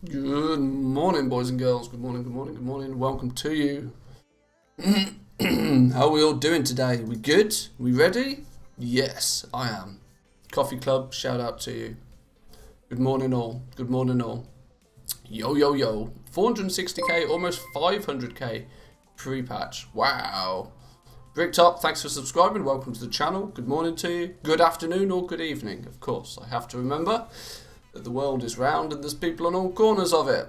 Good morning, boys and girls. Good morning, good morning, good morning. Welcome to you. How are we all doing today? We good? We ready? Yes, I am. Coffee Club, shout out to you. Good morning all. Good morning all. Yo, yo, yo. 460k, almost 500k pre-patch. Wow. Bricktop, thanks for subscribing. Welcome to the channel. Good morning to you. Good afternoon or good evening. Of course, I have to remember that the world is round and there's people on all corners of it.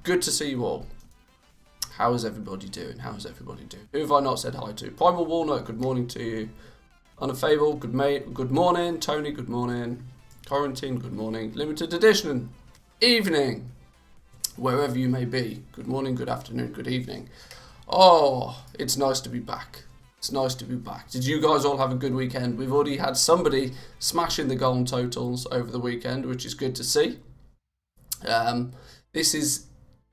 Good to see you all. How is everybody doing? How is everybody doing? Who have I not said hi to? Primal Walnut, good morning to you. Unafable, good morning. Tony, good morning. Quarantine, good morning. Limited edition, evening. Wherever you may be. Good morning, good afternoon, good evening. Oh, it's nice to be back. It's nice to be back. Did you guys all have a good weekend? We've already had somebody smashing the golden totals over the weekend, which is good to see. This is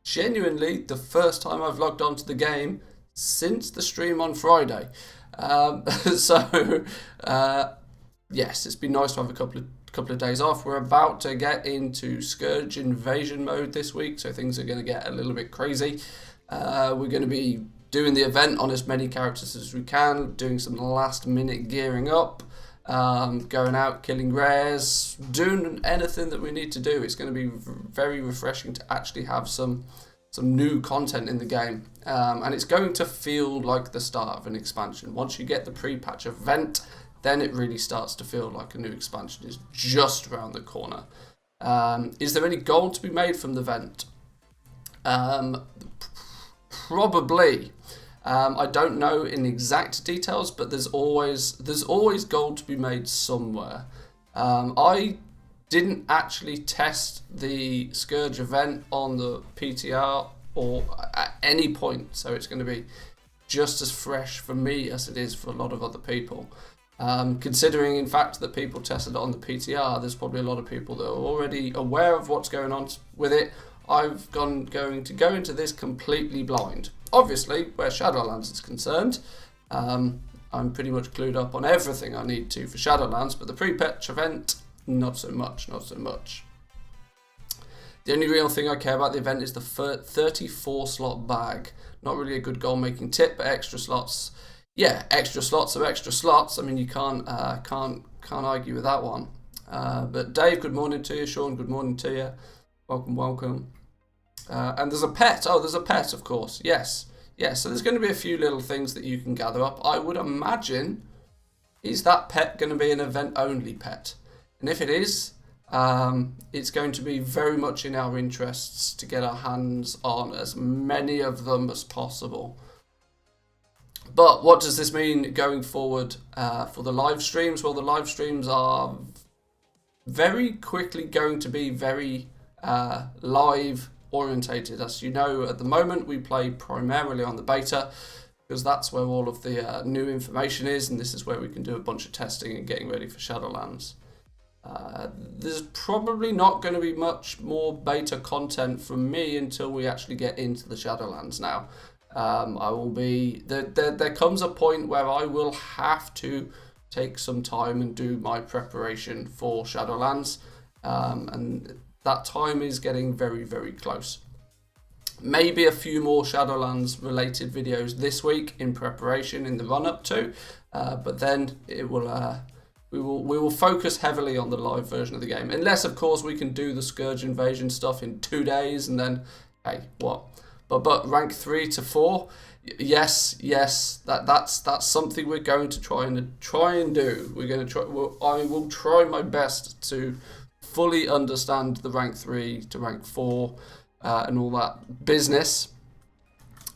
genuinely the first time I've logged onto the game since the stream on Friday. Yes, it's been nice to have a couple of days off. We're about to get into Scourge invasion mode this week, so things are going to get a little bit crazy. We're going to be doing the event on as many characters as we can, doing some last minute gearing up, going out, killing rares, doing anything that we need to do. It's going to be very refreshing to actually have some new content in the game, and it's going to feel like the start of an expansion. Once you get the pre-patch event, then it really starts to feel like a new expansion is just around the corner. Is there any gold to be made from the event? Probably. I don't know in exact details, but there's always gold to be made somewhere. I didn't actually test the Scourge event on the PTR or at any point, so it's going to be just as fresh for me as it is for a lot of other people. Considering, in fact, that people tested it on the PTR, there's probably a lot of people that are already aware of what's going on with it. I've going to go into this completely blind. Obviously, where Shadowlands is concerned, I'm pretty much clued up on everything I need to for Shadowlands, but the pre-patch event, not so much, not so much. The only real thing I care about the event is the 34 slot bag. Not really a good goal making tip, but extra slots. Yeah, extra slots are extra slots. I mean, you can't argue with that one. But Dave, good morning to you. Sean, good morning to you. Welcome, welcome. And there's a pet. Oh, there's a pet, of course. Yes. Yes, so there's going to be a few little things that you can gather up. I would imagine, is that pet going to be an event-only pet? And if it is, it's going to be very much in our interests to get our hands on as many of them as possible. But what does this mean going forward for the live streams? Well, the live streams are very quickly going to be very live orientated. As you know, at the moment we play primarily on the beta because that's where all of the new information is, and this is where we can do a bunch of testing and getting ready for Shadowlands. There's probably not going to be much more beta content from me until we actually get into the Shadowlands now. I will be there comes a point where I will have to take some time and do my preparation for Shadowlands, and that time is getting very, very close. Maybe a few more Shadowlands related videos this week in preparation in the run up to, but then it will we will focus heavily on the live version of the game, unless of course we can do the Scourge invasion stuff in 2 days and then hey, what? But rank 3 to 4, yes, that's something we're going to try and do. We're going to try. I will try my best to fully understand the rank 3 to rank 4 and all that business.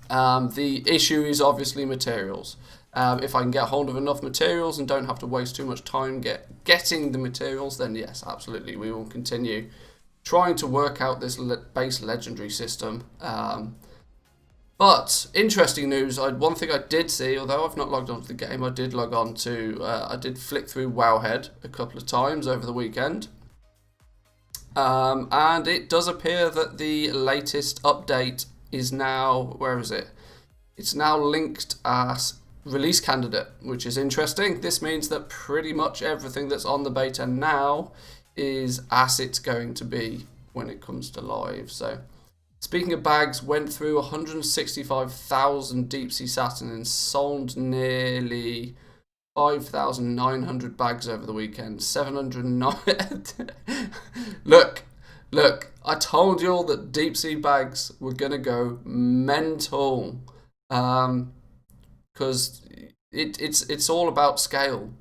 The issue is obviously materials. If I can get hold of enough materials and don't have to waste too much time getting the materials, then yes, absolutely, we will continue trying to work out this base legendary system. But interesting news, one thing I did see, although I've not logged onto the game, I did log on to, I did flick through Wowhead a couple of times over the weekend. And it does appear that the latest update is now, where is it? It's now linked as release candidate, which is interesting. This means that pretty much everything that's on the beta now is as it's going to be when it comes to live. So Speaking of bags, went through 165,000 Deep Sea Saturn and sold nearly 5,900 bags over the weekend. 709. Look, I told you all that Deep Sea bags were going to go mental. Because it's all about scale.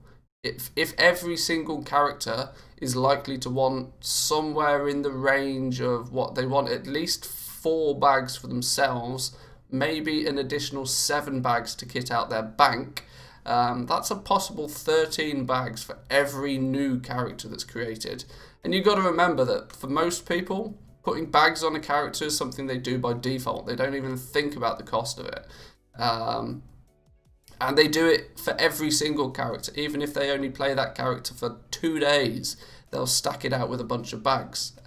If every single character is likely to want somewhere in the range of what they want, at least 4 bags for themselves, maybe an additional 7 bags to kit out their bank, that's a possible 13 bags for every new character that's created. And you've got to remember that for most people, putting bags on a character is something they do by default. They don't even think about the cost of it. And they do it for every single character. Even if they only play that character for 2 days, they'll stack it out with a bunch of bags.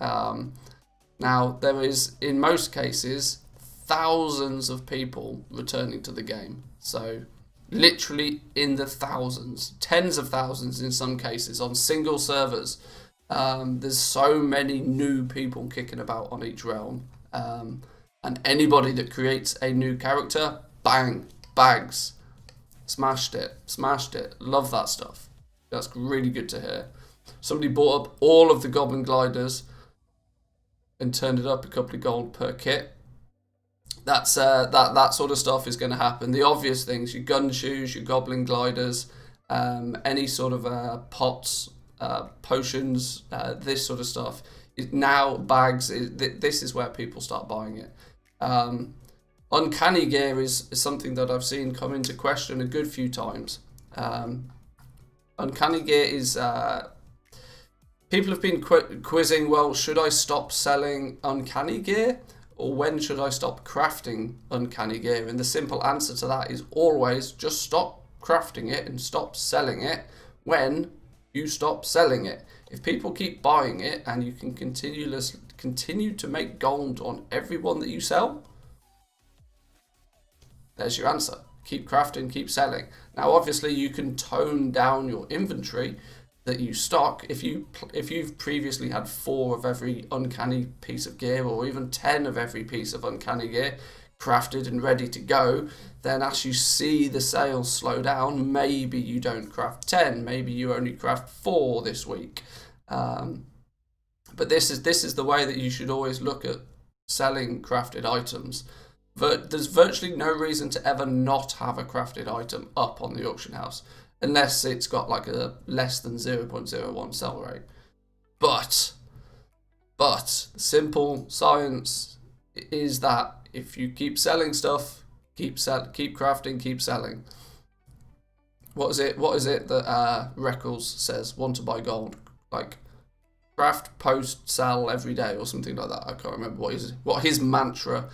Now, there is, in most cases, thousands of people returning to the game. So, literally in the thousands, tens of thousands in some cases, on single servers. There's so many new people kicking about on each realm. And anybody that creates a new character, bang, bags. Smashed it. Love that stuff. That's really good to hear. Somebody bought up all of the Goblin Gliders and turned it up a couple of gold per kit. That's that sort of stuff is going to happen. The obvious things, your gun shoes, your Goblin Gliders, any sort of pots, potions, this sort of stuff. Now bags, this is where people start buying it. Uncanny gear is something that I've seen come into question a good few times. Uncanny gear is... people have been quizzing, well, should I stop selling uncanny gear? Or when should I stop crafting uncanny gear? And the simple answer to that is always just stop crafting it and stop selling it when you stop selling it. If people keep buying it and you can continue to make gold on every one that you sell, there's your answer. Keep crafting, keep selling. Now, obviously, you can tone down your inventory that you stock. If you've previously had 4 of every uncanny piece of gear, or even 10 of every piece of uncanny gear crafted and ready to go, then as you see the sales slow down, maybe you don't craft 10, maybe you only craft 4 this week. But this is the way that you should always look at selling crafted items. There's virtually no reason to ever not have a crafted item up on the auction house, unless it's got like a less than 0.01 sell rate. But the simple science is that if you keep selling stuff, keep crafting, keep selling. What is it that Reckles says? Want to buy gold? Like craft, post, sell every day, or something like that. I can't remember what his mantra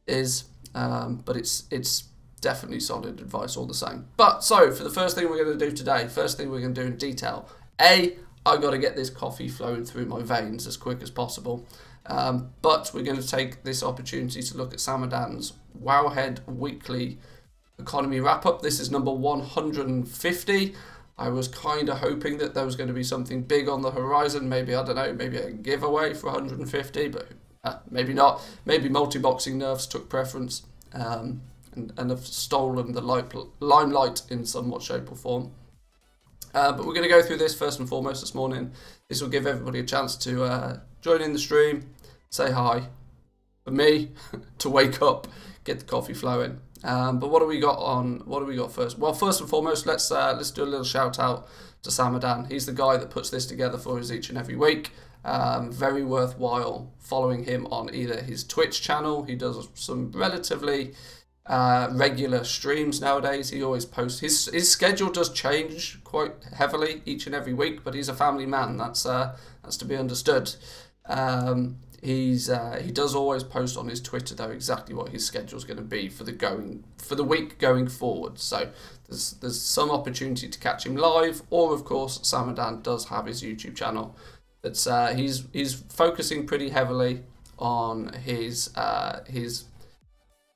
is, but it's definitely solid advice all the same. But so for the first thing we're going to do today, first thing we're going to do in detail, I got to get this coffee flowing through my veins as quick as possible. But we're going to take this opportunity to look at Samadhan's Wowhead weekly economy wrap up. This is number 150. I was kind of hoping that there was going to be something big on the horizon. Maybe, I don't know, maybe a giveaway for 150, but maybe not. Maybe multi-boxing nerfs took preference and have stolen the limelight in somewhat shape or form. But we're going to go through this first and foremost this morning. This will give everybody a chance to join in the stream, say hi, for me to wake up, get the coffee flowing. But what do we got first? Well, first and foremost, let's do a little shout out to Samadhan. He's the guy that puts this together for us each and every week. Very worthwhile following him on either his Twitch channel. He does some relatively regular streams nowadays. He always posts. His schedule does change quite heavily each and every week, but he's a family man. That's to be understood. He does always post on his Twitter though exactly what his schedule is going to be for the week going forward. So there's some opportunity to catch him live, or of course Samadhan does have his YouTube channel. That's he's focusing pretty heavily on his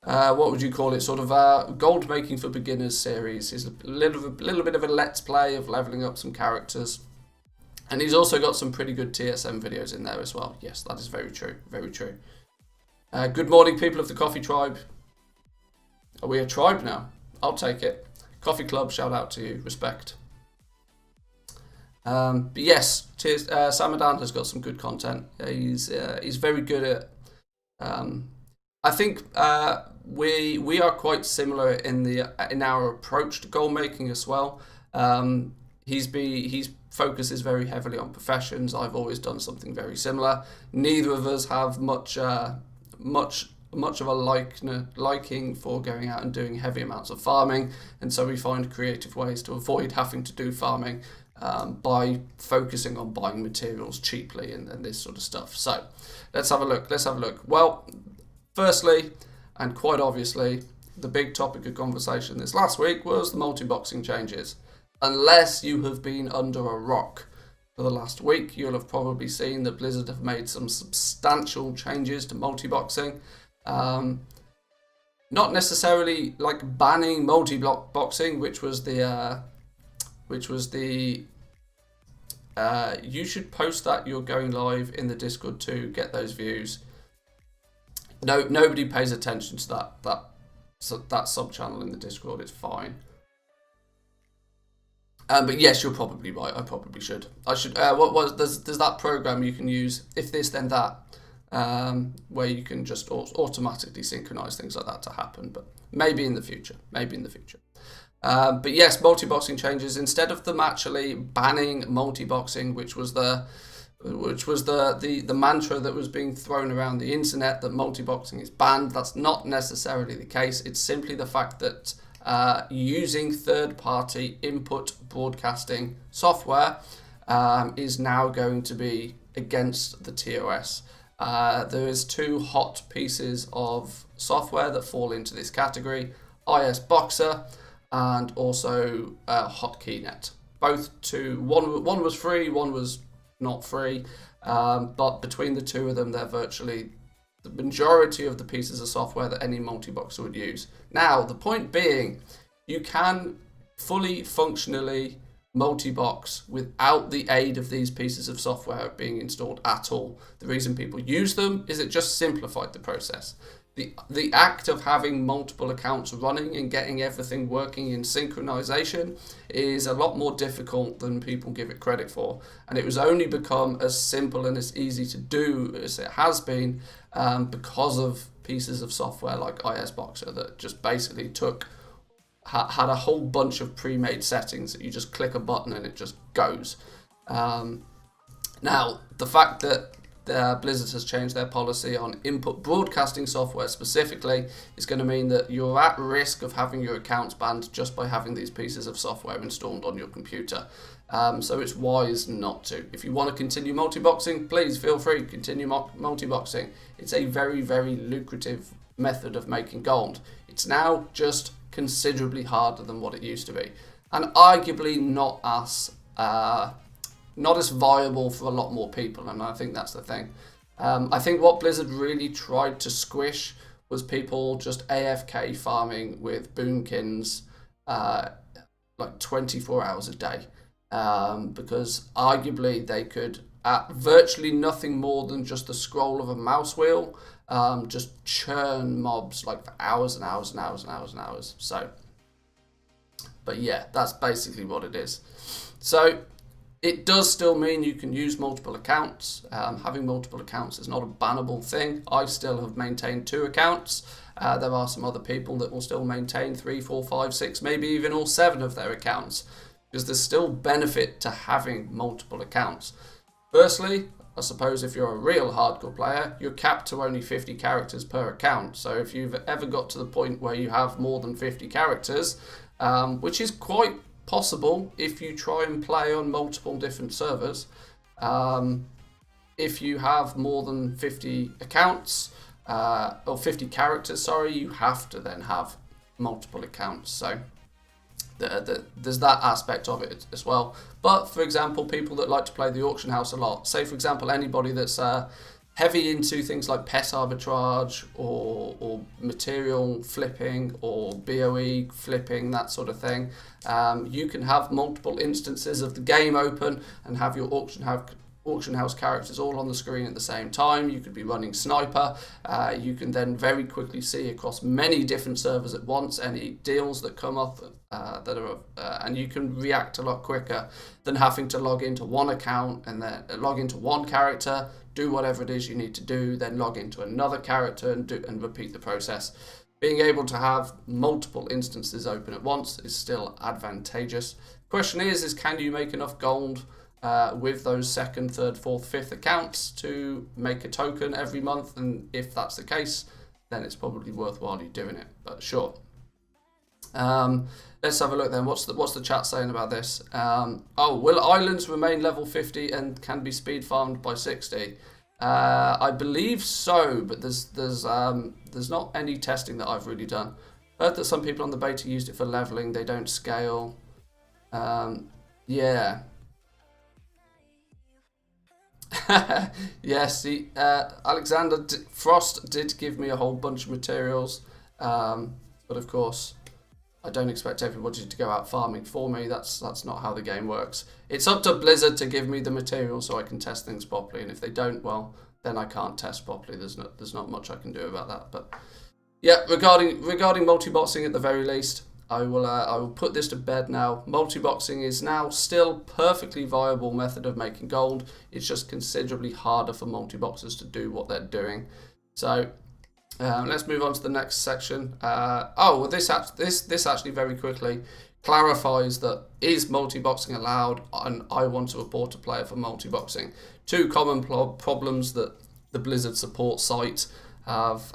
what would you call it, sort of gold making for beginners series. He's a little bit of a let's play of leveling up some characters. And he's also got some pretty good TSM videos in there as well. Yes, that is very true, very true. Good morning, people of the Coffee Tribe. Are we a tribe now? I'll take it. Coffee Club, shout out to you. Respect. But yes, cheers. Samadhan has got some good content. He's very good at. I think we are quite similar in our approach to goal making as well. His focus is very heavily on professions. I've always done something very similar. Neither of us have much of a liking for going out and doing heavy amounts of farming, and so we find creative ways to avoid having to do farming by focusing on buying materials cheaply and this sort of stuff. So let's have a look. Well, firstly, and quite obviously, the big topic of conversation this last week was the multi-boxing changes. Unless you have been under a rock for the last week, you'll have probably seen that Blizzard have made some substantial changes to multi-boxing. Not necessarily like banning multi-block boxing, which was the you should post that you're going live in the Discord to get those views. No, nobody pays attention to that sub channel in the Discord. It's fine. But yes, you're probably right. I probably should. I should. There's that program you can use, if this then that, where you can just automatically synchronize things like that to happen. But maybe in the future. But yes, multi-boxing changes. Instead of them actually banning multi-boxing, which was the mantra that was being thrown around the internet, that multi-boxing is banned. That's not necessarily the case. It's simply the fact that using third-party input broadcasting software is now going to be against the TOS. There is two hot pieces of software that fall into this category: IS Boxer and also Hotkeynet. Both two. One was free, one was not free, but between the two of them, they're virtually the majority of the pieces of software that any multi-boxer would use. Now, the point being, you can fully functionally multi-box without the aid of these pieces of software being installed at all. The reason people use them is it just simplified the process. The act of having multiple accounts running and getting everything working in synchronization is a lot more difficult than people give it credit for. And it was only become as simple and as easy to do as it has been because of pieces of software like IS Boxer that just basically had a whole bunch of pre-made settings that you just click a button and it just goes. Now, the fact that Blizzard has changed their policy on input broadcasting software specifically is going to mean that you're at risk of having your accounts banned just by having these pieces of software installed on your computer. So it's wise not to. If you want to continue multi-boxing, please feel free, continue multi-boxing. It's a very, very lucrative method of making gold. It's now just considerably harder than what it used to be, and arguably not as viable for a lot more people, and I think that's the thing. I think what Blizzard really tried to squish was people just AFK farming with boomkins like 24 hours a day, because arguably they could, at virtually nothing more than just the scroll of a mouse wheel, just churn mobs like for hours and hours and hours and hours and hours. So, but yeah, that's basically what it is. So it does still mean you can use multiple accounts. Having multiple accounts is not a bannable thing. I still have maintained 2 accounts. There are some other people that will still maintain 3, 4, 5, 6, maybe even all 7 of their accounts, because there's still benefit to having multiple accounts. Firstly, I suppose if you're a real hardcore player, you're capped to only 50 characters per account. So if you've ever got to the point where you have more than 50 characters, which is quite possible if you try and play on multiple different servers. If you have more than 50 accounts, or 50 characters, sorry, you have to then have multiple accounts. So there's that aspect of it as well. But for example, people that like to play the auction house a lot, say for example anybody that's heavy into things like pet arbitrage or material flipping or BOE flipping, that sort of thing, you can have multiple instances of the game open and have your auction auction house characters all on the screen at the same time. You could be running sniper. You can then very quickly see across many different servers at once any deals that come up and you can react a lot quicker than having to log into one account and then log into one character, do whatever it is you need to do, then log into another character and repeat the process. Being able to have multiple instances open at once is still advantageous. Question is can you make enough gold with those second, third, fourth, fifth accounts to make a token every month? And if that's the case, then it's probably worthwhile you doing it. But sure. Let's have a look then. What's the chat saying about this? Will islands remain level 50 and can be speed farmed by 60? I believe so, but there's not any testing that I've really done. Heard that some people on the beta used it for leveling. They don't scale. Yeah. Yes, Alexander Frost did give me a whole bunch of materials, but of course I don't expect everybody to go out farming for me. That's not how the game works. It's up to Blizzard to give me the materials so I can test things properly, and if they don't, well, then I can't test properly. There's not much I can do about that. But yeah, regarding multi-boxing at the very least, I will put this to bed now. Multi-boxing is now still perfectly viable method of making gold. It's just considerably harder for multi-boxers to do what they're doing. So let's move on to the next section. This actually very quickly clarifies that is multi-boxing allowed, and I want to report a player for multi-boxing. Two common problems that the Blizzard support site have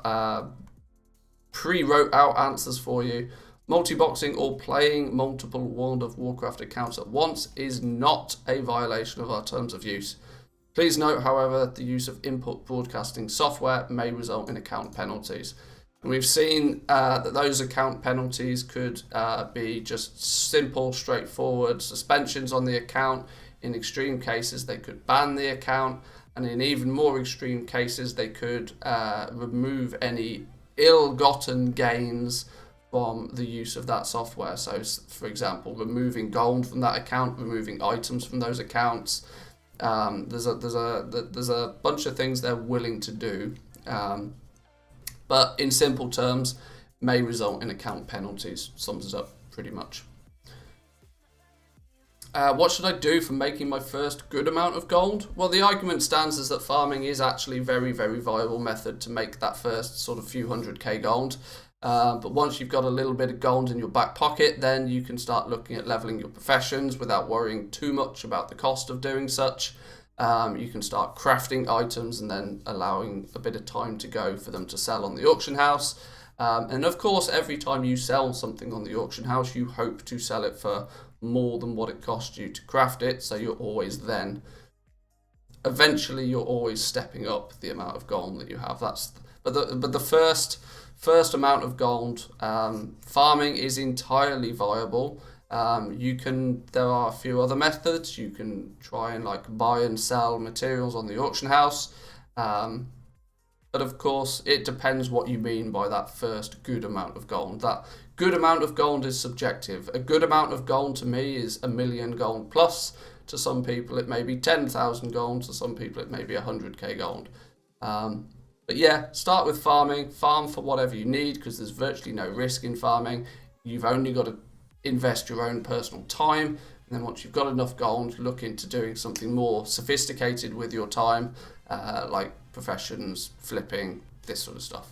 pre-wrote out answers for you. Multi-boxing or playing multiple World of Warcraft accounts at once is not a violation of our terms of use. Please note, however, the use of input broadcasting software may result in account penalties. And we've seen that those account penalties could be just simple, straightforward suspensions on the account. In extreme cases, they could ban the account. And in even more extreme cases, they could remove any ill-gotten gains from the use of that software. So, for example, removing gold from that account, removing items from those accounts. There's a bunch of things they're willing to do, but in simple terms, may result in account penalties. Sums it up pretty much. What should I do for making my first good amount of gold? Well, the argument stands is that farming is actually a very, very viable method to make that first sort of few 100k gold. But once you've got a little bit of gold in your back pocket, then you can start looking at leveling your professions without worrying too much about the cost of doing such. You can start crafting items and then allowing a bit of time to go for them to sell on the auction house. And of course, every time you sell something on the auction house, you hope to sell it for more than what it cost you to craft it. So you're always then, eventually you're always stepping up the amount of gold that you have. But the first amount of gold, farming is entirely viable. There are a few other methods. You can try and buy and sell materials on the auction house. But of course, it depends what you mean by that first good amount of gold. That good amount of gold is subjective. A good amount of gold to me is 1 million gold plus. To some people, it may be 10,000 gold. To some people, it may be 100k gold. But yeah, start with farming. Farm for whatever you need, because there's virtually no risk in farming. You've only got to invest your own personal time. And then once you've got enough gold, look into doing something more sophisticated with your time, like professions, flipping, this sort of stuff.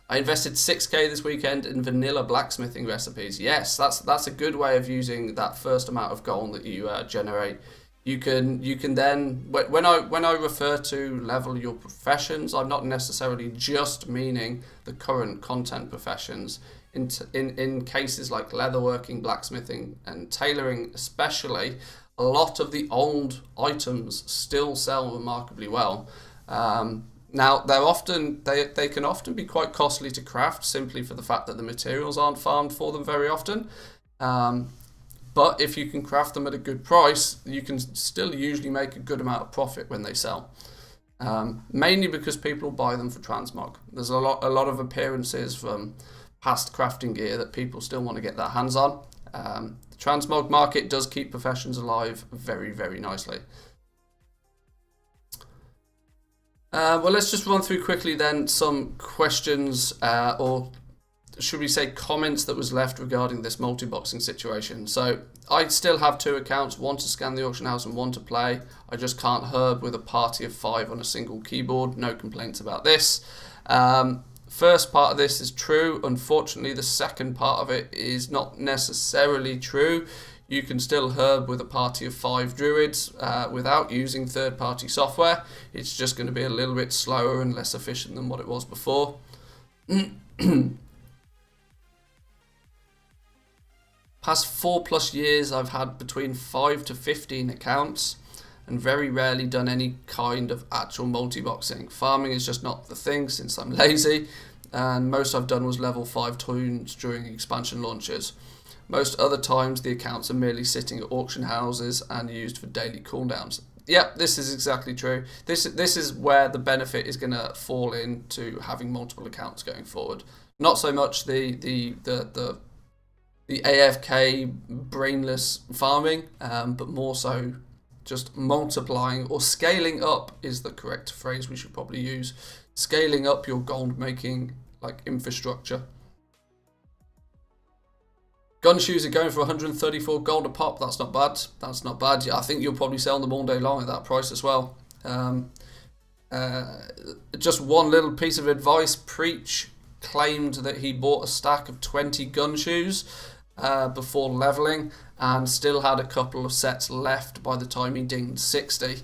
I invested 6k this weekend in vanilla blacksmithing recipes. Yes, that's a good way of using that first amount of gold that you generate. You can then, when I refer to level your professions, I'm not necessarily just meaning the current content professions. In cases like leatherworking, blacksmithing, and tailoring especially, a lot of the old items still sell remarkably well. Now, they can often be quite costly to craft, simply for the fact that the materials aren't farmed for them very often. But if you can craft them at a good price, you can still usually make a good amount of profit when they sell. Mainly because people buy them for transmog. There's a lot of appearances from past crafting gear that people still want to get their hands on. The transmog market does keep professions alive very, very nicely. Well, let's just run through quickly then some questions, or should we say comments that was left regarding this multi-boxing situation. So I still have 2 accounts, one to scan the auction house and one to play. I just can't herb with a party of 5 on a single keyboard. No complaints about this. First part of this is true. Unfortunately, the second part of it is not necessarily true. You can still herb with a party of 5 druids without using third-party software. It's just going to be a little bit slower and less efficient than what it was before. Past 4+ years, I've had between 5 to 15 accounts and very rarely done any kind of actual multi-boxing. Farming is just not the thing since I'm lazy, and most I've done was level 5 toons during expansion launches. Most other times the accounts are merely sitting at auction houses and used for daily cooldowns. Yep, this is exactly true. This is where the benefit is going to fall into having multiple accounts going forward. Not so much the AFK brainless farming, but more so just multiplying or scaling up is the correct phrase we should probably use. Scaling up your gold making like infrastructure. Gun shoes are going for 134 gold a pop. That's not bad. That's not bad. Yeah, I think you'll probably sell them all day long at that price as well. Just one little piece of advice. Preach claimed that he bought a stack of 20 gun shoes before leveling and still had a couple of sets left by the time he dinged 60.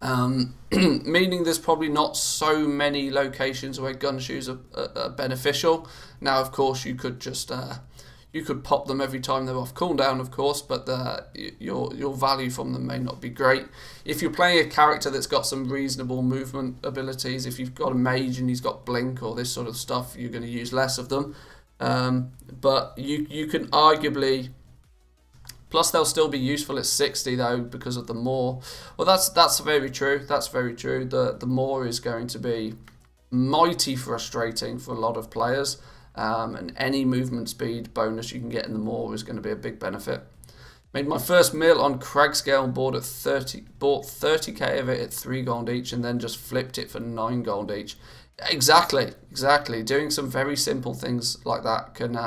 Meaning there's probably not so many locations where gun shoes are beneficial. Now, of course, you could just you could pop them every time they're off cooldown, of course, but your value from them may not be great. If you're playing a character that's got some reasonable movement abilities, if you've got a mage and he's got blink or this sort of stuff, you're going to use less of them. But you can arguably, plus they'll still be useful at 60 though because of the maw. Well, that's very true. That's very true. The maw is going to be mighty frustrating for a lot of players. And any movement speed bonus you can get in the maw is going to be a big benefit. Made my first mill on Cragscale and bought 30k of it at 3 gold each, and then just flipped it for 9 gold each. Exactly. Doing some very simple things like that can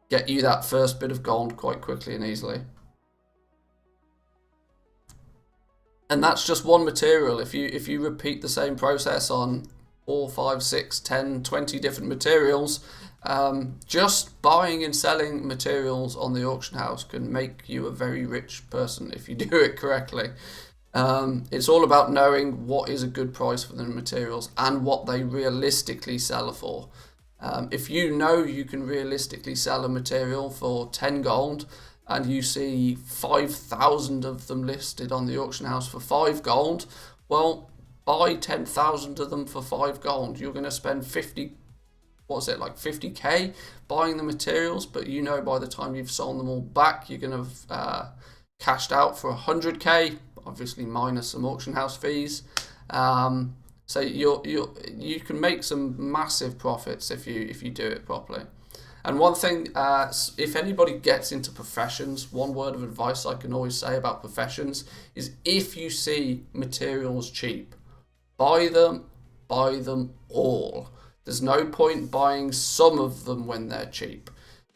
get you that first bit of gold quite quickly and easily. And that's just one material. If you repeat the same process on 4, 5, 6, 10, 20 different materials, just buying and selling materials on the auction house can make you a very rich person if you do it correctly. It's all about knowing what is a good price for the materials and what they realistically sell for. If you know you can realistically sell a material for 10 gold and you see 5,000 of them listed on the auction house for 5 gold, well, buy 10,000 of them for 5 gold. You're going to spend 50k buying the materials, but you know by the time you've sold them all back, you're going to have cashed out for 100k, obviously minus some auction house fees. So you can make some massive profits if you do it properly. And one thing, if anybody gets into professions, one word of advice I can always say about professions is if you see materials cheap, buy them all. There's no point buying some of them when they're cheap.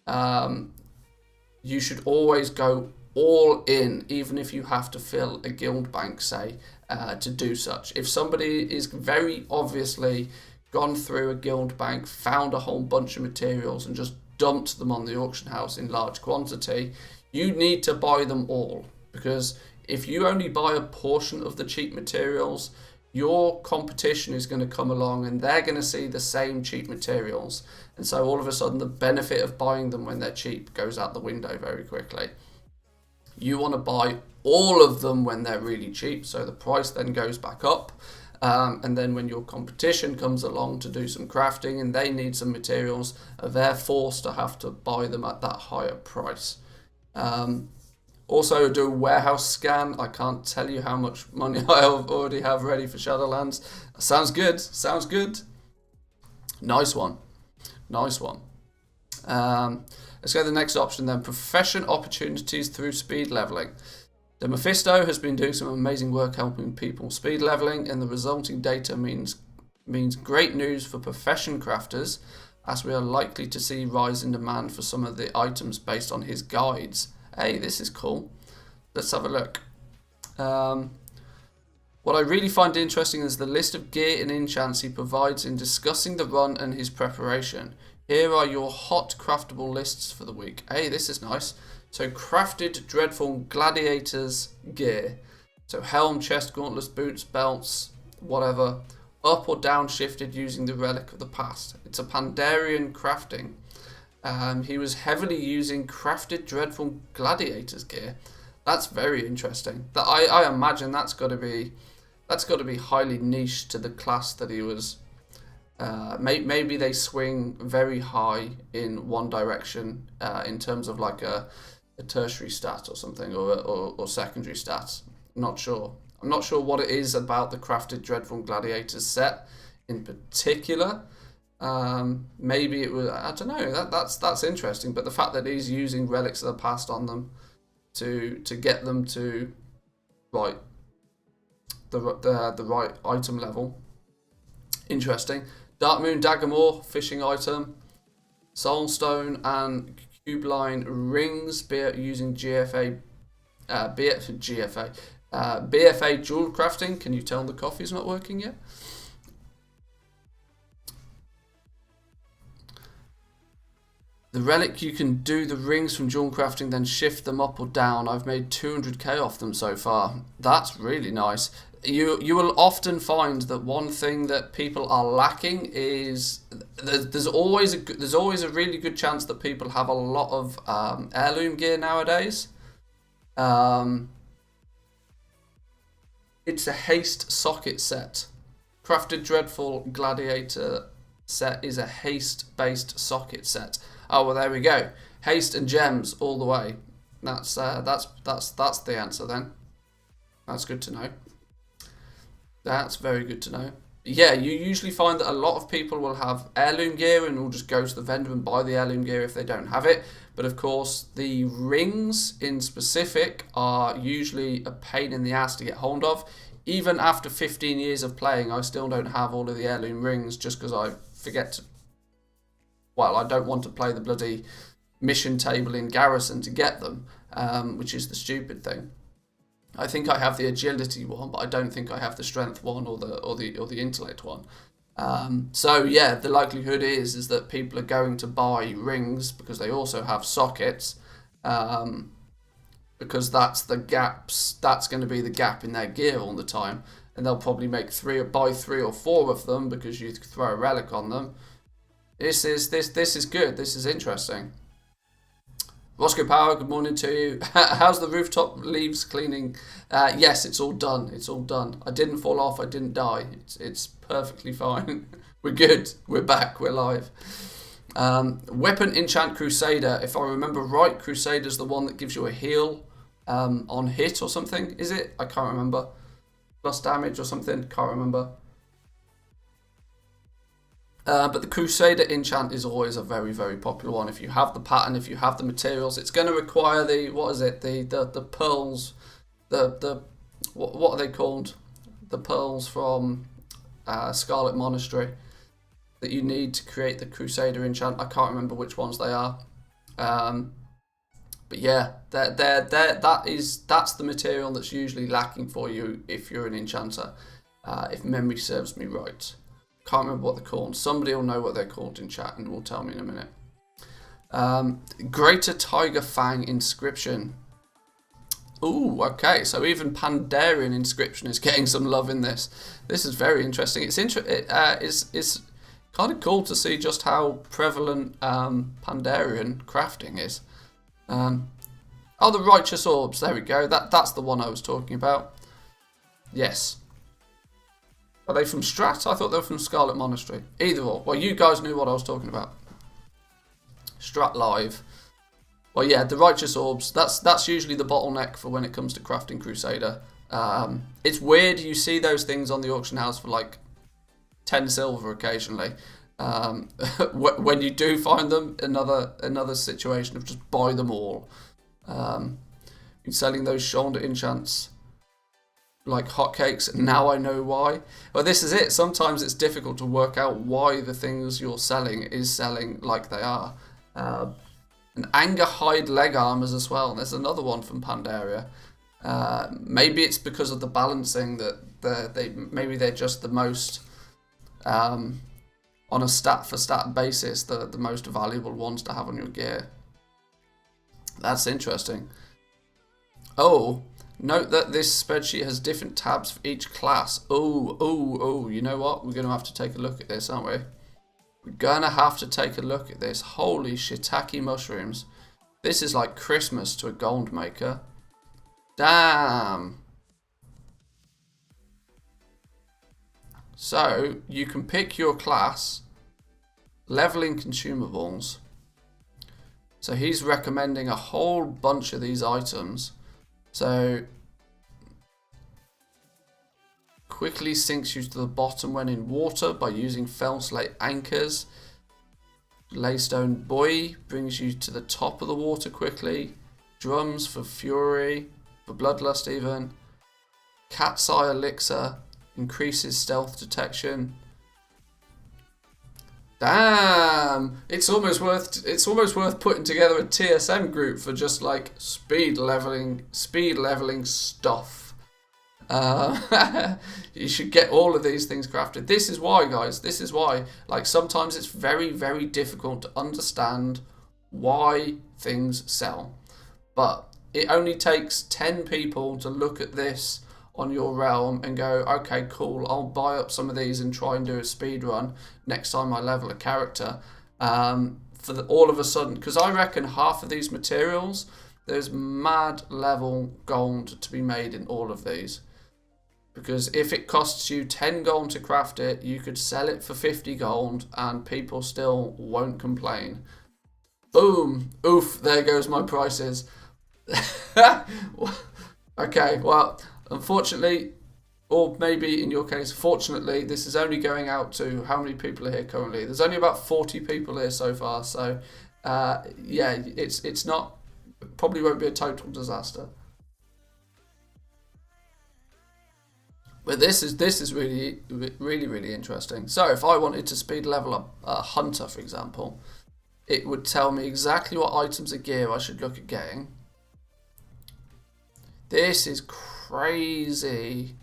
You should always go all in, even if you have to fill a guild bank, say, to do such. If somebody is very obviously gone through a guild bank, found a whole bunch of materials and just dumped them on the auction house in large quantity, you need to buy them all. Because if you only buy a portion of the cheap materials, your competition is going to come along and they're going to see the same cheap materials. And so all of a sudden the benefit of buying them when they're cheap goes out the window very quickly. You want to buy all of them when they're really cheap, so the price then goes back up. And then when your competition comes along to do some crafting and they need some materials, they're forced to have to buy them at that higher price. Also, do a warehouse scan. I can't tell you how much money I already have ready for Shadowlands. Sounds good. Nice one. Let's go to the next option then. Profession opportunities through speed leveling. The Mephisto has been doing some amazing work helping people speed leveling, and the resulting data means great news for profession crafters, as we are likely to see rise in demand for some of the items based on his guides. Hey, this is cool. Let's have a look. What I really find interesting is the list of gear and enchants he provides in discussing the run and his preparation. Here are your hot craftable lists for the week. Hey, this is nice. So crafted dreadful gladiators gear. So helm, chest, gauntlets, boots, belts, whatever. Up or down shifted using the relic of the past. It's a Pandarian crafting. He was heavily using crafted dreadful gladiators gear. That's very interesting. That I imagine that's got to be highly niche to the class that he was. Maybe they swing very high in one direction in terms of like a tertiary stat or something, or secondary stats. I'm not sure. I'm not sure what it is about the crafted dreadful gladiators set in particular. Maybe it was, I don't know. That's interesting. But the fact that he's using relics of the past on them to get them to the right item level. Interesting. Dark Moon Daggermore fishing item, Soulstone and Cubeline rings, be it using BFA jewel crafting. Can you tell the coffee's not working yet? The relic, you can do the rings from jewel crafting, then shift them up or down. I've made 200k off them so far. That's really nice. You will often find that one thing that people are lacking is there's always a really good chance that people have a lot of heirloom gear nowadays. It's a haste socket set. Crafted Dreadful Gladiator set is a haste based socket set. Oh well, there we go. Haste and gems all the way. That's the answer then. That's good to know. That's very good to know. Yeah, you usually find that a lot of people will have heirloom gear and will just go to the vendor and buy the heirloom gear if they don't have it. But of course, the rings in specific are usually a pain in the ass to get hold of. Even after 15 years of playing, I still don't have all of the heirloom rings just because I forget to... Well, I don't want to play the bloody mission table in Garrison to get them, which is the stupid thing. I think I have the agility one, but I don't think I have the strength one or the intellect one. So yeah, the likelihood is that people are going to buy rings because they also have sockets, because that's the gaps. That's going to be the gap in their gear all the time, and they'll probably buy 3 or 4 of them because you throw a relic on them. This is good. This is interesting. Roscoe Power, good morning to you. How's the rooftop leaves cleaning? Yes, it's all done. It's all done. I didn't fall off. I didn't die. It's perfectly fine. We're good. We're back. We're live. Weapon Enchant Crusader. If I remember right, Crusader's the one that gives you a heal on hit or something. Is it? I can't remember. Plus damage or something. Can't remember. But the Crusader Enchant is always a very, very popular one. If you have the pattern, if you have the materials, it's going to require the, what is it, the pearls, what are they called? The pearls from Scarlet Monastery that you need to create the Crusader Enchant. I can't remember which ones they are. But yeah, that's the material that's usually lacking for you if you're an enchanter, if memory serves me right. Can't remember what they're called. Somebody will know what they're called in chat and will tell me in a minute. Greater Tiger Fang Inscription. Ooh, okay. So even Pandarian Inscription is getting some love in this. This is very interesting. It's kind of cool to see just how prevalent Pandarian crafting is. Oh, the Righteous Orbs. There we go. That's the one I was talking about. Yes. Are they from Strat? I thought they were from Scarlet Monastery. Either or. Well, you guys knew what I was talking about. Strat Live. Well, yeah, the Righteous Orbs. That's usually the bottleneck for when it comes to crafting Crusader. It's weird. You see those things on the auction house for like 10 silver occasionally. When you do find them, another situation of just buy them all. selling those shoulder enchants like hotcakes. Now I know why. Well, this is it. Sometimes it's difficult to work out why the things you're selling is selling like they are. And anger hide leg armors as well. There's another one from Pandaria. Maybe it's because of the balancing that maybe they're just the most on a stat for stat basis the most valuable ones to have on your gear. That's interesting. Oh, note that this spreadsheet has different tabs for each class. Oh, you know what? We're going to have to take a look at this, aren't we? We're going to have to take a look at this. Holy shiitake mushrooms. This is like Christmas to a gold maker. Damn. So, you can pick your class, leveling consumables. So he's recommending a whole bunch of these items. So, quickly sinks you to the bottom when in water by using fell slate anchors. Laystone buoy brings you to the top of the water quickly. Drums for fury, for bloodlust even. Cat's eye elixir increases stealth detection. Damn, it's almost worth putting together a TSM group for just like speed leveling stuff. You should get all of these things crafted. This is why, guys. This is why. Like sometimes it's very, very difficult to understand why things sell, but it only takes 10 people to look at this on your realm and go, okay, cool, I'll buy up some of these and try and do a speed run next time I level a character. All of a sudden, because I reckon half of these materials, there's mad level gold to be made in all of these. Because if it costs you 10 gold to craft it, you could sell it for 50 gold and people still won't complain. Boom, oof, there goes my prices. Okay, well, unfortunately, or maybe in your case, fortunately, this is only going out to how many people are here currently? There's only about 40 people here so far, so yeah, it's not, probably won't be a total disaster. But this is really, really, really interesting. So if I wanted to speed level up a hunter, for example, it would tell me exactly what items of gear I should look at getting. This is crazy.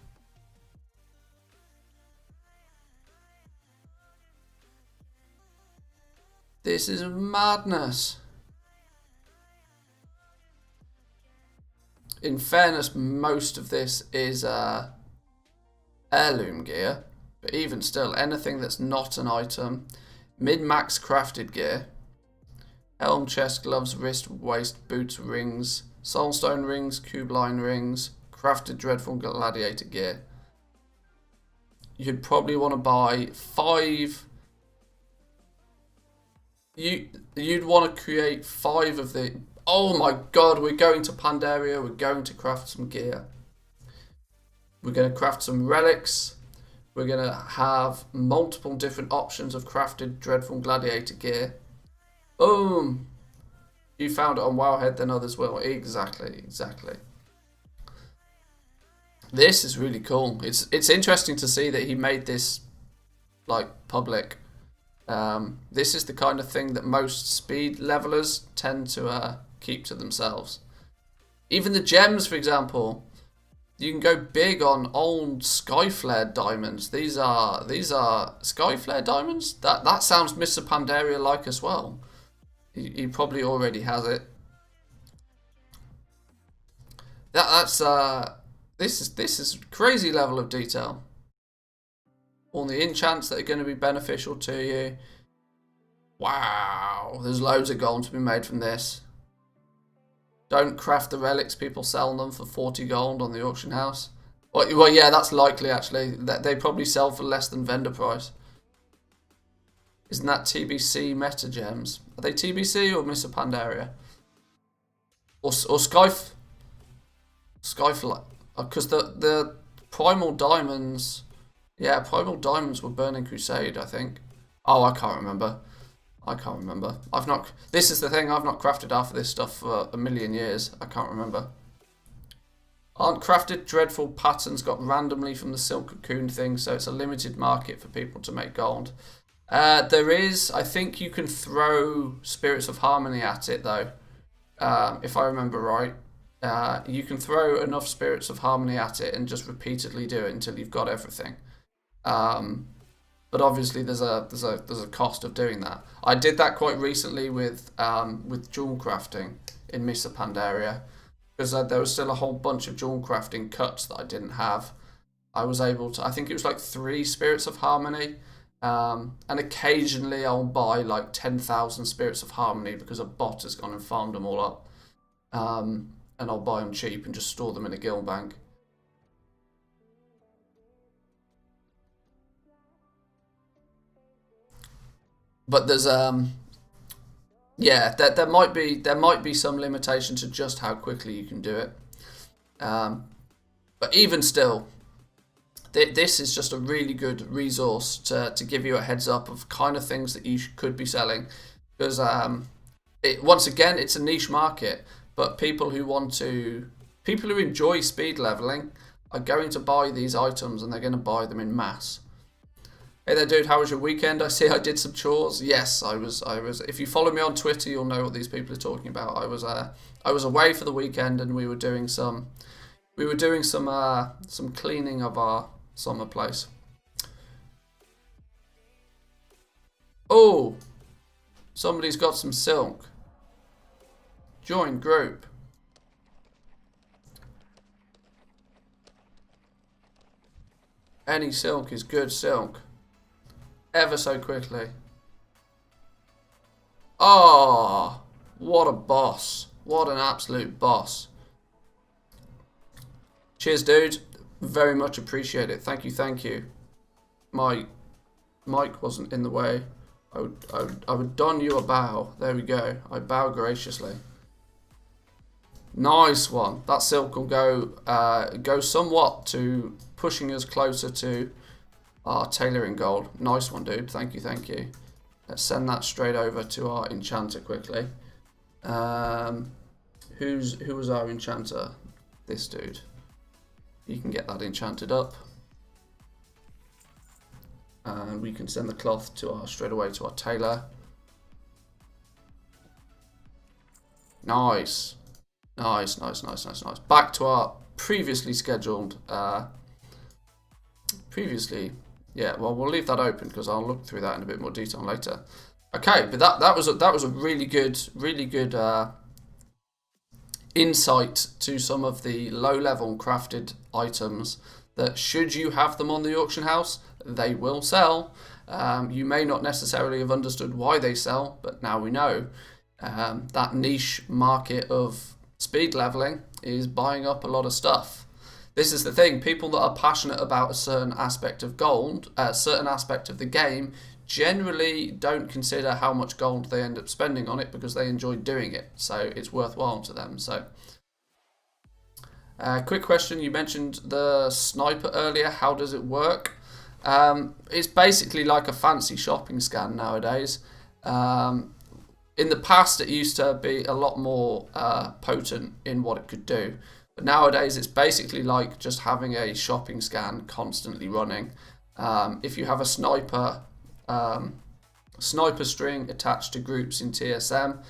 This is madness. In fairness, most of this is heirloom gear, but even still, anything that's not an item, mid-max crafted gear, helm, chest, gloves, wrist, waist, boots, rings, soulstone rings, cube line rings, crafted dreadful gladiator gear. You'd probably want to buy 5. You'd want to create 5 of the. Oh my god, we're going to Pandaria, we're going to craft some gear. We're going to craft some relics. We're going to have multiple different options of crafted dreadful gladiator gear. Boom! You found it on Wowhead, then others will. Exactly. This is really cool. It's interesting to see that he made this like public. This is the kind of thing that most speed levelers tend to keep to themselves. Even the gems, for example. You can go big on old Skyflare diamonds. These are Skyflare diamonds? That sounds Mr. Pandaria like as well. He probably already has it. This is crazy level of detail. All the enchants that are going to be beneficial to you. Wow, there's loads of gold to be made from this. Don't craft the relics, people sell them for 40 gold on the auction house. Well, yeah, that's likely actually. They probably sell for less than vendor price. Isn't that TBC meta gems? Are they TBC or Mr. Pandaria? Or Skyflare? Because the Primal Diamonds... Yeah, Primal Diamonds were Burning Crusade, I think. Oh, I can't remember. This is the thing, I've not crafted half of this stuff for a million years. I can't remember. Aren't crafted dreadful patterns got randomly from the silk cocoon thing, so it's a limited market for people to make gold? There is. I think you can throw Spirits of Harmony at it, though, if I remember right. You can throw enough Spirits of Harmony at it and just repeatedly do it until you've got everything. But obviously there's a cost of doing that. I did that quite recently with jewel crafting in Misa Pandaria, because there was still a whole bunch of jewel crafting cuts that I didn't have. I was able to, I think it was like 3 Spirits of Harmony, and occasionally I'll buy like 10,000 Spirits of Harmony because a bot has gone and farmed them all up, and I'll buy them cheap and just store them in a guild bank. But there's yeah, there might be some limitation to just how quickly you can do it. But even still, this is just a really good resource to give you a heads up of kind of things that you could be selling, because once again, it's a niche market. But people who enjoy speed leveling are going to buy these items, and they're going to buy them in mass. Hey there, dude. How was your weekend? I see I did some chores. Yes, I was. If you follow me on Twitter, you'll know what these people are talking about. I was away for the weekend, and we were doing some cleaning of our summer place. Oh, somebody's got some silk. Join group. Any silk is good silk. Ever so quickly. Oh, what a boss. What an absolute boss. Cheers, dude. Very much appreciate it. Thank you, thank you. My mic wasn't in the way. I would don you a bow. There we go. I bow graciously. Nice one. That silk will go somewhat to pushing us closer to our tailoring goal. Nice one, dude. Thank you, thank you. Let's send that straight over to our enchanter quickly. Who was our enchanter? This dude. You can get that enchanted up. And we can send the cloth straight away to our tailor. Nice. Nice. Back to our previously scheduled yeah, well, we'll leave that open because I'll look through that in a bit more detail later. Okay, but that was a really good insight to some of the low-level crafted items that, should you have them on the auction house, they will sell. You may not necessarily have understood why they sell, but now we know. That niche market of speed leveling is buying up a lot of stuff. This is the thing, people that are passionate about a certain aspect of gold, a certain aspect of the game, generally don't consider how much gold they end up spending on it because they enjoy doing it, so it's worthwhile to them. So, quick question, you mentioned the sniper earlier, how does it work? It's basically like a fancy shopping scan nowadays. In the past it used to be a lot more potent in what it could do. But nowadays it's basically like just having a shopping scan constantly running. If you have a sniper string attached to groups in TSM,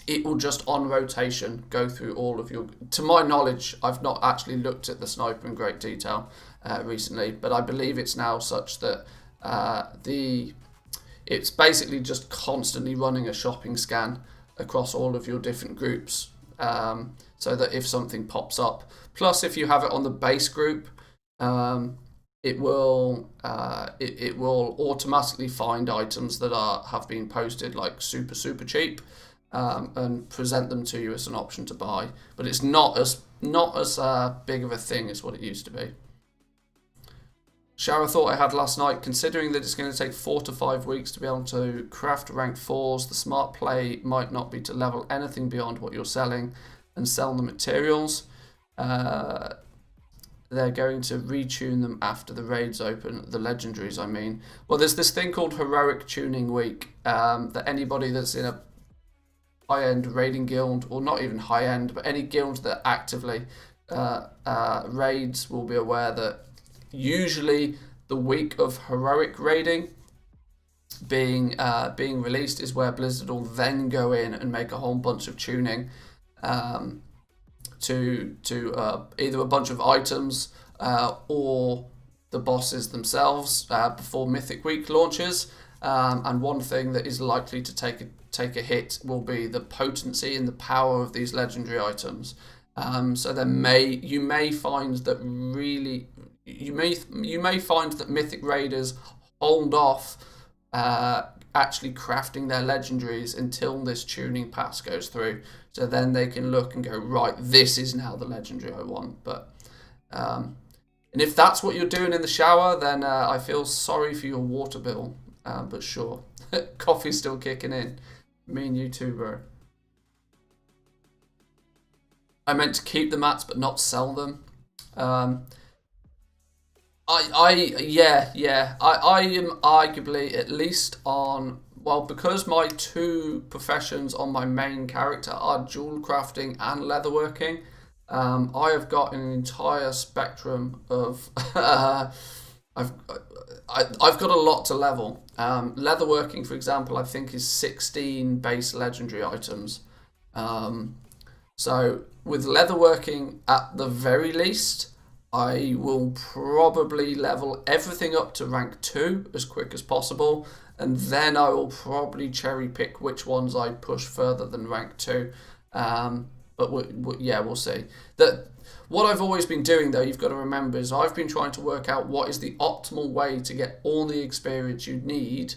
it will just on rotation go through all of your... To my knowledge, I've not actually looked at the sniper in great detail recently, but I believe it's now such that it's basically just constantly running a shopping scan across all of your different groups. So that if something pops up, plus if you have it on the base group, it will automatically find items that have been posted like super cheap, and present them to you as an option to buy. But it's not as big of a thing as what it used to be. Shower thought I had last night, considering that it's going to take 4 to 5 weeks to be able to craft rank 4s, the smart play might not be to level anything beyond what you're selling and sell the materials. They're going to retune them after the raids open, the legendaries I mean. Well, there's this thing called Heroic Tuning Week, that anybody that's in high-end raiding guild, or not even high-end, but any guild that actively raids will be aware that usually the week of heroic raiding being released is where Blizzard will then go in and make a whole bunch of tuning to either a bunch of items or the bosses themselves before Mythic Week launches. And one thing that is likely to take a hit will be the potency and the power of these legendary items. So you may find that Mythic Raiders hold off actually crafting their legendaries until this tuning pass goes through. So then they can look and go, right, this is now the legendary I want. But and if that's what you're doing in the shower, then I feel sorry for your water bill. But sure, coffee's still kicking in. Me and you too, bro. I meant to keep the mats but not sell them. I am arguably, at least on, well, because my two professions on my main character are jewel crafting and leatherworking, I have got an entire spectrum of I've got a lot to level. Leatherworking, for example, I think is 16 base legendary items. So with leatherworking, at the very least, I will probably level everything up to rank 2 as quick as possible, and then I will probably cherry pick which ones I push further than rank 2. But we'll see. What I've always been doing, though, you've got to remember, is I've been trying to work out what is the optimal way to get all the experience you need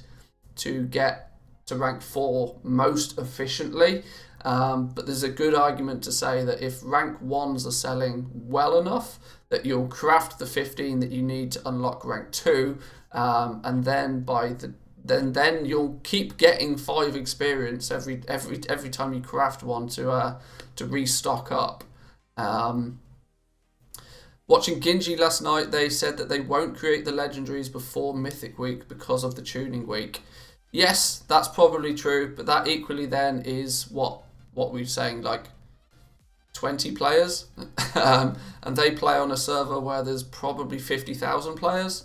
to get to rank 4 most efficiently. But there's a good argument to say that if rank 1s are selling well enough, that you'll craft the 15 that you need to unlock rank 2, and then then you'll keep getting 5 experience every time you craft one to restock up. Watching Gingy last night, they said that they won't create the legendaries before Mythic Week because of the tuning week. Yes, that's probably true, but that equally then is what we're saying, like 20 players, and they play on a server where there's probably 50,000 players.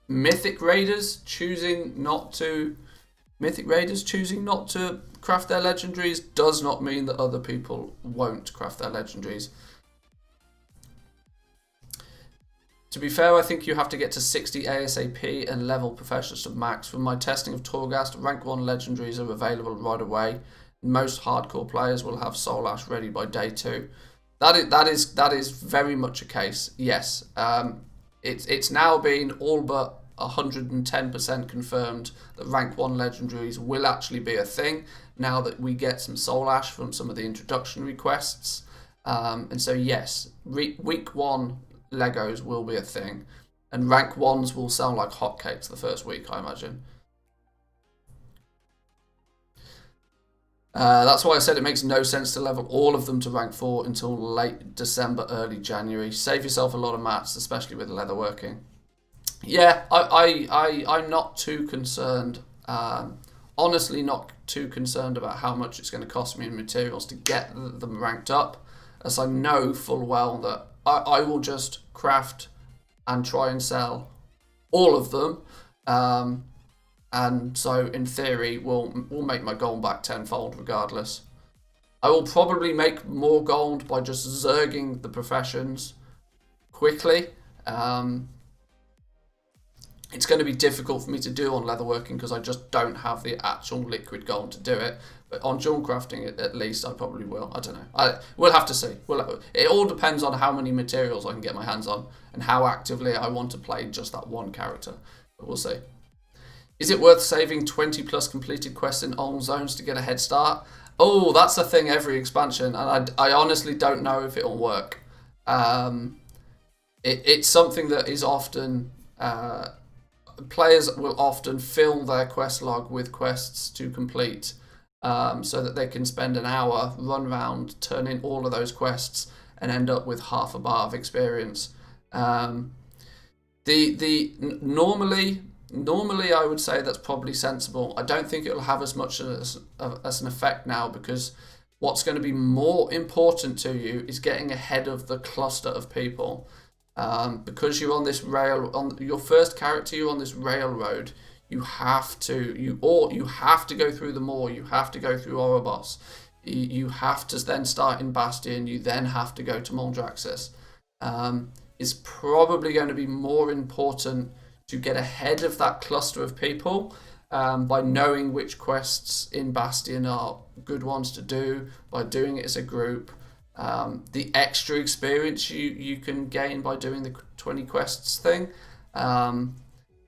Mythic Raiders choosing not to craft their legendaries does not mean that other people won't craft their legendaries. To be fair, I think you have to get to 60 ASAP and level professionals to max. From my testing of Torghast, rank 1 legendaries are available right away. Most hardcore players will have Soul Ash ready by day 2. That is very much a case. Yes, it's now been all but 110% confirmed that rank 1 legendaries will actually be a thing now that we get some Soul Ash from some of the introductory quests. And so yes, week 1 Legos will be a thing, and rank 1s will sell like hotcakes the first week, I imagine. That's why I said it makes no sense to level all of them to rank 4 until late December, early January. Save yourself a lot of mats, especially with leatherworking. Yeah, I'm not too concerned. Honestly, not too concerned about how much it's going to cost me in materials to get them ranked up, as I know full well that I will just craft and try and sell all of them. And so, in theory, we'll make my gold back tenfold regardless. I will probably make more gold by just zerging the professions quickly. It's going to be difficult for me to do on leatherworking because I just don't have the actual liquid gold to do it. But on jewel crafting, at least, I probably will. I don't know. We'll have to see. It all depends on how many materials I can get my hands on and how actively I want to play just that one character. But we'll see. Is it worth saving 20 plus completed quests in Ulm zones to get a head start? Oh, that's the thing every expansion, and I honestly don't know if it'll work. It's something that is often... players will often fill their quest log with quests to complete, so that they can spend an hour, run around, turn in all of those quests, and end up with half a bar of experience. Normally, Normally, I would say that's probably sensible. I don't think it'll have as much as an effect now, because what's going to be more important to you is getting ahead of the cluster of people. Because you're on this on your first character, you're on this railroad. You have to go through the Moor. You have to go through Orbs. You have to then start in Bastion. You then have to go to Moldraxis. It's probably going to be more important to get ahead of that cluster of people by knowing which quests in Bastion are good ones to do, by doing it as a group. The extra experience you can gain by doing the 20 quests thing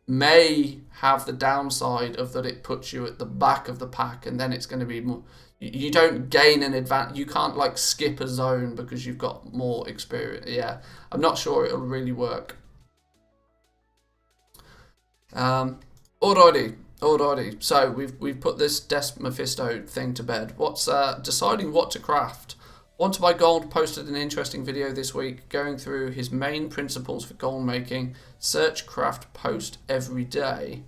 may have the downside of that it puts you at the back of the pack, and then it's going to be more, you don't gain an advantage. You can't like skip a zone because you've got more experience. Yeah, I'm not sure it'll really work. Alrighty. So we've put this Death Mephisto thing to bed. What's deciding what to craft? Want to Buy Gold posted an interesting video this week going through his main principles for gold making. Search, craft, post every day.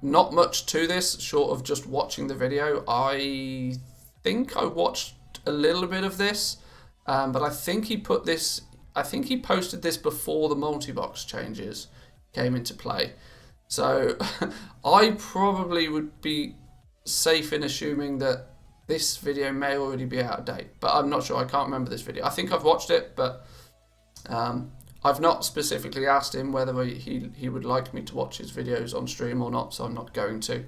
Not much to this, short of just watching the video. I think I watched a little bit of this, but I think he posted this before the multi-box changes came into play. So I probably would be safe in assuming that this video may already be out of date, but I'm not sure. I can't remember this video. I think I've watched it, but I've not specifically asked him whether he would like me to watch his videos on stream or not, so I'm not going to.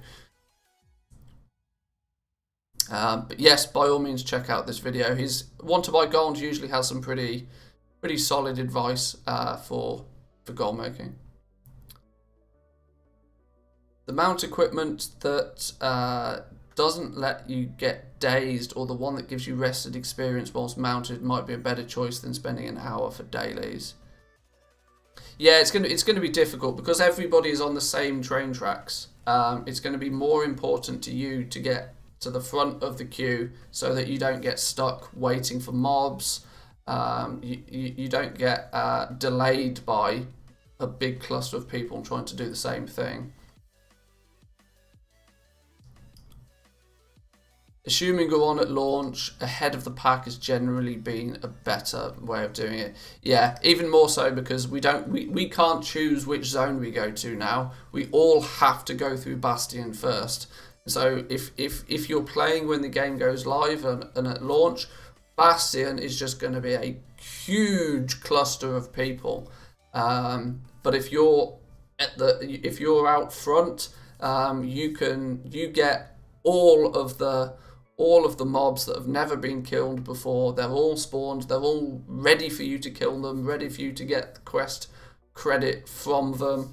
But yes, by all means, check out this video. His Want to Buy Gold usually has some pretty solid advice for gold making. The mount equipment that doesn't let you get dazed, or the one that gives you rested experience whilst mounted, might be a better choice than spending an hour for dailies. Yeah, it's gonna be difficult because everybody is on the same train tracks. It's going to be more important to you to get to the front of the queue so that you don't get stuck waiting for mobs. You don't get delayed by a big cluster of people trying to do the same thing. Assuming you're on at launch, ahead of the pack has generally been a better way of doing it. Yeah, even more so because we can't choose which zone we go to now. We all have to go through Bastion first. So if you're playing when the game goes live and at launch, Bastion is just going to be a huge cluster of people. But if you're out front, you get all of the mobs that have never been killed before. They're all spawned. They're all ready for you to kill them, ready for you to get the quest credit from them,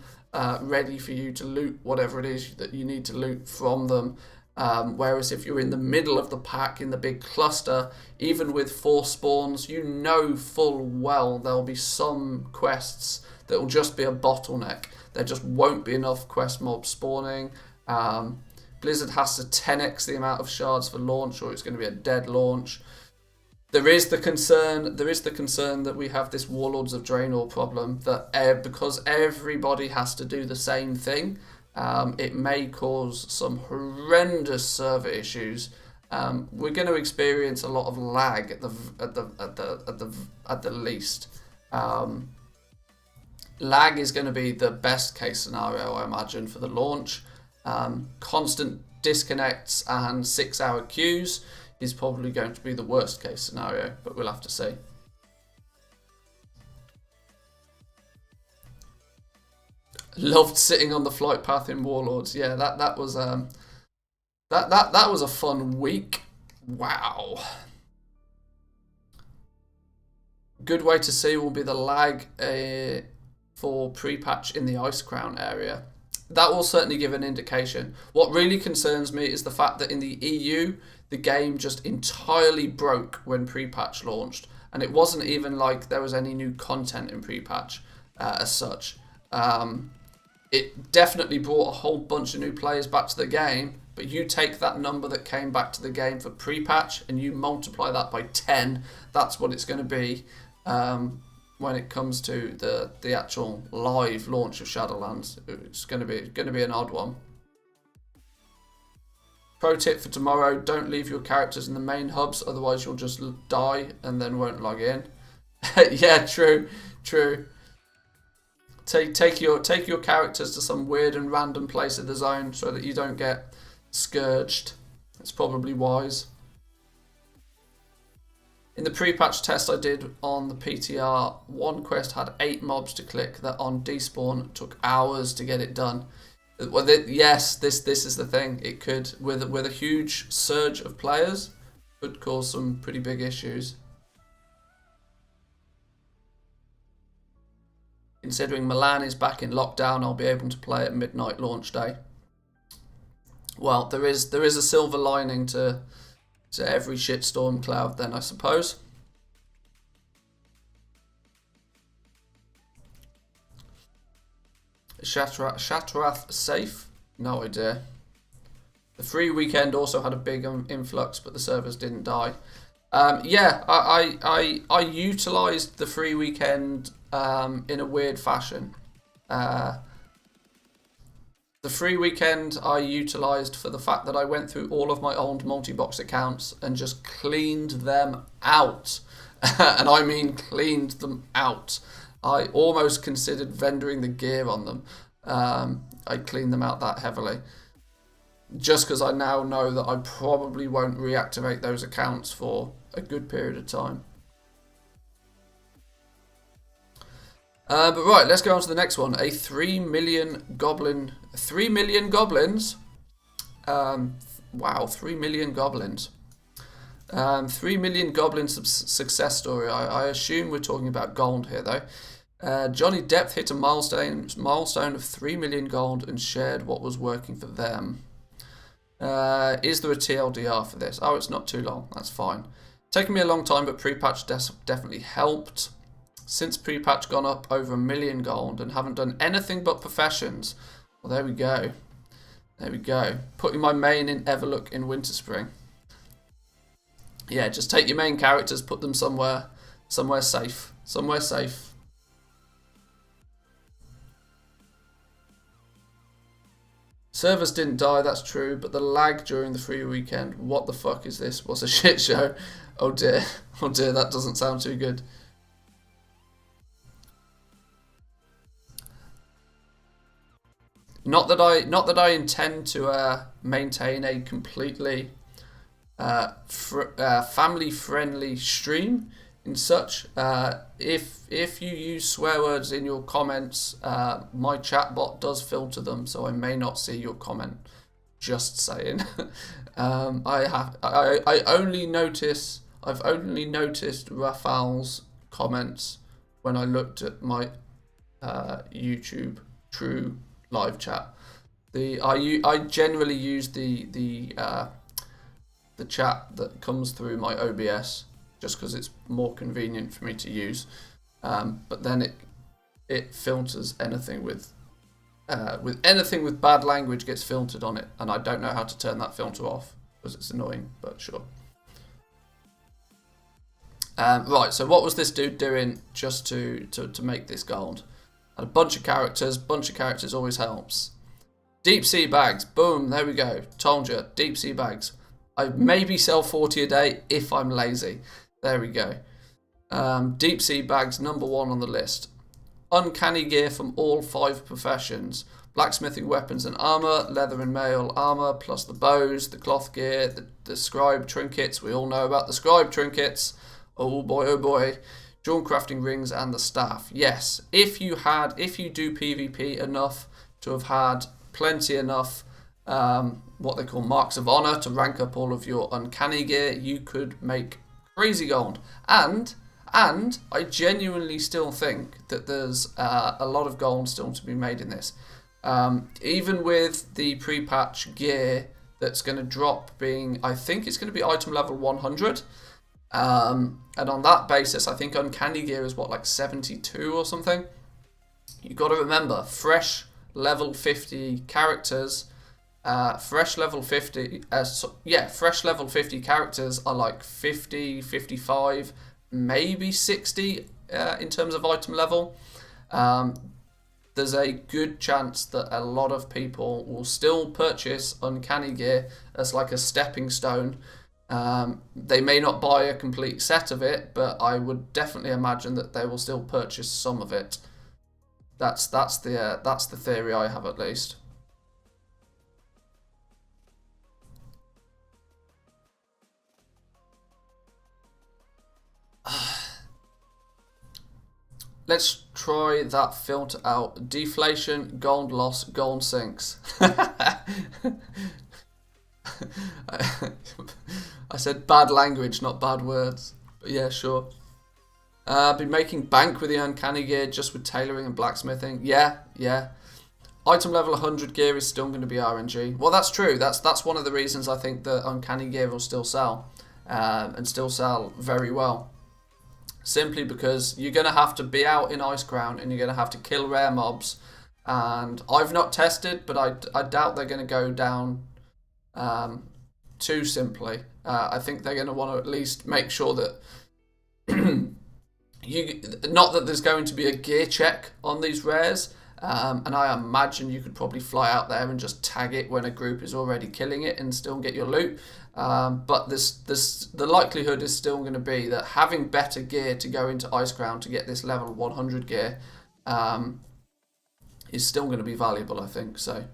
ready for you to loot whatever it is that you need to loot from them. Whereas if you're in the middle of the pack, in the big cluster, even with 4 spawns, you know full well there'll be some quests that will just be a bottleneck. There just won't be enough quest mobs spawning. Blizzard has to 10x the amount of shards for launch, or it's going to be a dead launch. There is the concern that we have this Warlords of Draenor problem, that because everybody has to do the same thing, it may cause some horrendous server issues. We're going to experience a lot of lag at the least. Lag is going to be the best case scenario, I imagine, for the launch. Constant disconnects and 6-hour queues is probably going to be the worst case scenario, but we'll have to see. Loved sitting on the flight path in Warlords. Yeah, that was that was a fun week. Wow. Good way to see will be the lag for pre-patch in the Ice Crown area. That will certainly give an indication. What really concerns me is the fact that in the EU, the game just entirely broke when pre-patch launched. And it wasn't even like there was any new content in pre-patch as such. It definitely brought a whole bunch of new players back to the game, but you take that number that came back to the game for pre-patch and you multiply that by 10, that's what it's going to be. when it comes to the actual live launch of Shadowlands. It's going to be an odd one. Pro tip for tomorrow: don't leave your characters in the main hubs, otherwise you'll just die and then won't log in. Yeah, true. Take your characters to some weird and random place of the zone so that you don't get scourged. It's probably wise. In the pre-patch test I did on the PTR, one quest had 8 mobs to click that on despawn took hours to get it done. Well, yes, this is the thing. It could, with a huge surge of players, could cause some pretty big issues. Considering Milan is back in lockdown, I'll be able to play at midnight launch day. Well, there is a silver lining to every shitstorm cloud then, I suppose. Is Shattrath safe? No idea. The free weekend also had a big influx, but the servers didn't die. Yeah, I utilised the free weekend in a weird fashion. The free weekend I utilised for the fact that I went through all of my old multi-box accounts and just cleaned them out. And I mean cleaned them out. I almost considered vendoring the gear on them. I cleaned them out that heavily. Just because I now know that I probably won't reactivate those accounts for a good period of time. But right, let's go on to the next one. A 3 million goblins. Wow, 3 million goblins. 3 million goblins success story. I assume we're talking about gold here though. Johnny Depp hit a milestone of 3 million gold and shared what was working for them. Is there a TLDR for this? Oh, it's not too long. That's fine. Taken me a long time, but pre-patch definitely helped. Since pre-patch gone up over 1 million gold and haven't done anything but professions. Well, there we go. There we go. Putting my main in Everlook in Winter Spring. Yeah, just take your main characters, put them somewhere safe. Somewhere safe. Servers didn't die, that's true, but the lag during the free weekend, what the fuck is this? What's a shit show? Oh dear, that doesn't sound too good. Not that I intend to maintain a completely family-friendly stream in such. If you use swear words in your comments, my chatbot does filter them, so I may not see your comment. Just saying. I've only noticed Raphael's comments when I looked at my YouTube True live chat. I generally use the chat that comes through my OBS just because it's more convenient for me to use. But then it filters anything with anything with bad language gets filtered on it, and I don't know how to turn that filter off because it's annoying. But sure. Right. So what was this dude doing just to make this gold? Had a bunch of characters. Bunch of characters always helps. Deep sea bags. Boom. There we go. Told you. Deep sea bags. I maybe sell 40 a day if I'm lazy. There we go. Deep sea bags, number 1 on the list. Uncanny gear from all 5 professions. Blacksmithing weapons and armor, leather and mail armor, plus the bows, the cloth gear, the scribe trinkets. We all know about the scribe trinkets. Oh boy, oh boy. Drawn crafting rings and the staff. Yes, if you do PvP enough to have had plenty enough what they call marks of honor to rank up all of your uncanny gear, you could make crazy gold. And I genuinely still think that there's a lot of gold still to be made in this. Even with the pre-patch gear that's going to drop being, I think it's going to be item level 100. And on that basis, I think uncanny gear is what, like 72 or something. You got to remember, fresh level 50 characters. Fresh level 50 characters are like 50, 55, maybe 60 in terms of item level. There's a good chance that a lot of people will still purchase uncanny gear as like a stepping stone. They may not buy a complete set of it, but I would definitely imagine that they will still purchase some of it. That's the theory I have, at least. Let's try that filter out. Deflation, gold loss, gold sinks. I said bad language, not bad words. But yeah, sure. Been making bank with the uncanny gear just with tailoring and blacksmithing. Yeah. Item level 100 gear is still going to be RNG. Well, that's true. That's one of the reasons I think the uncanny gear will still sell. And still sell very well. Simply because you're going to have to be out in Icecrown and you're going to have to kill rare mobs. And I've not tested, but I doubt they're going to go down too simply. I think they're going to want to at least make sure that not that there's going to be a gear check on these rares. And I imagine you could probably fly out there and just tag it when a group is already killing it and still get your loot. But the likelihood is still going to be that having better gear to go into Icecrown to get this level 100 gear is still going to be valuable, I think. So,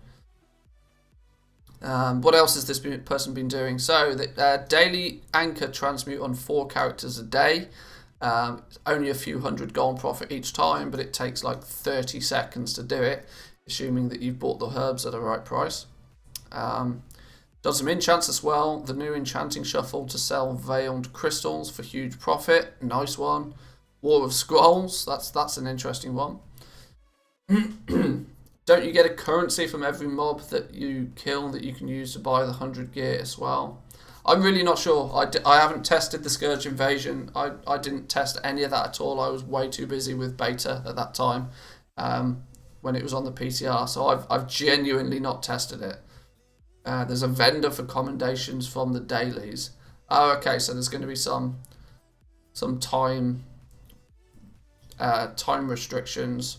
what else has this person been doing? So, the daily anchor transmute on 4 characters a day. Only a few hundred gold profit each time, but it takes like 30 seconds to do it, assuming that you've bought the herbs at the right price. Does some enchants as well. The new enchanting shuffle to sell veiled crystals for huge profit. Nice one. War of Scrolls. That's an interesting one. Don't you get a currency from every mob that you kill that you can use to buy the 100 gear as well? I'm really not sure. I haven't tested the Scourge Invasion. I didn't test any of that at all. I was way too busy with beta at that time when it was on the PTR. So I've genuinely not tested it. There's a vendor for commendations from the dailies. Oh, okay. So there's going to be some time restrictions.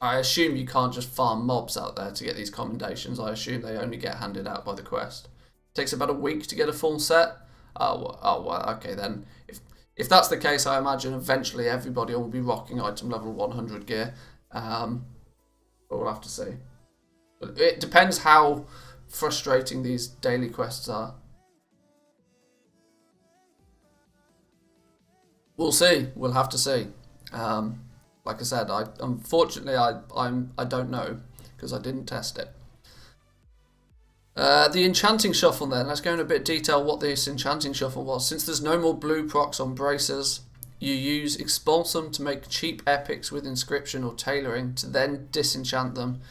I assume you can't just farm mobs out there to get these commendations. I assume they only get handed out by the quest. Takes about a week to get a full set. Oh well, okay then. If that's the case, I imagine eventually everybody will be rocking item level 100 gear. But we'll have to see. But it depends how frustrating these daily quests are. We'll see. We'll have to see. Like I said, unfortunately I don't know because I didn't test it. The enchanting shuffle then, let's go into a bit of detail what this enchanting shuffle was. Since there's no more blue procs on bracers, you use Expulsum to make cheap epics with inscription or tailoring to then disenchant them,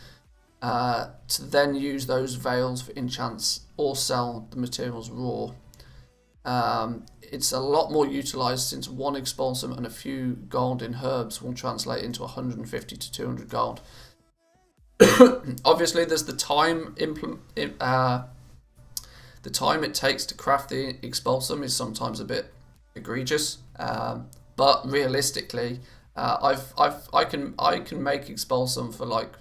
to then use those veils for enchants or sell the materials raw. It's a lot more utilised since one Expulsum and a few gold in herbs will translate into 150 to 200 gold. Obviously, there's the time the time it takes to craft the Expulsum is sometimes a bit egregious, but realistically, I can make Expulsum for like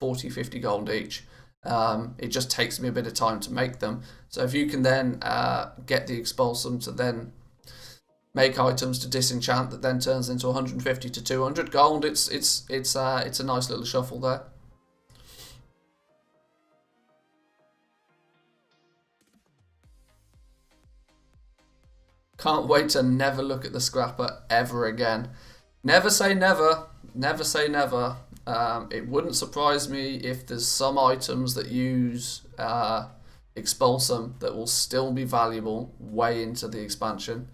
40-50 gold each. It just takes me a bit of time to make them. So if you can then get the Expulsum to then make items to disenchant that then turns into 150 to 200 gold, it's a nice little shuffle there. Can't wait to never look at the scrapper ever again. Never say never. Never say never. It wouldn't surprise me if there's some items that use Expulsum that will still be valuable way into the expansion.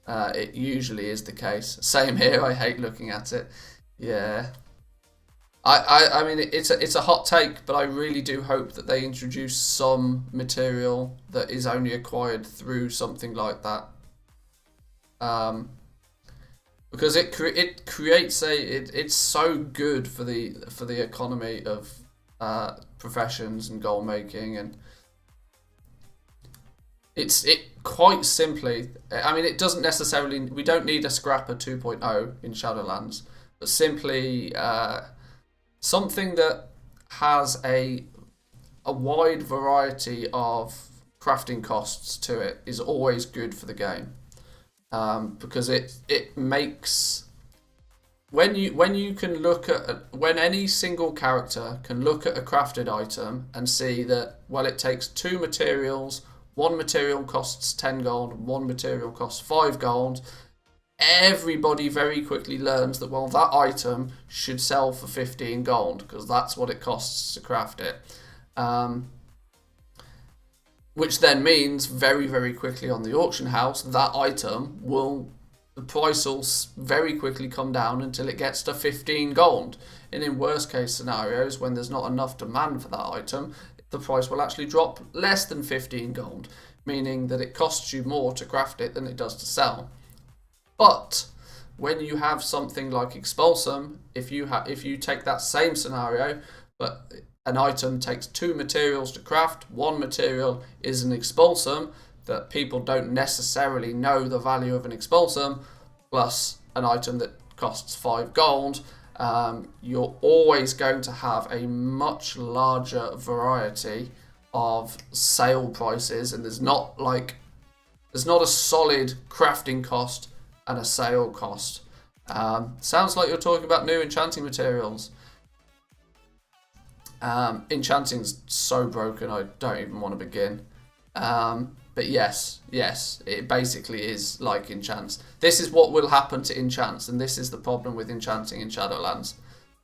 It usually is the case. Same here. I hate looking at it. Yeah. I mean, it's a hot take, but I really do hope that they introduce some material that is only acquired through something like that. Because it creates it's so good for the economy of professions and goal making, and It quite simply, I mean, it doesn't necessarily, we don't need a Scrapper 2.0 in Shadowlands, but simply something that has a wide variety of crafting costs to it is always good for the game, because it makes, when you can look at, when any single character can look at a crafted item and see that, well, it takes 2 materials, 1 material costs 10 gold, 1 material costs 5 gold, everybody very quickly learns that, well, that item should sell for 15 gold because that's what it costs to craft it. Which then means very, very quickly on the auction house, that item the price will very quickly come down until it gets to 15 gold. And in worst case scenarios, when there's not enough demand for that item, the price will actually drop less than 15 gold, meaning that it costs you more to craft it than it does to sell. But when you have something like Expulsum, if you take that same scenario, but an item takes 2 materials to craft, 1 material is an Expulsum that people don't necessarily know the value of an Expulsum, plus an item that costs 5 gold, you're always going to have a much larger variety of sale prices, and there's not a solid crafting cost and a sale cost. Sounds like you're talking about new enchanting materials. Enchanting's so broken, I don't even want to begin. But yes, it basically is like enchants. This is what will happen to enchants, and this is the problem with enchanting in Shadowlands.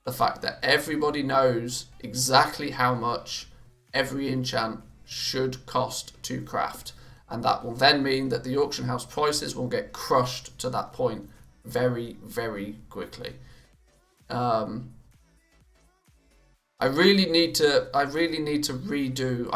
The fact that everybody knows exactly how much every enchant should cost to craft, and that will then mean that the auction house prices will get crushed to that point very, very quickly. I really need to redo.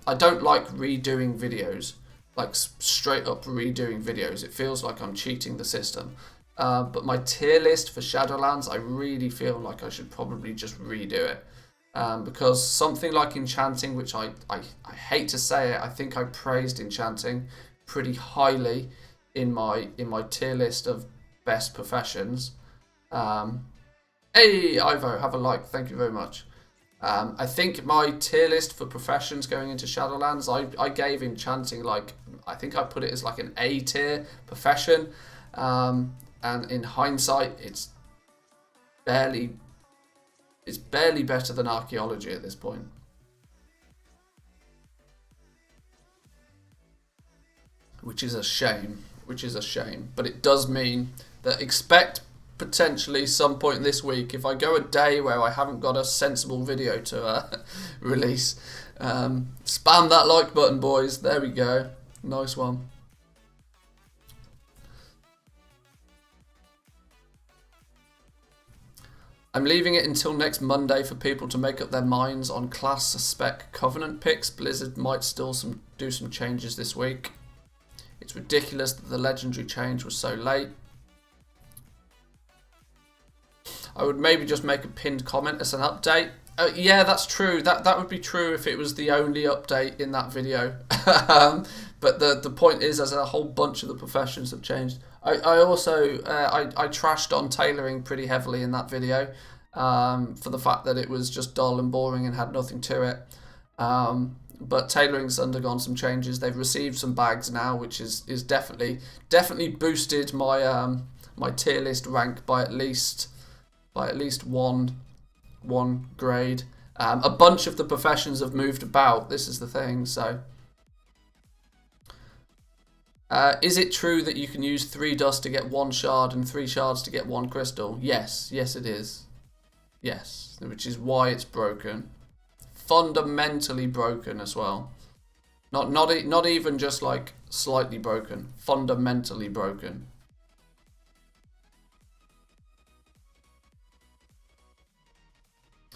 I don't like redoing videos, like straight up redoing videos. It feels like I'm cheating the system. But my tier list for Shadowlands, I really feel like I should probably just redo it. Because something like enchanting, which I hate to say it, I think I praised enchanting pretty highly in my tier list of best professions. Hey, Ivo, have a like. Thank you very much. I think my tier list for professions going into Shadowlands, I gave enchanting, like, I think I put it as like an A tier profession. And in hindsight, it's barely better than archaeology at this point. Which is a shame. But it does mean that expect potentially some point this week, if I go a day where I haven't got a sensible video to release, spam that like button, boys. There we go. Nice one. I'm leaving it until next Monday for people to make up their minds on class spec Covenant picks. Blizzard might still do some changes this week. It's ridiculous that the legendary change was so late. I would maybe just make a pinned comment as an update. Yeah, that's true. That would be true if it was the only update in that video. But the point is, as a whole bunch of the professions have changed. I also I trashed on tailoring pretty heavily in that video, for the fact that it was just dull and boring and had nothing to it. But tailoring's undergone some changes. They've received some bags now, which is definitely boosted my my tier list rank by at least one grade. A bunch of the professions have moved about. This is the thing. So, is it true that you can use 3 dust to get 1 shard and 3 shards to get 1 crystal? Yes, it is. Yes, which is why it's broken. Fundamentally broken as well. Not even just like slightly broken. Fundamentally broken.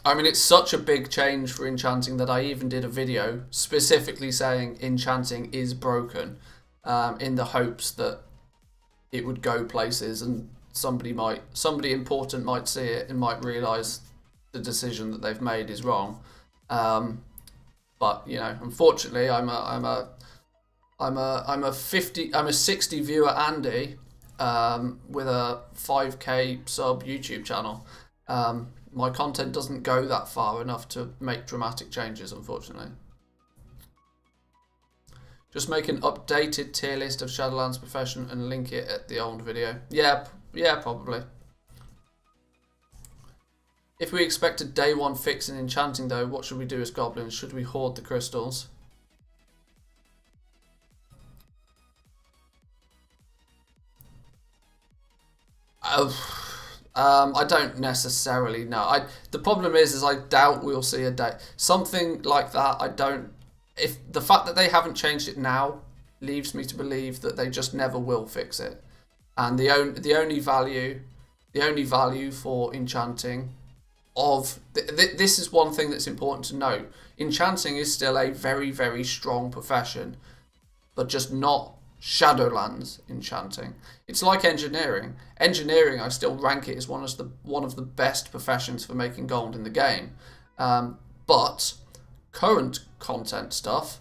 I mean, it's such a big change for enchanting that I even did a video specifically saying enchanting is broken, in the hopes that it would go places and somebody important might see it and might realise the decision that they've made is wrong. But you know, unfortunately, I'm a I'm a 60 viewer Andy with a 5k sub YouTube channel. My content doesn't go that far enough to make dramatic changes, unfortunately. Just make an updated tier list of Shadowlands Profession and link it at the old video. Yeah, probably. If we expect a day one fix in enchanting though, what should we do as goblins? Should we hoard the crystals? I don't necessarily know. The problem is I doubt we'll see a day. Something like that, I don't... If the fact that they haven't changed it now leaves me to believe that they just never will fix it. And the only value for enchanting of... This is one thing that's important to note. Enchanting is still a very, very strong profession, but just not Shadowlands enchanting. It's like engineering. Engineering, I still rank it as one of the best professions for making gold in the game. But current content stuff,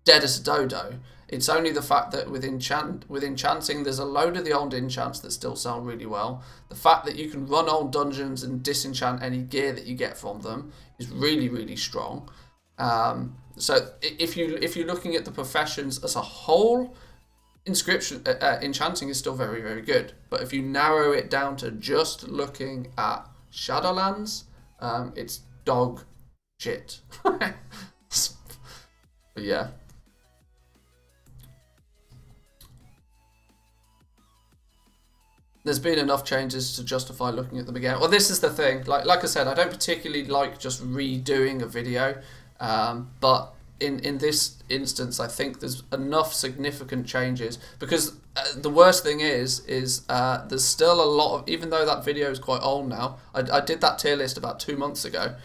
dead as a dodo. It's only the fact that with enchanting, there's a load of the old enchants that still sell really well. The fact that you can run old dungeons and disenchant any gear that you get from them is really, really strong. So if you're looking at the professions as a whole, enchanting is still very, very good. But if you narrow it down to just looking at Shadowlands, it's dog shit. But yeah. There's been enough changes to justify looking at them again. Well, this is the thing. Like I said, I don't particularly like just redoing a video. But in this instance, I think there's enough significant changes, because the worst thing is there's still a lot of, even though that video is quite old now, I did that tier list about 2 months ago,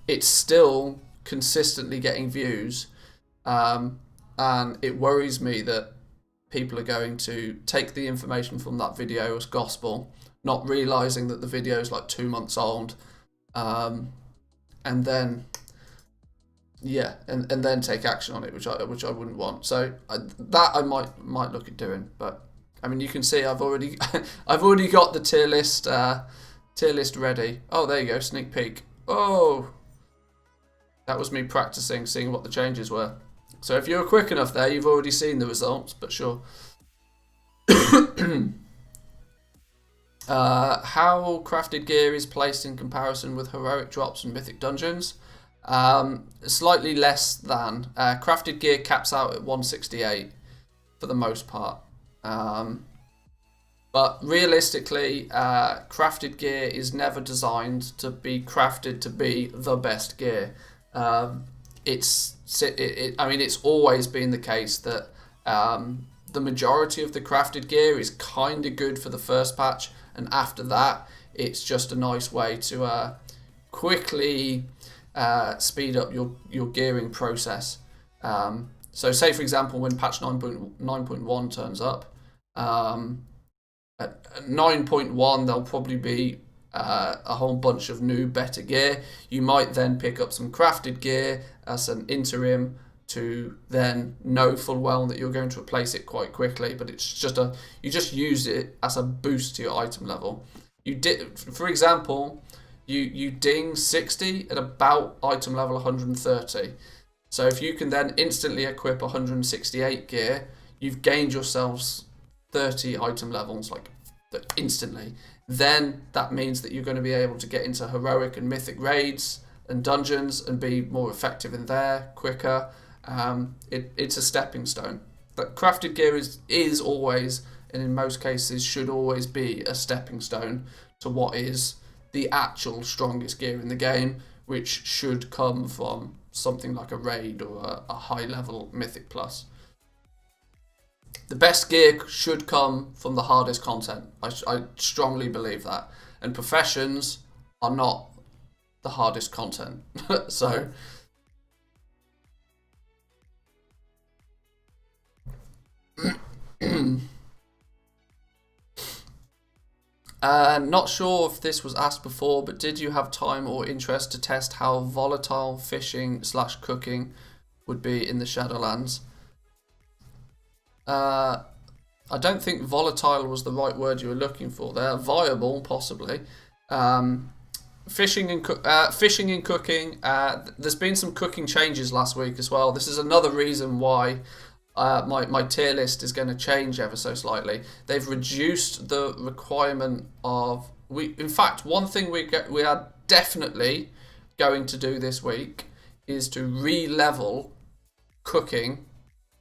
it's still consistently getting views, and it worries me that people are going to take the information from that video as gospel, not realising that the video is like 2 months old, and then... Yeah, and then take action on it, which I wouldn't want. So that I might look at doing. But I mean, you can see I've already got the tier list ready. Oh, there you go, sneak peek. Oh, that was me practicing, seeing what the changes were. So if you were quick enough there, you've already seen the results. But sure. How crafted gear is placed in comparison with heroic drops and mythic dungeons? Slightly less than. Crafted gear caps out at 168 for the most part. But realistically, crafted gear is never designed to be crafted to be the best gear. I mean, it's always been the case that the majority of the crafted gear is kind of good for the first patch, and after that, it's just a nice way to quickly speed up your gearing process. So say for example when patch 9.1 turns up, at 9.1 there'll probably be a whole bunch of new better gear. You might then pick up some crafted gear as an interim to then know full well that you're going to replace it quite quickly, but it's just you just use it as a boost to your item level. For example, you ding 60 at about item level 130. So if you can then instantly equip 168 gear, you've gained yourselves 30 item levels, like instantly. Then that means that you're going to be able to get into heroic and mythic raids and dungeons and be more effective in there, quicker. It's a stepping stone. But crafted gear is always, and in most cases should always be, a stepping stone to what is the actual strongest gear in the game, which should come from something like a raid or a high level mythic plus. The best gear should come from the hardest content. I strongly believe that. And professions are not the hardest content. So not sure if this was asked before, but did you have time or interest to test how volatile fishing / cooking would be in the Shadowlands? I don't think volatile was the right word you were looking for there. Viable, possibly. Fishing and cooking. There's been some cooking changes last week as well. This is another reason why my tier list is going to change ever so slightly. They've reduced the requirement of In fact, one thing we are definitely going to do this week is to re-level cooking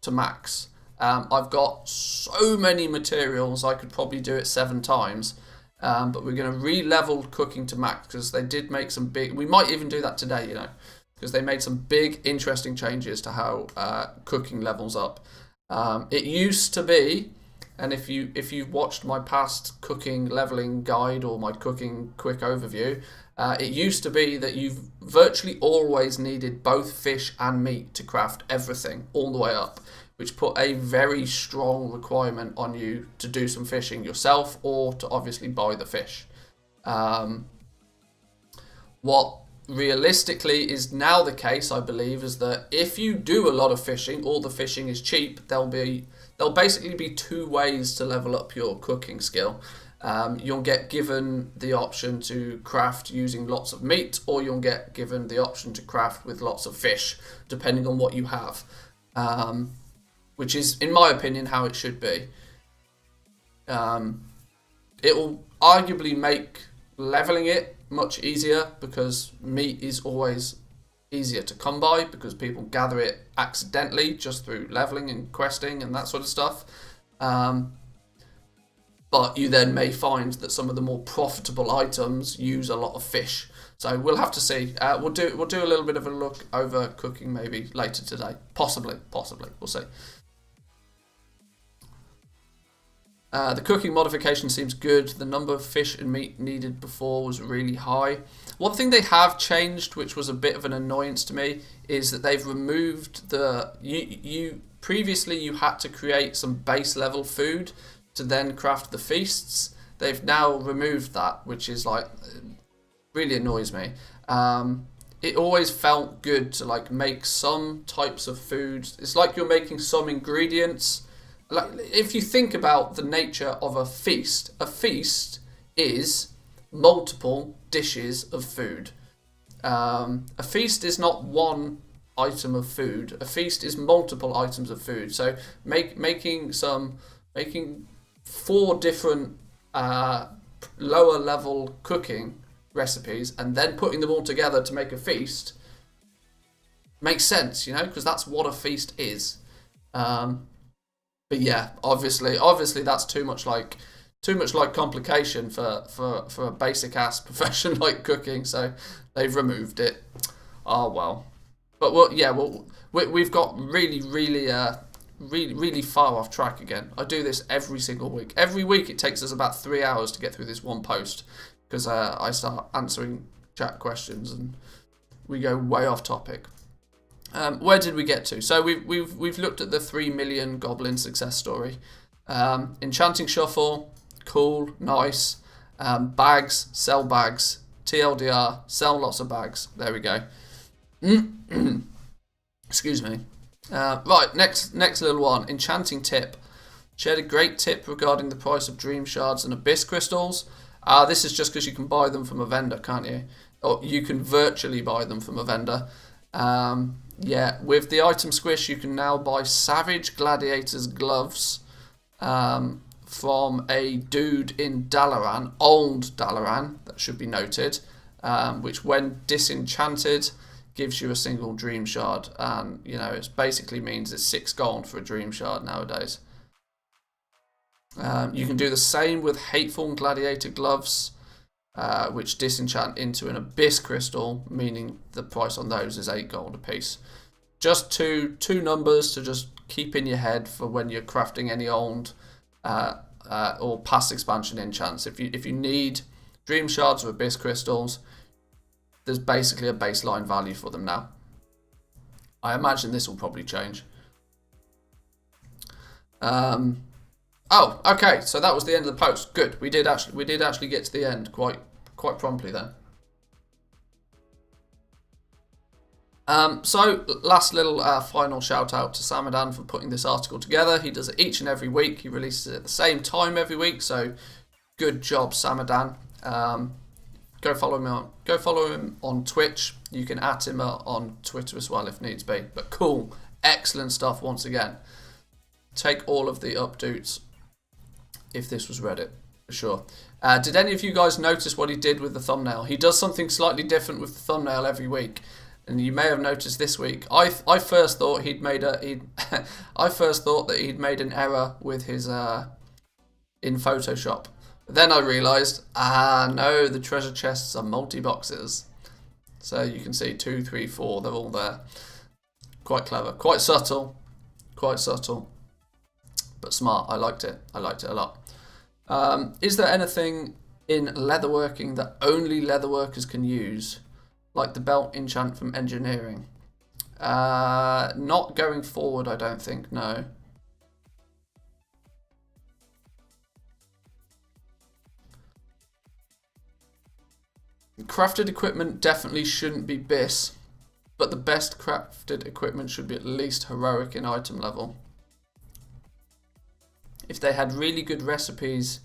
to max. I've got so many materials, I could probably do it 7 times. But we're going to re-level cooking to max because they did make some big... We might even do that today, because they made some big, interesting changes to how cooking levels up. It used to be, and if you've watched my past cooking leveling guide or my cooking quick overview, it used to be that you've virtually always needed both fish and meat to craft everything all the way up, which put a very strong requirement on you to do some fishing yourself or to obviously buy the fish. What realistically is now the case, I believe, is that if you do a lot of fishing, all the fishing is cheap, there'll basically be 2 ways to level up your cooking skill. You'll get given the option to craft using lots of meat, or you'll get given the option to craft with lots of fish, depending on what you have. Which is, in my opinion, how it should be. It will arguably make leveling it much easier because meat is always easier to come by because people gather it accidentally just through leveling and questing and that sort of stuff. But you then may find that some of the more profitable items use a lot of fish. So we'll have to see. We'll do a little bit of a look over cooking maybe later today. Possibly. We'll see. The cooking modification seems good. The number of fish and meat needed before was really high. One thing they have changed, which was a bit of an annoyance to me, is that they've removed the... Previously you had to create some base level food to then craft the feasts. They've now removed that, which is really annoys me. It always felt good to make some types of food. It's like you're making some ingredients. If you think about the nature of a feast is multiple dishes of food. A feast is not one item of food. A feast is multiple items of food. So making 4 different lower level cooking recipes and then putting them all together to make a feast makes sense, because that's what a feast is. But yeah, obviously that's too much like complication for a basic ass profession like cooking, so they've removed it. Oh well. But we've got really far off track again. I do this every single week. Every week it takes us about 3 hours to get through this one post because I start answering chat questions and we go way off topic. Where did we get to? So we've looked at the 3 million goblin success story. Enchanting shuffle, cool, nice. Bags, sell bags. TLDR, sell lots of bags. There we go. Excuse me. Right, next little one. Enchanting tip. Shared a great tip regarding the price of dream shards and abyss crystals. This is just because you can buy them from a vendor, can't you? Or you can virtually buy them from a vendor. Yeah, with the item squish, you can now buy Savage Gladiator's gloves from a dude in Dalaran, old Dalaran, that should be noted, which when disenchanted gives you a single dream shard, and it basically means it's 6 gold for a dream shard nowadays. You can do the same with Hateful Gladiator gloves, which disenchant into an abyss crystal, meaning the price on those is 8 gold a piece. Just two numbers to just keep in your head for when you're crafting any old or past expansion enchants. If you need dream shards or abyss crystals, there's basically a baseline value for them now. I imagine this will probably change. Oh, okay. So that was the end of the post. Good. We did actually get to the end quite promptly then. So last little final shout out to Samadhan for putting this article together. He does it each and every week. He releases it at the same time every week. So good job, Samadhan. Go follow him on Twitch. You can @ him on Twitter as well if needs be. But cool, excellent stuff once again. Take all of the updates if this was Reddit, for sure. Did any of you guys notice what he did with the thumbnail? He does something slightly different with the thumbnail every week. And you may have noticed this week. I first thought I first thought that he'd made an error with his in Photoshop. But then I realised, no, the treasure chests are multi-boxes. So you can see 2, 3, 4, they're all there. Quite clever, quite subtle, but smart. I liked it a lot. Is there anything in leatherworking that only leatherworkers can use? Like the belt enchant from engineering? Not going forward, I don't think, no. Crafted equipment definitely shouldn't be BIS, but the best crafted equipment should be at least heroic in item level. If they had really good recipes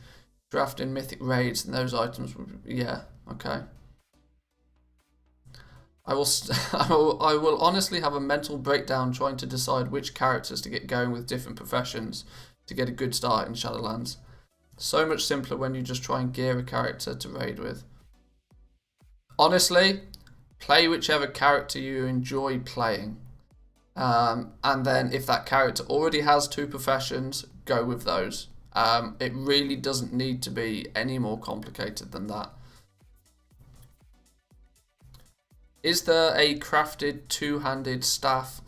drafting mythic raids, then those items would be, yeah, okay. I will honestly have a mental breakdown trying to decide which characters to get going with different professions to get a good start in Shadowlands. So much simpler when you just try and gear a character to raid with. Honestly, play whichever character you enjoy playing. And then if that character already has 2 professions, go with those. It really doesn't need to be any more complicated than that. Is there a crafted 2-handed staff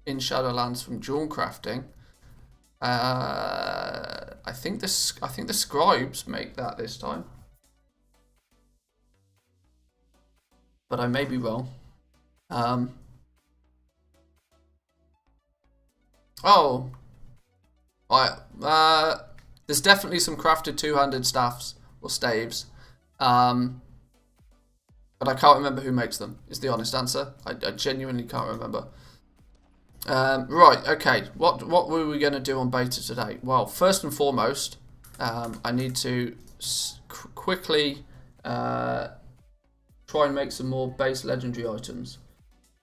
in Shadowlands from dual crafting? I think the scribes make that this time, but I may be wrong. There's definitely some crafted 2-handed staffs or staves. But I can't remember who makes them, is the honest answer. I genuinely can't remember. Right, okay. What were we going to do on beta today? Well, first and foremost, I need to quickly try and make some more base legendary items.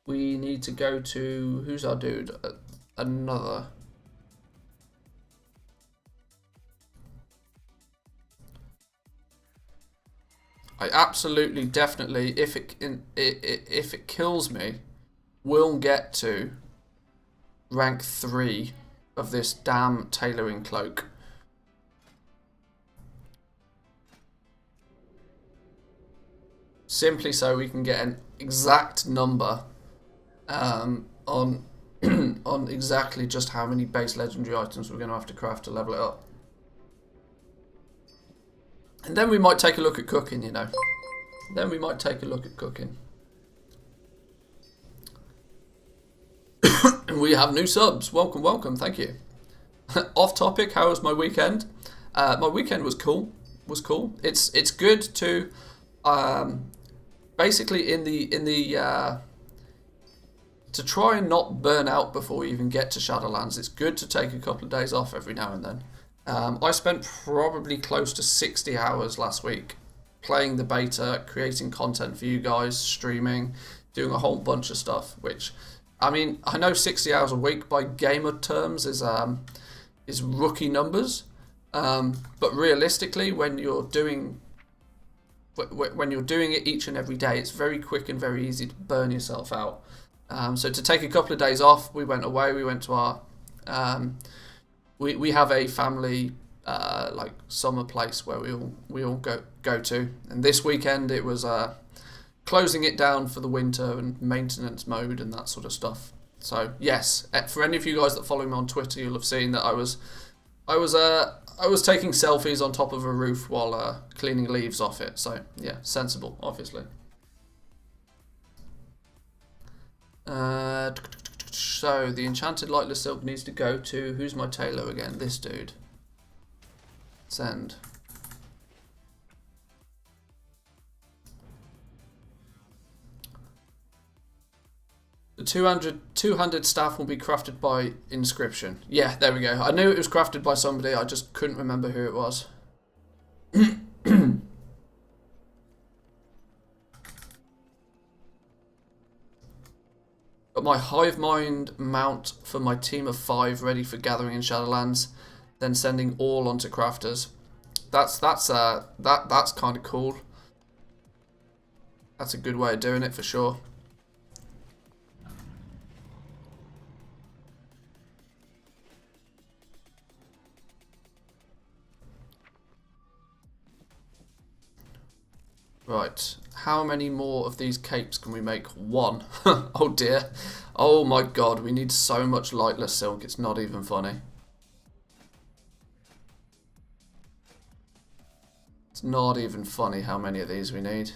We need to go to... Who's our dude? Another... I absolutely, definitely, if it kills me, will get to rank 3 of this damn tailoring cloak. Simply so we can get an exact number on on exactly just how many base legendary items we're going to have to craft to level it up. And then we might take a look at cooking, you know. Then we might take a look at cooking. And we have new subs. Welcome, welcome. Thank you. Off topic, how was my weekend? My weekend was cool. It's good to basically to try and not burn out before we even get to Shadowlands. It's good to take a couple of days off every now and then. I spent probably close to 60 hours last week playing the beta, creating content for you guys, streaming, doing a whole bunch of stuff, which, I mean, I know 60 hours a week by gamer terms is rookie numbers, but realistically, when you're doing it each and every day, it's very quick and very easy to burn yourself out. So to take a couple of days off, we went away, we went to our... We have a family like summer place where we all go to, and this weekend it was closing it down for the winter and maintenance mode and that sort of stuff. So yes, for any of you guys that follow me on Twitter, you'll have seen that I was taking selfies on top of a roof while cleaning leaves off it. So yeah, sensible, obviously. So the enchanted lightless silk needs to go to, who's my tailor again? This dude. Send. The 200 staff will be crafted by inscription. Yeah, there we go. I knew it was crafted by somebody, I just couldn't remember who it was. Got my Hive Mind mount for my team of 5 ready for gathering in Shadowlands, then sending all onto crafters. That's kind of cool. That's a good way of doing it for sure. Right, how many more of these capes can we make? 1. Oh dear. Oh my god, we need so much lightless silk, it's not even funny. It's not even funny how many of these we need.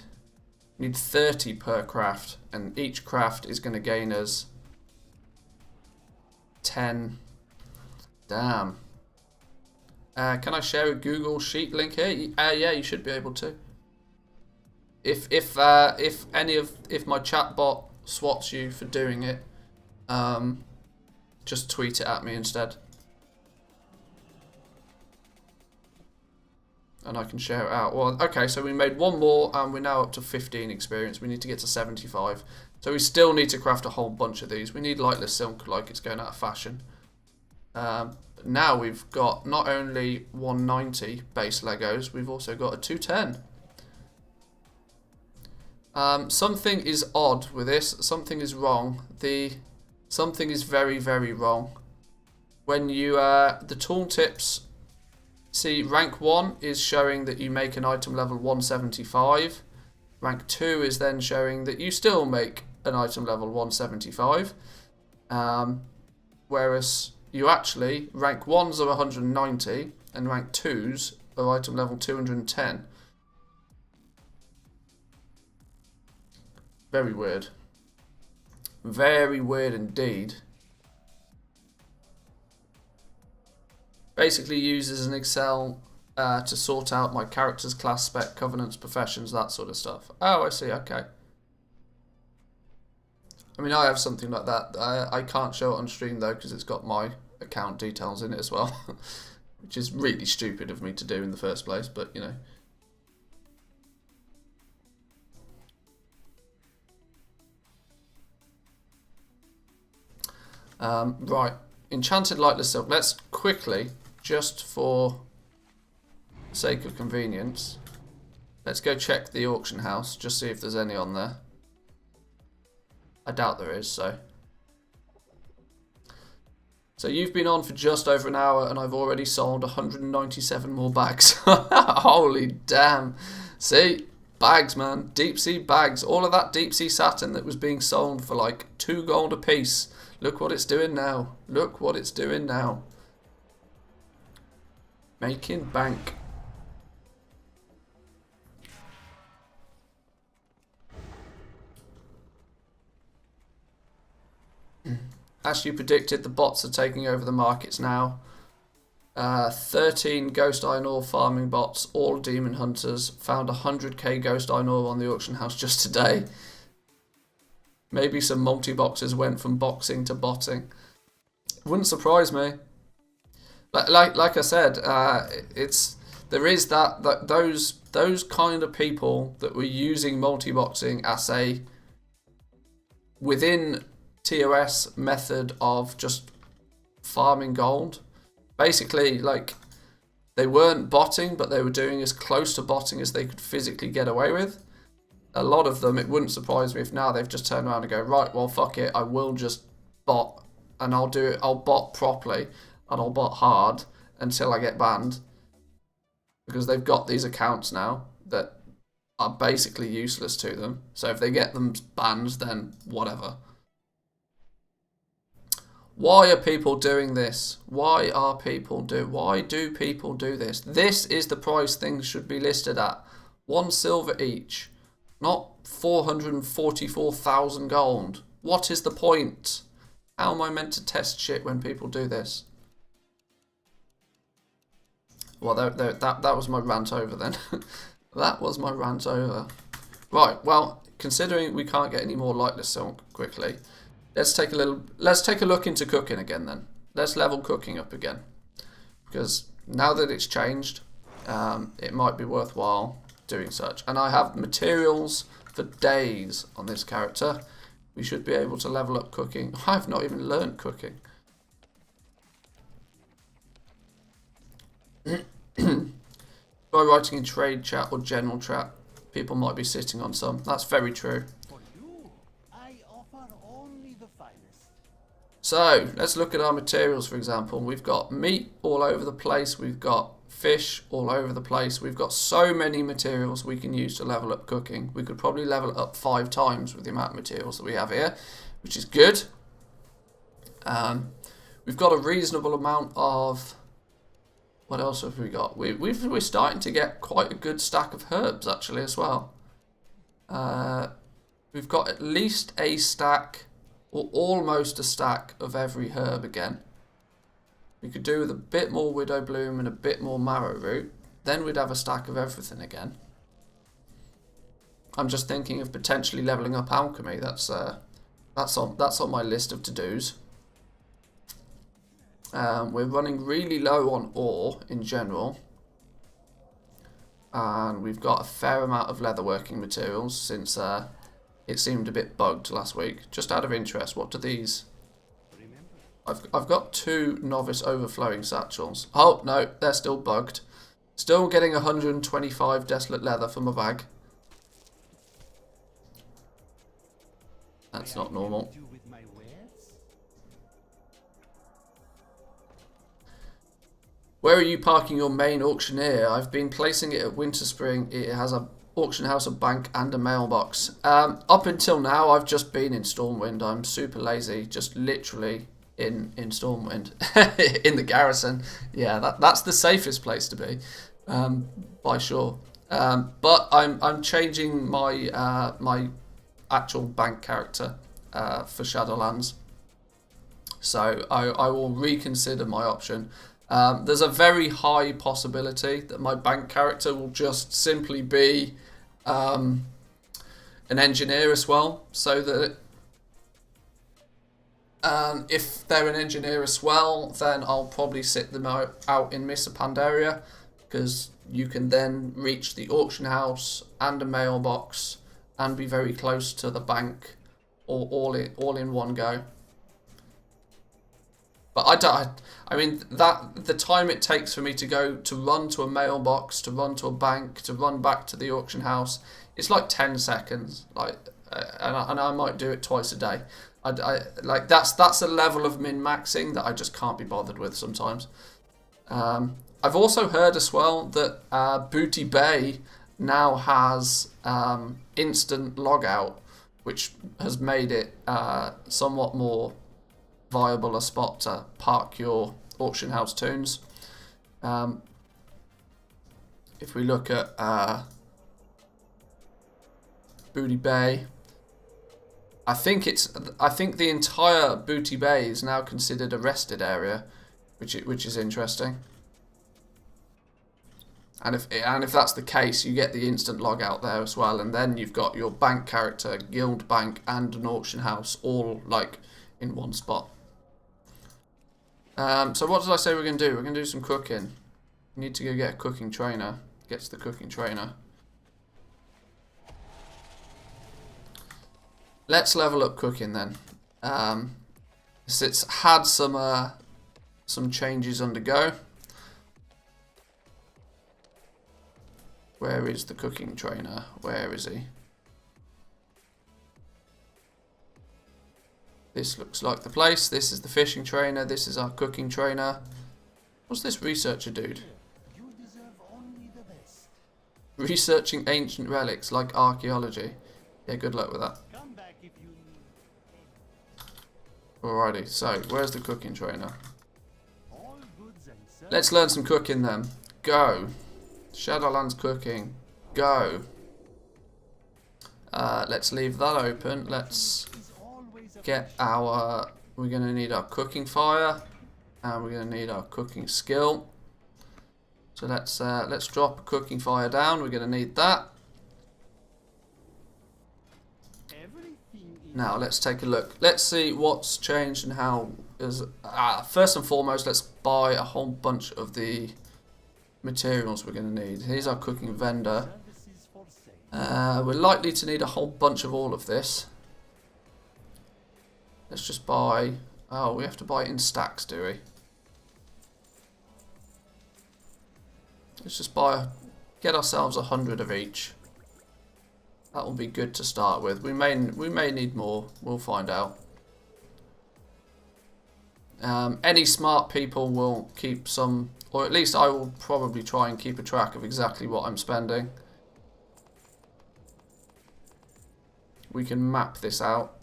We need 30 per craft, and each craft is going to gain us 10. Damn. Can I share a Google Sheet link here? Yeah, you should be able to. If my chat bot swats you for doing it, just tweet it at me instead, and I can share it out. Well, okay, so we made 1 more, and we're now up to 15 experience. We need to get to 75, so we still need to craft a whole bunch of these. We need lightless silk like it's going out of fashion. But now we've got not only 190 base Legos, we've also got a 210. Something is odd with this. Something is wrong. Something is very, very wrong. When you the tooltips, see, rank 1 is showing that you make an item level 175. Rank 2 is then showing that you still make an item level 175. Whereas you actually, rank 1s are 190 and rank 2s are item level 210. Very weird. Very weird indeed. Basically uses an Excel to sort out my characters, class spec, covenants, professions, that sort of stuff. Oh, I see, okay. I mean, I have something like that. I can't show it on stream though because it's got my account details in it as well. Which is really stupid of me to do in the first place, but you know. Right, enchanted lightless silk. Let's quickly, just for sake of convenience, let's go check the auction house, just see if there's any on there. I doubt there is, so. So you've been on for just over an hour and I've already sold 197 more bags. Holy damn. See, bags, man, deep sea bags. All of that deep sea satin that was being sold for like 2 gold a piece. Look what it's doing now. Look what it's doing now. Making bank. As you predicted, the bots are taking over the markets now. 13 ghost iron ore farming bots, all demon hunters. Found 100k ghost iron ore on the auction house just today. Maybe some multi-boxers went from boxing to botting. Wouldn't surprise me. Like I said, there is those kind of people that were using multi-boxing as a within TOS method of just farming gold. Basically, like, they weren't botting, but they were doing as close to botting as they could physically get away with. A lot of them, it wouldn't surprise me if now they've just turned around and go, right, well, fuck it, I will just bot, and I'll do it, I'll bot properly, and I'll bot hard until I get banned. Because they've got these accounts now that are basically useless to them. So if they get them banned, then whatever. Why are people doing this? Why do people do this? This is the price things should be listed at. 1 silver each. Not 444,000 gold. What is the point? How am I meant to test shit when people do this? Well, that was my rant over then. That was my rant over. Right, well, considering we can't get any more lightless silk quickly, let's take a look into cooking again then. Let's level cooking up again, because now that it's changed, it might be worthwhile doing such. And I have materials for days on this character. We should be able to level up cooking. I've not even learned cooking. By writing in trade chat or general chat, people might be sitting on some. That's very true. For you, I offer only the finest. So, let's look at our materials, for example. We've got meat all over the place. We've got fish all over the place. We've got so many materials we can use to level up cooking. We could probably level it up 5 times with the amount of materials that we have here, which is good. We've got a reasonable amount of... What else have we got? We're starting to get quite a good stack of herbs, actually, as well. We've got at least a stack, or almost a stack, of every herb again. We could do with a bit more Widow Bloom and a bit more Marrow Root. Then we'd have a stack of everything again. I'm just thinking of potentially leveling up alchemy. That's on my list of to-dos. We're running really low on ore in general, and we've got a fair amount of leatherworking materials since it seemed a bit bugged last week. Just out of interest, what do these... I've got 2 novice overflowing satchels. Oh no, they're still bugged. Still getting 125 desolate leather from a bag. That's not normal. Where are you parking your main auctioneer? I've been placing it at Winter Spring. It has a auction house, a bank, and a mailbox. Up until now, I've just been in Stormwind. I'm super lazy, just literally in Stormwind, in the garrison. Yeah, that's the safest place to be, by sure. But I'm changing my my actual bank character for Shadowlands, so I will reconsider my option. There's a very high possibility that my bank character will just simply be an engineer as well, so that if they're an engineer as well, then I'll probably sit them out in Missa Pandaria, because you can then reach the auction house and a mailbox and be very close to the bank, or all in one go. But I mean, the time it takes for me to run to a mailbox, to run to a bank, to run back to the auction house, it's like 10 seconds. Like, and I might do it twice a day. Like that's a level of min-maxing that I just can't be bothered with sometimes. I've also heard as well that Booty Bay now has instant logout, which has made it somewhat more viable a spot to park your auction house tunes. If we look at Booty Bay, I think the entire Booty Bay is now considered a rested area, which is interesting. And if that's the case, you get the instant log out there as well, and then you've got your bank character, guild bank, and an auction house all like in one spot. So what did I say we're going to do? We're going to do some cooking. We need to go get a cooking trainer. Get to the cooking trainer. Let's level up cooking then. It's had some changes undergo. Where is the cooking trainer? Where is he? This looks like the place. This is the fishing trainer. This is our cooking trainer. What's this researcher dude? You deserve only the best. Researching ancient relics like archaeology. Yeah, good luck with that. Come back if you need. Alrighty, so where's the cooking trainer? All goods and services. Let's learn some cooking then. Go. Shadowlands cooking. Go. Let's leave that open. Let's get our... We're going to need our cooking fire, and we're going to need our cooking skill. So let's drop a cooking fire down. We're going to need that. Everything is Now let's take a look. Let's see what's changed and how is. First and foremost, let's buy a whole bunch of the materials we're going to need. Here's our cooking vendor. services for sale. We're likely to need a whole bunch of all of this. Let's just buy. Oh, we have to buy it in stacks, do we? Let's just buy. Get ourselves 100 of each. That will be good to start with. We may need more. We'll find out. Any smart people will keep some, or at least I will probably try and keep a track of exactly what I'm spending. We can map this out.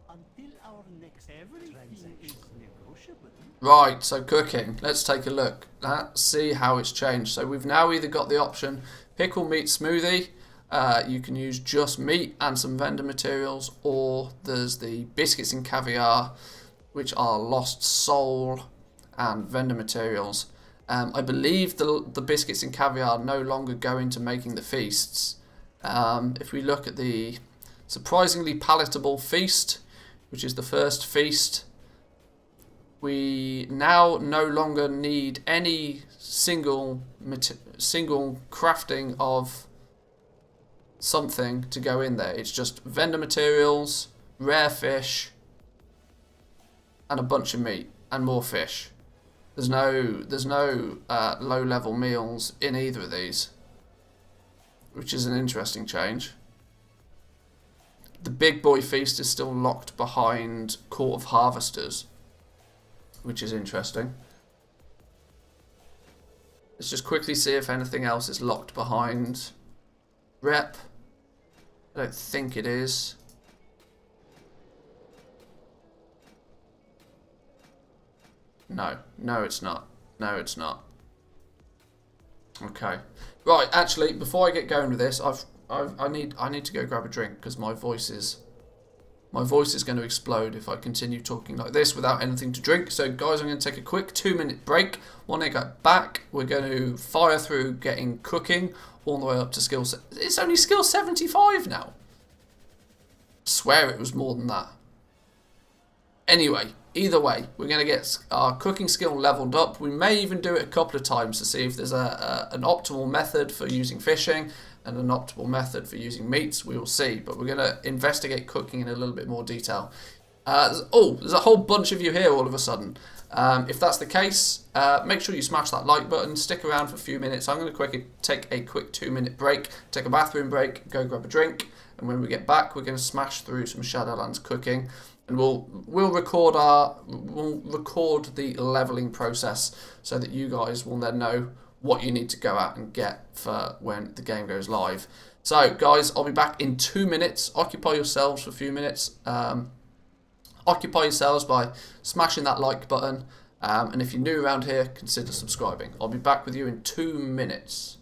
Until our next everything is negotiable. Right, so cooking. Let's take a look. Let's see how it's changed. So we've now either got the option pickle meat smoothie. You can use just meat and some vendor materials, or there's the biscuits and caviar, which are lost soul and vendor materials. I believe the biscuits and caviar no longer go into making the feasts. If we look at the surprisingly palatable feast, which is the first feast, we now no longer need any single crafting of something to go in there. It's just vendor materials, rare fish, and a bunch of meat and more fish. There's no low level meals in either of these, which is an interesting change. The big boy feast is still locked behind Court of Harvesters, which is interesting. Let's just quickly see if anything else is locked behind Rep. I don't think it is. No, it's not. No, it's not. Okay. Right, actually, before I get going with this, I need to go grab a drink because my voice is going to explode if I continue talking like this without anything to drink. So, guys, I'm going to take a quick 2-minute break. When I get back, we're going to fire through getting cooking all the way up to skill. It's only skill 75 now. I swear it was more than that. Anyway, either way, we're going to get our cooking skill leveled up. We may even do it a couple of times to see if there's an optimal method for using fishing and an optimal method for using meats. We will see, but we're going to investigate cooking in a little bit more detail. There's a whole bunch of you here all of a sudden. If that's the case, make sure you smash that like button, stick around for a few minutes. I'm going to take a quick 2-minute break, take a bathroom break, go grab a drink, and when we get back, we're going to smash through some Shadowlands cooking, and we'll record the leveling process so that you guys will then know what you need to go out and get for when the game goes live. So, guys, I'll be back in 2 minutes. Occupy yourselves for a few minutes. Occupy yourselves by smashing that like button. And if you're new around here, consider subscribing. I'll be back with you in 2 minutes.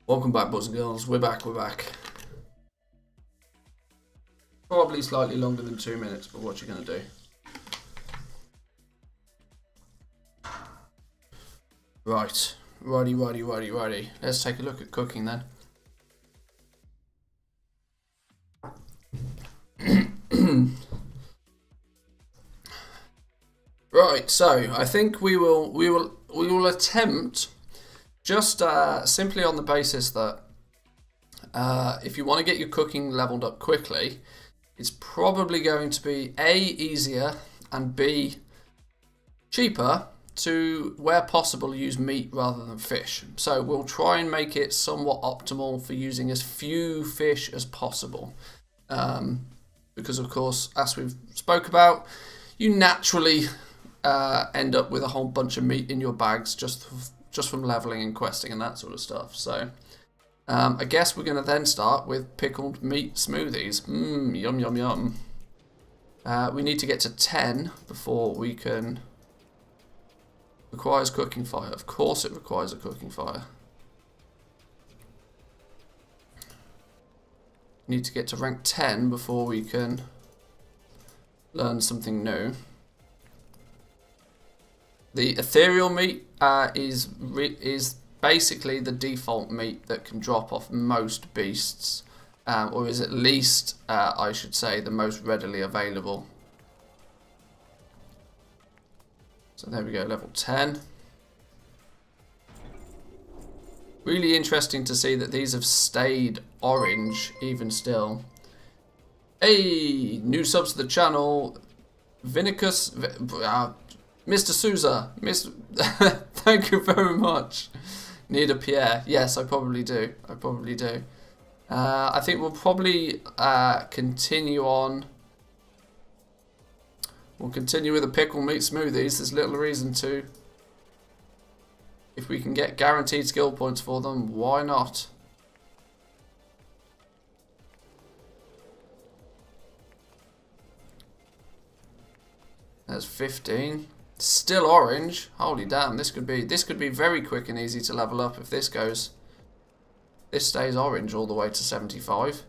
Welcome back, boys and girls. We're back. Probably slightly longer than 2 minutes, but what you gonna do? Right. Righty. Let's take a look at cooking then. Right, so I think we will attempt, just simply on the basis that if you want to get your cooking leveled up quickly, it's probably going to be A, easier, and B, cheaper to, where possible, use meat rather than fish. So we'll try and make it somewhat optimal for using as few fish as possible. Because of course, as we've spoke about, you naturally end up with a whole bunch of meat in your bags just from leveling and questing and that sort of stuff. So I guess we're going to then start with pickled meat smoothies. Yum. We need to get to 10 before we can... Requires cooking fire. Of course it requires a cooking fire. Need to get to rank 10 before we can learn something new. The ethereal meat is basically the default meat that can drop off most beasts, or is at least, I should say, the most readily available. So there we go, level 10. Really interesting to see that these have stayed orange even still. Hey, new subs to the channel. Vinicus, Mr. Souza, thank you very much. Need a Pierre? Yes, I probably do. I think we'll probably continue on. We'll continue with the pickle meat smoothies. There's little reason to. If we can get guaranteed skill points for them, why not? There's 15. Still orange. Holy damn, this could be very quick and easy to level up if this goes. This stays orange all the way to 75.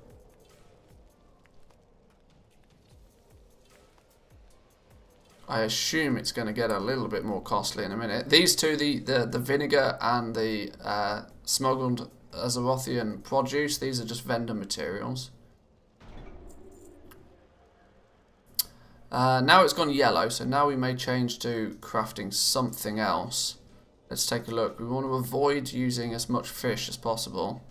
I assume it's going to get a little bit more costly in a minute. These two, the vinegar and the smuggled Azerothian produce, these are just vendor materials. Now it's gone yellow, so now we may change to crafting something else. Let's take a look. We want to avoid using as much fish as possible.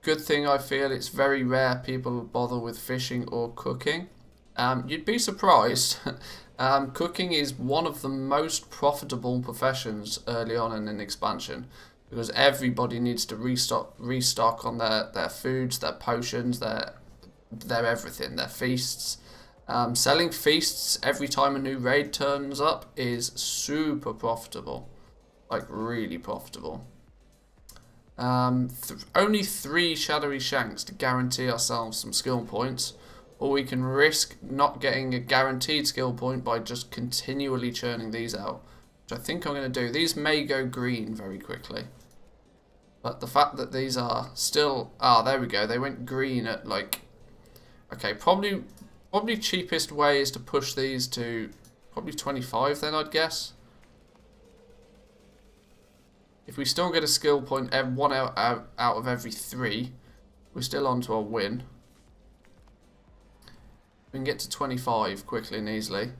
Good thing I feel it's very rare people bother with fishing or cooking. You'd be surprised. Cooking is one of the most profitable professions early on in an expansion, because everybody needs to restock on their foods, their potions, their everything, their feasts. Selling feasts every time a new raid turns up is super profitable, like really profitable. Only 3 shadowy shanks to guarantee ourselves some skill points, or we can risk not getting a guaranteed skill point by just continually churning these out, which I think I'm going to do. These may go green very quickly, but the fact that these are still... there we go, they went green at like... Okay, probably cheapest way is to push these to probably 25 then, I'd guess. If we still get a skill point one out of every 3, we're still on to a win. We can get to 25 quickly and easily.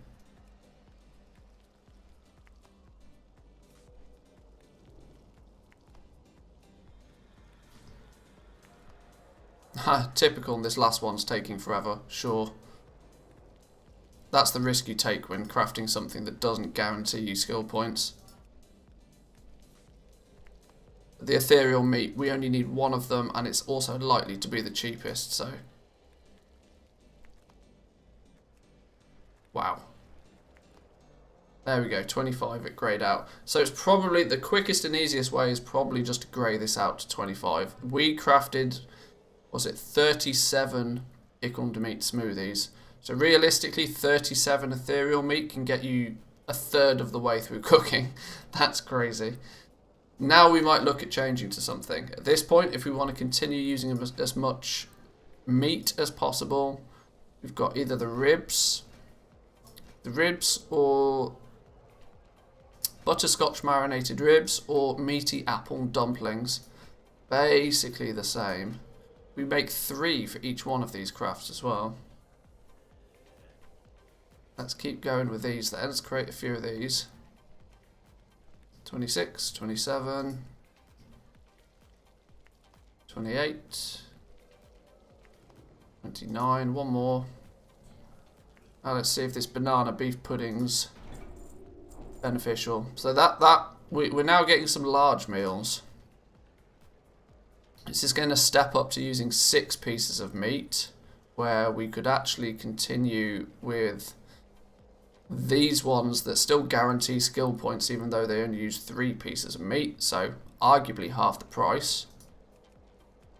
Typical, and this last one's taking forever, sure. That's the risk you take when crafting something that doesn't guarantee you skill points. The ethereal meat, we only need 1 of them, and it's also likely to be the cheapest, so... Wow. There we go, 25 it greyed out. So it's probably, the quickest and easiest way is probably just to grey this out to 25. We crafted, was it 37 pickled meat smoothies. So realistically, 37 ethereal meat can get you a third of the way through cooking. That's crazy. Now we might look at changing to something. At this point, if we want to continue using as much meat as possible, we've got either the ribs or butterscotch marinated ribs or meaty apple dumplings. Basically the same. We make 3 for each one of these crafts as well. Let's keep going with these then. Let's create a few of these. 26, 27, 28, 29, one more. Now let's see if this banana beef pudding's beneficial. So we're now getting some large meals. This is going to step up to using 6 pieces of meat, where we could actually continue with these ones that still guarantee skill points even though they only use 3 pieces of meat, so arguably half the price.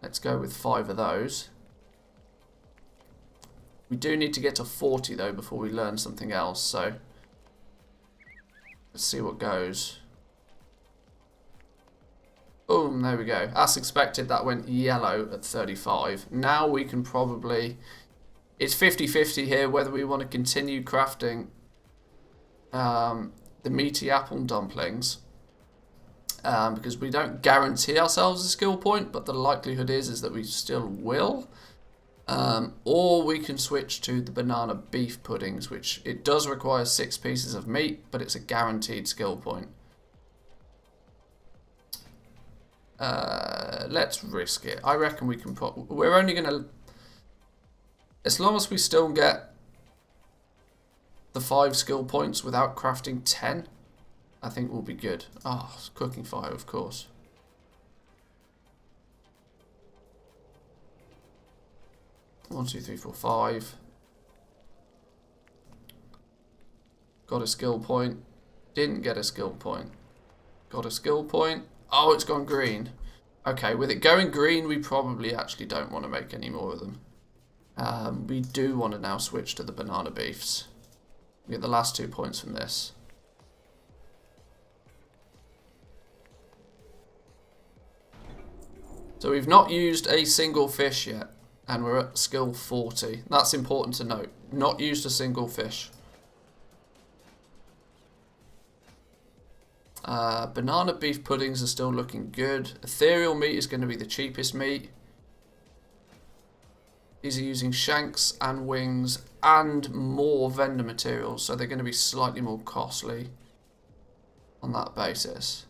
Let's go with 5 of those. We do need to get to 40 though before we learn something else, so let's see what goes. Boom, there we go. As expected, that went yellow at 35. Now we can probably... It's 50-50 here whether we want to continue crafting the meaty apple dumplings, because we don't guarantee ourselves a skill point, but the likelihood is that we still will. Or we can switch to the banana beef puddings, which it does require 6 pieces of meat, but it's a guaranteed skill point. Let's risk it. I reckon we can put... We're only going to... As long as we still get the 5 skill points without crafting 10, I think we'll be good. Oh, cooking fire, of course. One, two, three, four, 5. Got a skill point. Didn't get a skill point. Got a skill point. Oh, it's gone green. Okay, with it going green, we probably actually don't want to make any more of them. We do want to now switch to the banana beefs. We get the last 2 points from this. So we've not used a single fish yet, and we're at skill 40. That's important to note. Not used a single fish. Banana beef puddings are still looking good. Ethereal meat is going to be the cheapest meat. These are using shanks and wings and more vendor materials, so they're going to be slightly more costly on that basis.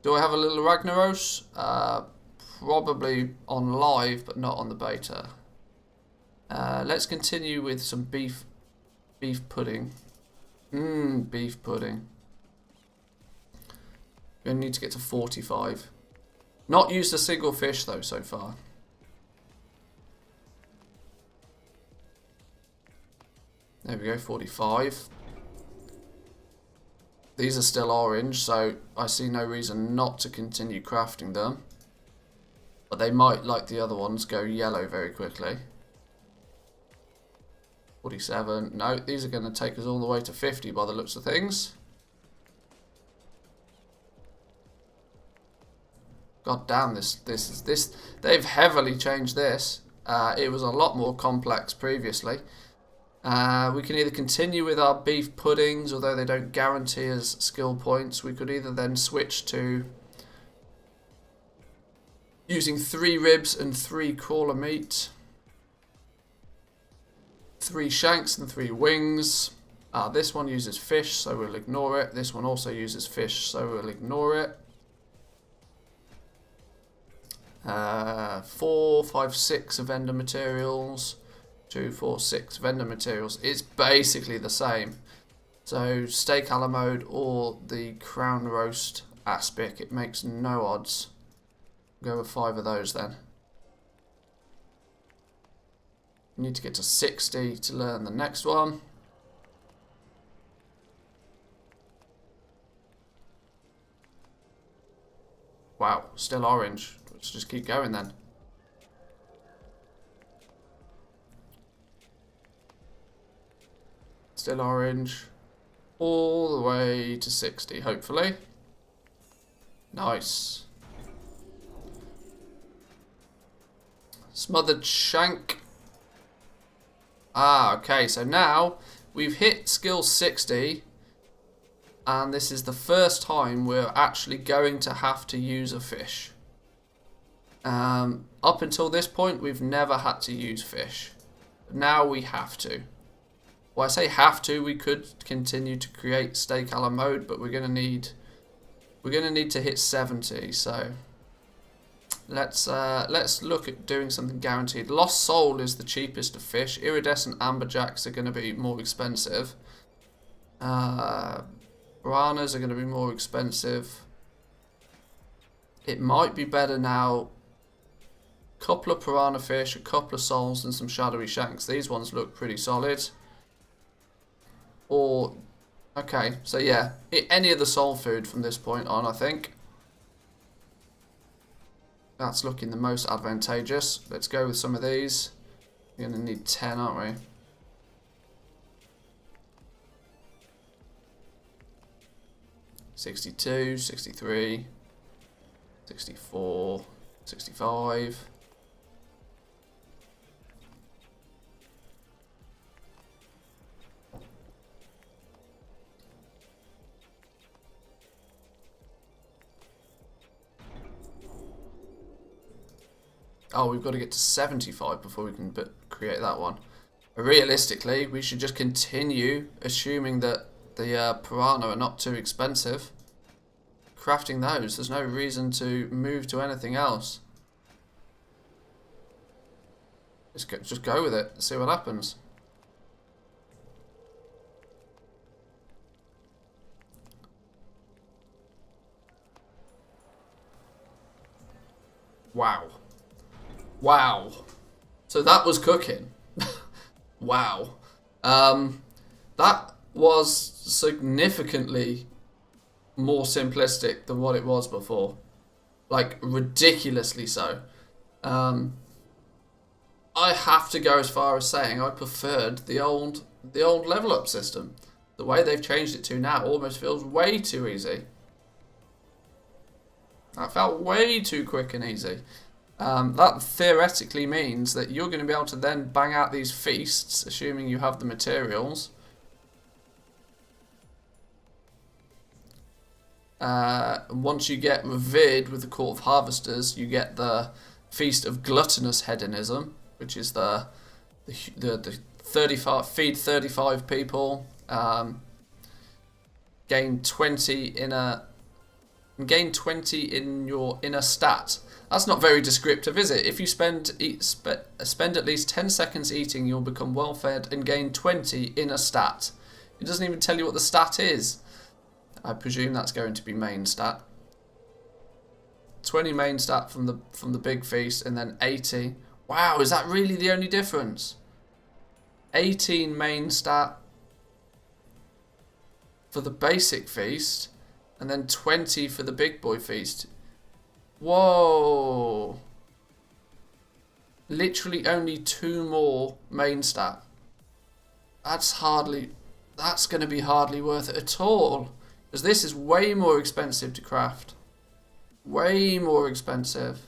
Do I have a little Ragnaros? Probably on live, but not on the beta. Let's continue with some beef pudding. Beef pudding. We're going to need to get to 45. Not used a single fish though so far. There we go, 45. These are still orange, so I see no reason not to continue crafting them. But they might, like the other ones, go yellow very quickly. 47. No, these are going to take us all the way to 50 by the looks of things. God damn, this. They've heavily changed this. It was a lot more complex previously. We can either continue with our beef puddings, although they don't guarantee us skill points. We could either then switch to using 3 ribs and 3 crawler meat, 3 shanks and 3 wings. This one uses fish, so we'll ignore it. This one also uses fish, so we'll ignore it. 4, 5, 6 of vendor materials. 2, 4, 6 vendor materials. It's basically the same. So steak a la mode or the crown roast aspic, it makes no odds. Go with 5 of those then. Need to get to 60 to learn the next one. Wow, still orange. Let's just keep going then. Still orange. all the way to 60, hopefully. Nice. Smothered Shank. Ah, okay, so now we've hit skill 60, and this is the first time we're actually going to have to use a fish. Up until this point, we've never had to use fish. Now we have to. Well, I say have to. We could continue to create Stake a la mode, but we're gonna need to hit 70. So let's look at doing something guaranteed. Lost Soul is the cheapest of fish. Iridescent Amberjacks are going to be more expensive. Piranhas are going to be more expensive. It might be better now. Couple of piranha fish, a couple of souls, and some shadowy shanks. These ones look pretty solid. Or, okay, so yeah, any of the soul food from this point on, I think. That's looking the most advantageous. Let's go with some of these. We're going to need 10, aren't we? $62, $63, $64, $65. Oh, we've got to get to 75 before we can create that one. Realistically, we should just continue assuming that the piranha are not too expensive. Crafting those, there's no reason to move to anything else. Just go with it, see what happens. Wow. Wow. So that was cooking. Wow. That was significantly more simplistic than what it was before. Like, ridiculously so. I have to go as far as saying I preferred the old level up system. The way they've changed it to now almost feels way too easy. That felt way too quick and easy. That theoretically means that you're going to be able to then bang out these feasts, assuming you have the materials. Once you get revered with the Court of Harvesters, you get the Feast of Gluttonous Hedonism, which is the 35 feed 35 people, gain 20 in your inner stat. That's not very descriptive, is it? If you spend at least 10 seconds eating, you'll become well fed and gain 20 inner stat. It doesn't even tell you what the stat is. I presume that's going to be main stat. 20 main stat from the big feast, and then 80. Wow, is that really the only difference? 18 main stat for the basic feast, and then 20 for the big boy feast. Whoa. Literally only 2 more main stat. That's going to be hardly worth it at all. Because this is way more expensive to craft. Way more expensive.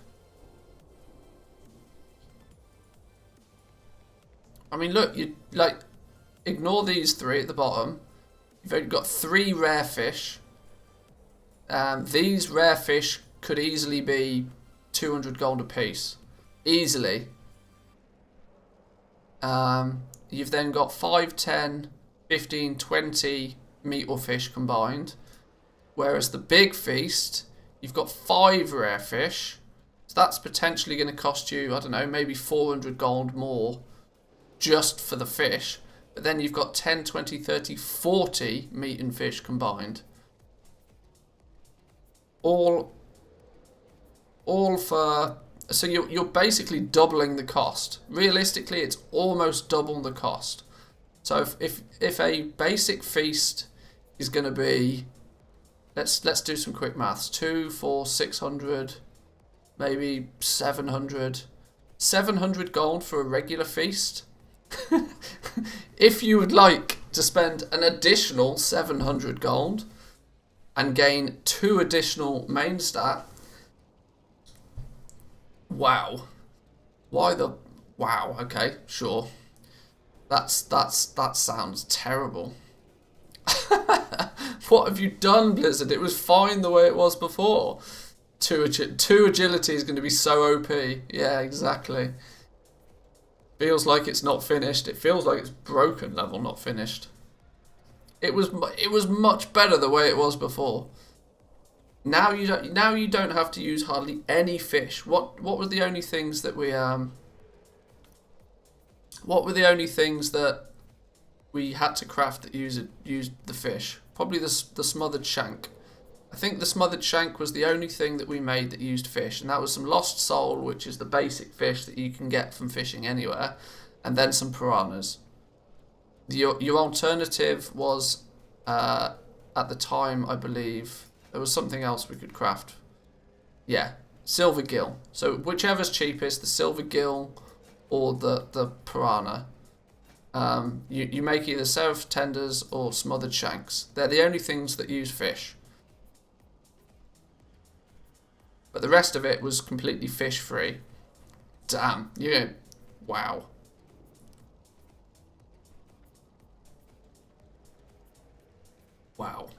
I mean, look, you like ignore these 3 at the bottom. You've only got 3 rare fish. These rare fish could easily be 200 gold a piece. Easily. You've then got 5, 10, 15, 20 meat or fish combined. Whereas the big feast, you've got 5 rare fish. So that's potentially going to cost you, I don't know, maybe 400 gold more just for the fish. But then you've got 10, 20, 30, 40 meat and fish combined. All for... So you're basically doubling the cost. Realistically, it's almost double the cost. So if a basic feast is going to be... Let's do some quick maths. 2, 4, 600, maybe 700. 700 gold for a regular feast. If you would like to spend an additional 700 gold and gain 2 additional main stat. Wow. Why the... Wow, okay, sure. That sounds terrible. What have you done, Blizzard? It was fine the way it was before. 2 agility is going to be so OP. Yeah, exactly. Feels like it's not finished. It feels like it's broken level, not finished. It was much better the way it was before. Now you don't have to use hardly any fish. What were the only things that we What were the only things that we had to craft that used the fish? Probably the smothered shank. I think the smothered shank was the only thing that we made that used fish, and that was some lost soul, which is the basic fish that you can get from fishing anywhere, and then some piranhas. Your alternative was, at the time, I believe, there was something else we could craft. Yeah, silver gill. So whichever's cheapest, the silver gill or the piranha. You make either seraph tenders or smothered shanks. They're the only things that use fish. But the rest of it was completely fish free. Damn, wow. Wow.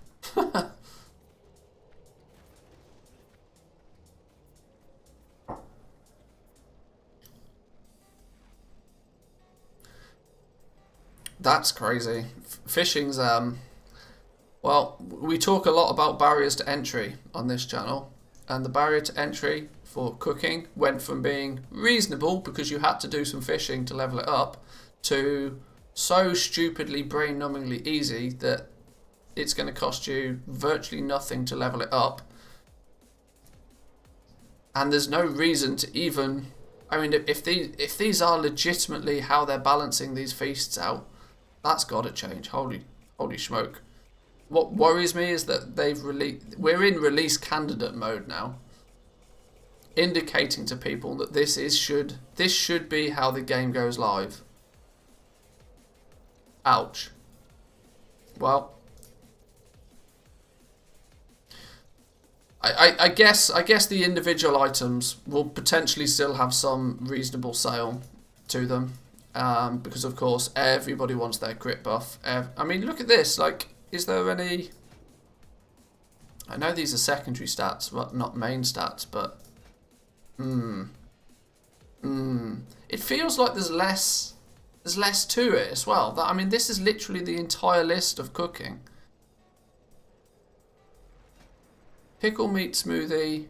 That's crazy. Fishing's well, we talk a lot about barriers to entry on this channel, and the barrier to entry for cooking went from being reasonable because you had to do some fishing to level it up to so stupidly brain-numbingly easy that it's going to cost you virtually nothing to level it up. And there's no reason to even... I mean, if these are legitimately how they're balancing these feasts out, that's got to change. Holy smoke. What worries me is that we're in release candidate mode now, indicating to people that this should be how the game goes live. Ouch. Well, I guess the individual items will potentially still have some reasonable sale to them, because of course everybody wants their crit buff. I mean, look at this. Like, is there any... I know these are secondary stats, but not main stats, but... It feels like there's less to it as well. I mean, this is literally the entire list of cooking. Pickle meat smoothie.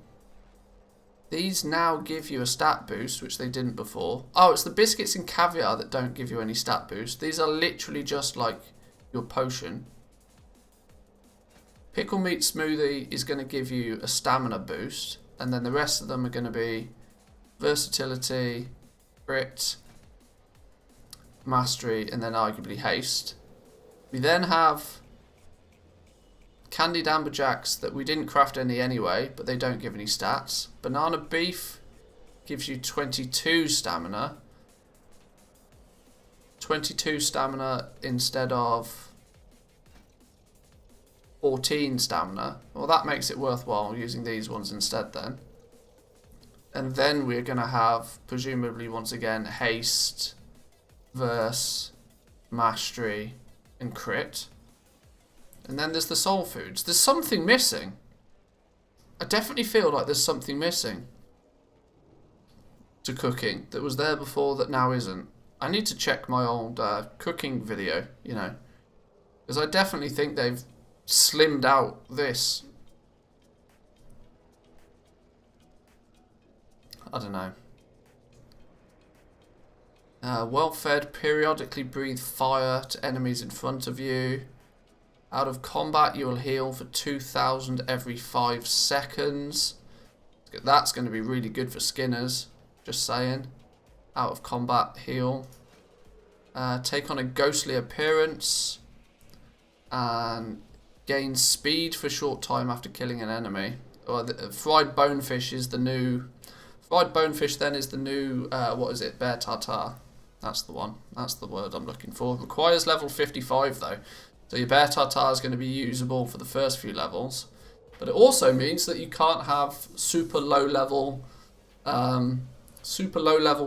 These now give you a stat boost, which they didn't before. Oh, it's the biscuits and caviar that don't give you any stat boost. These are literally just like your potion. Pickle meat smoothie is going to give you a stamina boost, and then the rest of them are going to be versatility, crit, mastery, and then arguably haste. We then have candied amberjacks that we didn't craft any anyway, but they don't give any stats. Banana beef gives you 22 stamina. 22 stamina instead of 14 stamina. Well, that makes it worthwhile using these ones instead then. And then we're going to have, presumably once again, haste, verse, mastery, and crit. And then there's the soul foods. There's something missing. I definitely feel like there's something missing to cooking that was there before that now isn't. I need to check my old cooking video, you know, because I definitely think they've slimmed out this. I don't know. Well-fed, periodically breathe fire to enemies in front of you. Out of combat, you will heal for 2,000 every 5 seconds. That's going to be really good for skinners, just saying. Out of combat, heal. Take on a ghostly appearance. And gain speed for a short time after killing an enemy. Or fried bonefish is the new... Fried bonefish then is the new, what is it, bear tartare. That's the one. That's the word I'm looking for. Requires level 55 though. So your Bear Tartar is going to be usable for the first few levels. But it also means that you can't have super low level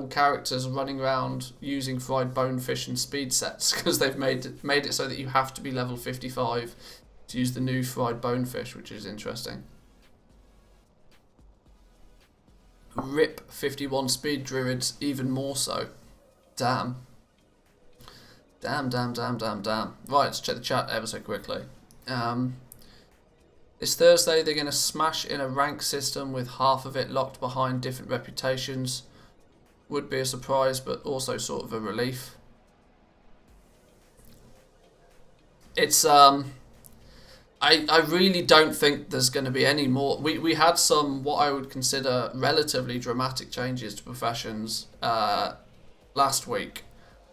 characters running around using fried bonefish and speed sets, because they've made it so that you have to be level 55 to use the new fried bonefish, which is interesting. RIP 51 speed druids, even more so. Damn. Damn. Right, let's check the chat ever so quickly. This Thursday they're going to smash in a rank system with half of it locked behind different reputations. Would be a surprise, but also sort of a relief. It's I really don't think there's going to be any more. We had some what I would consider relatively dramatic changes to professions last week.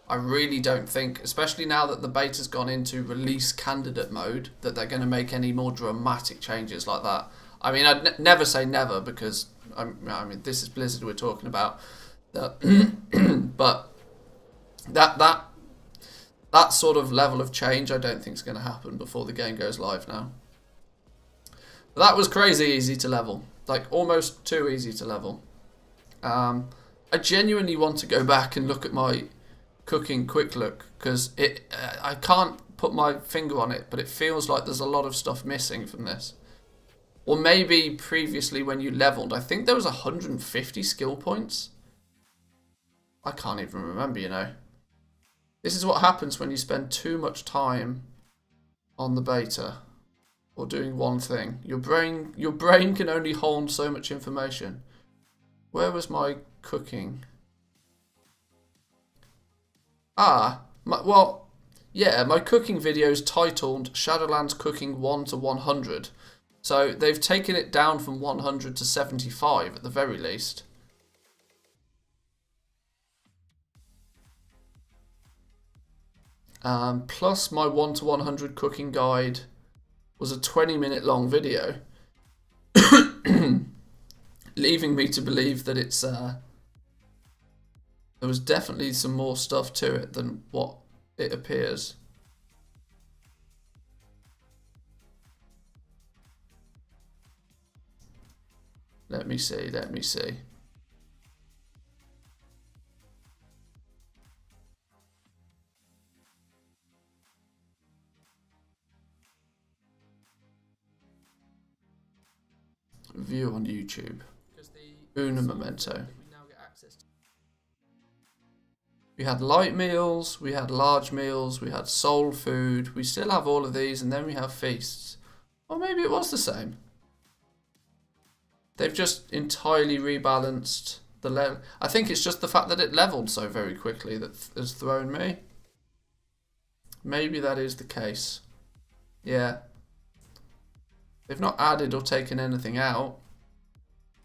I really don't think, especially now that the beta's gone into release candidate mode, that they're going to make any more dramatic changes like that. I mean, I'd never say never, because I mean this is Blizzard we're talking about. But that sort of level of change, I don't think is going to happen before the game goes live now. But that was crazy easy to level, like almost too easy to level. I genuinely want to go back and look at my cooking quick look, because I can't put my finger on it, but it feels like there's a lot of stuff missing from this. Or maybe previously when you leveled, I think there was 150 skill points. I can't even remember, you know. This is what happens when you spend too much time on the beta or doing one thing. Your brain can only hold so much information. Where was my cooking? My cooking video is titled Shadowlands Cooking 1 to 100. So they've taken it down from 100 to 75 at the very least. Plus my 1 to 100 cooking guide was a 20-minute long video, leaving me to believe that it's there was definitely some more stuff to it than what it appears. Let me see. View on YouTube. Una Memento. We had light meals, we had large meals, we had soul food. We still have all of these, and then we have feasts. Or maybe it was the same. They've just entirely rebalanced the level. I think it's just the fact that it leveled so very quickly that has thrown me. Maybe that is the case. Yeah. They've not added or taken anything out.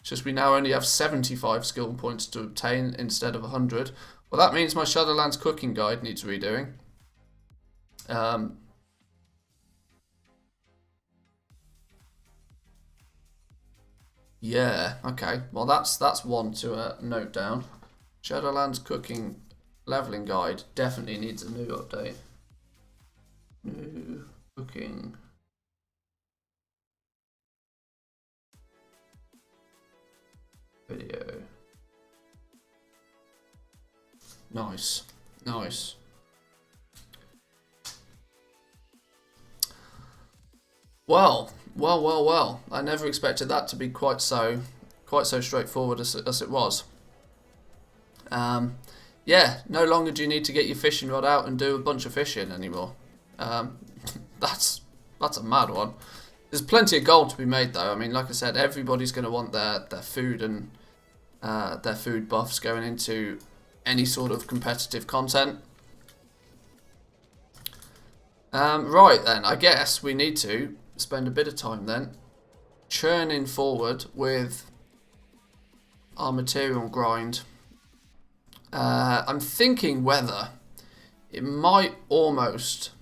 It's just we now only have 75 skill points to obtain instead of 100. Well, that means my Shadowlands cooking guide needs redoing. Yeah, okay. Well, that's one to note down. Shadowlands cooking leveling guide definitely needs a new update. New cooking. Video. Nice. Well. I never expected that to be quite so straightforward as it was. Yeah, no longer do you need to get your fishing rod out and do a bunch of fishing anymore. That's a mad one. There's plenty of gold to be made though. I mean, like I said, everybody's going to want their food and their food buffs going into any sort of competitive content. Right then, I guess we need to spend a bit of time then churning forward with our material grind. I'm thinking whether it might almost...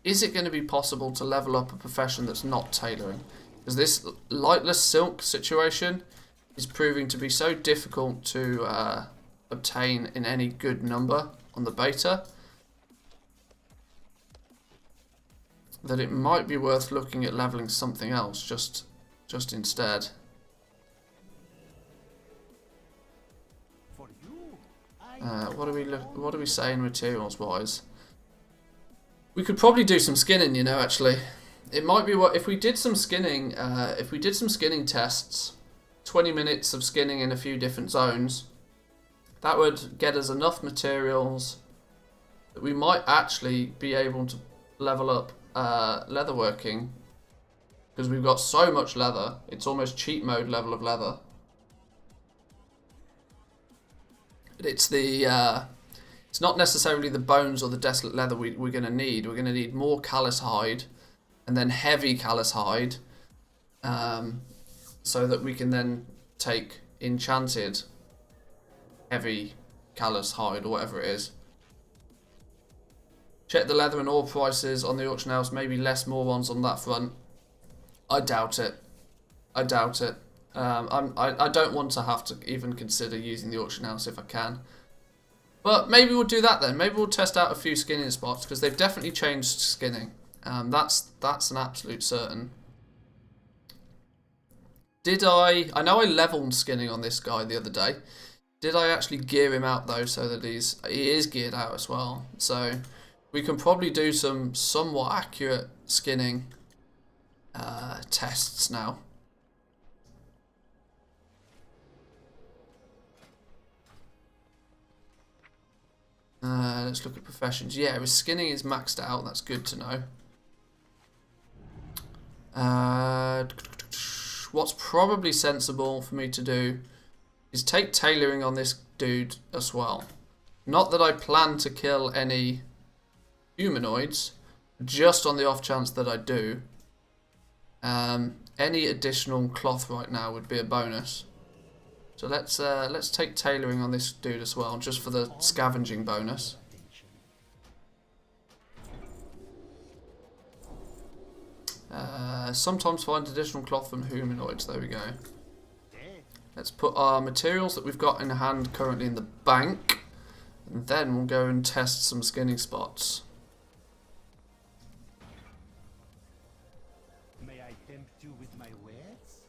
Is it going to be possible to level up a profession that's not tailoring? Because this lightless silk situation is proving to be so difficult to obtain in any good number. on the beta, that it might be worth looking at leveling something else just instead. What are we saying materials wise? We could probably do some skinning, you know. Actually, it might be what if we did some skinning. If we did some skinning tests, 20 minutes of skinning in a few different zones, that would get us enough materials that we might actually be able to level up leatherworking, because we've got so much leather. It's almost cheat mode level of leather. It's the it's not necessarily the bones or the desolate leather we're going to need. We're going to need more callous hide, and then heavy callous hide, so that we can then take enchanted heavy callous hide or whatever it is. Check the leather and ore prices on the auction house. Maybe less more ones on that front. I doubt it. I doubt it. I don't want to have to even consider using the auction house if I can. But maybe we'll do that then. Maybe we'll test out a few skinning spots, because they've definitely changed skinning. That's an absolute certain. Did I know I leveled skinning on this guy the other day. Did I actually gear him out though, so that he is geared out as well? So we can probably do some somewhat accurate skinning tests now. Let's look at professions. Yeah, his skinning is maxed out. That's good to know. What's probably sensible for me to do is take tailoring on this dude as well. Not that I plan to kill any humanoids, just on the off chance that I do. Any additional cloth right now would be a bonus. So let's take tailoring on this dude as well, just for the scavenging bonus. Sometimes find additional cloth from humanoids. There we go. Let's put our materials that we've got in hand currently in the bank, and then we'll go and test some skinning spots. May I tempt you with my wares?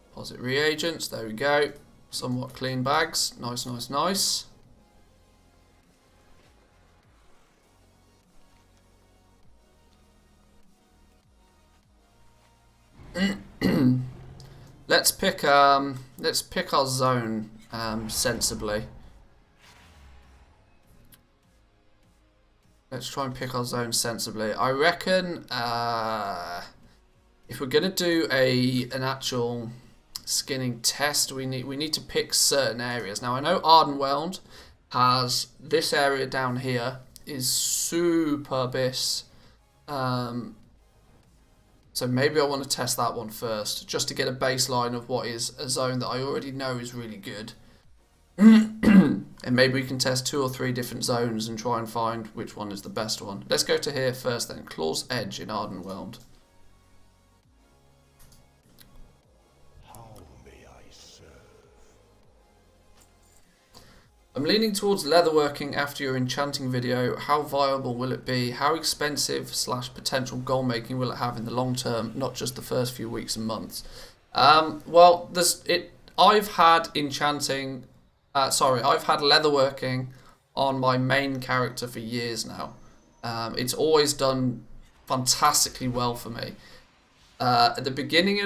Deposit reagents, there we go. Somewhat clean bags. Nice, nice, nice. Let's pick our zone sensibly. Let's try and pick our zone sensibly. I reckon if we're gonna do an actual skinning test, we need to pick certain areas. Now I know Ardenweld has this area down here is super abyss. So maybe I want to test that one first, just to get a baseline of what is a zone that I already know is really good. And maybe we can test 2 or 3 different zones and try and find which one is the best one. Let's go to here first then. Claw's Edge in Ardenweld. How may I serve? I'm leaning towards leatherworking after your enchanting video. How viable will it be? How expensive / potential goal making will it have in the long term, not just the first few weeks and months? Well, I've had enchanting. I've had leatherworking on my main character for years now. It's always done fantastically well for me. At the beginning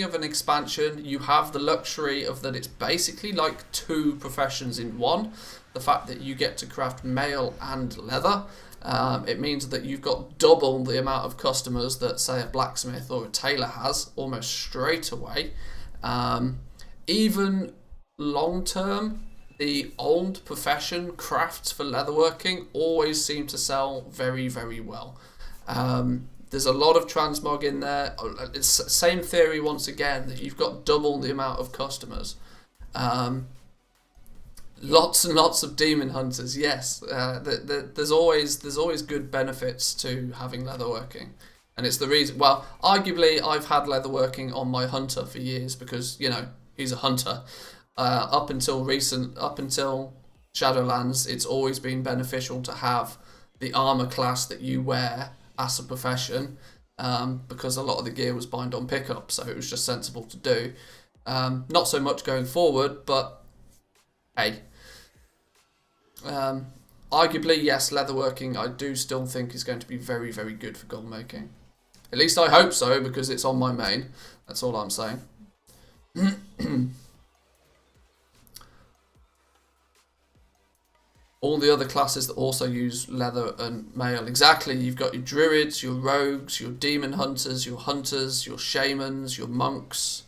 of an expansion, you have the luxury of that it's basically like 2 professions in one. The fact that you get to craft mail and leather, it means that you've got double the amount of customers that, say, a blacksmith or a tailor has almost straight away. Even long term, the old profession crafts for leatherworking always seem to sell very, very well. There's a lot of transmog in there. It's same theory once again, that you've got double the amount of customers. Lots and lots of demon hunters. Yes, there's always good benefits to having leatherworking, and it's the reason. Well, arguably, I've had leatherworking on my hunter for years because he's a hunter. up until Shadowlands, it's always been beneficial to have the armor class that you wear as a profession, because a lot of the gear was bind on pickup, so it was just sensible to do. Not so much going forward, but hey. Arguably, yes, leatherworking I do still think is going to be very, very good for gold making. At least I hope so, because it's on my main. That's all I'm saying. All the other classes that also use leather and mail. Exactly, you've got your druids, your rogues, your demon hunters, your shamans, your monks.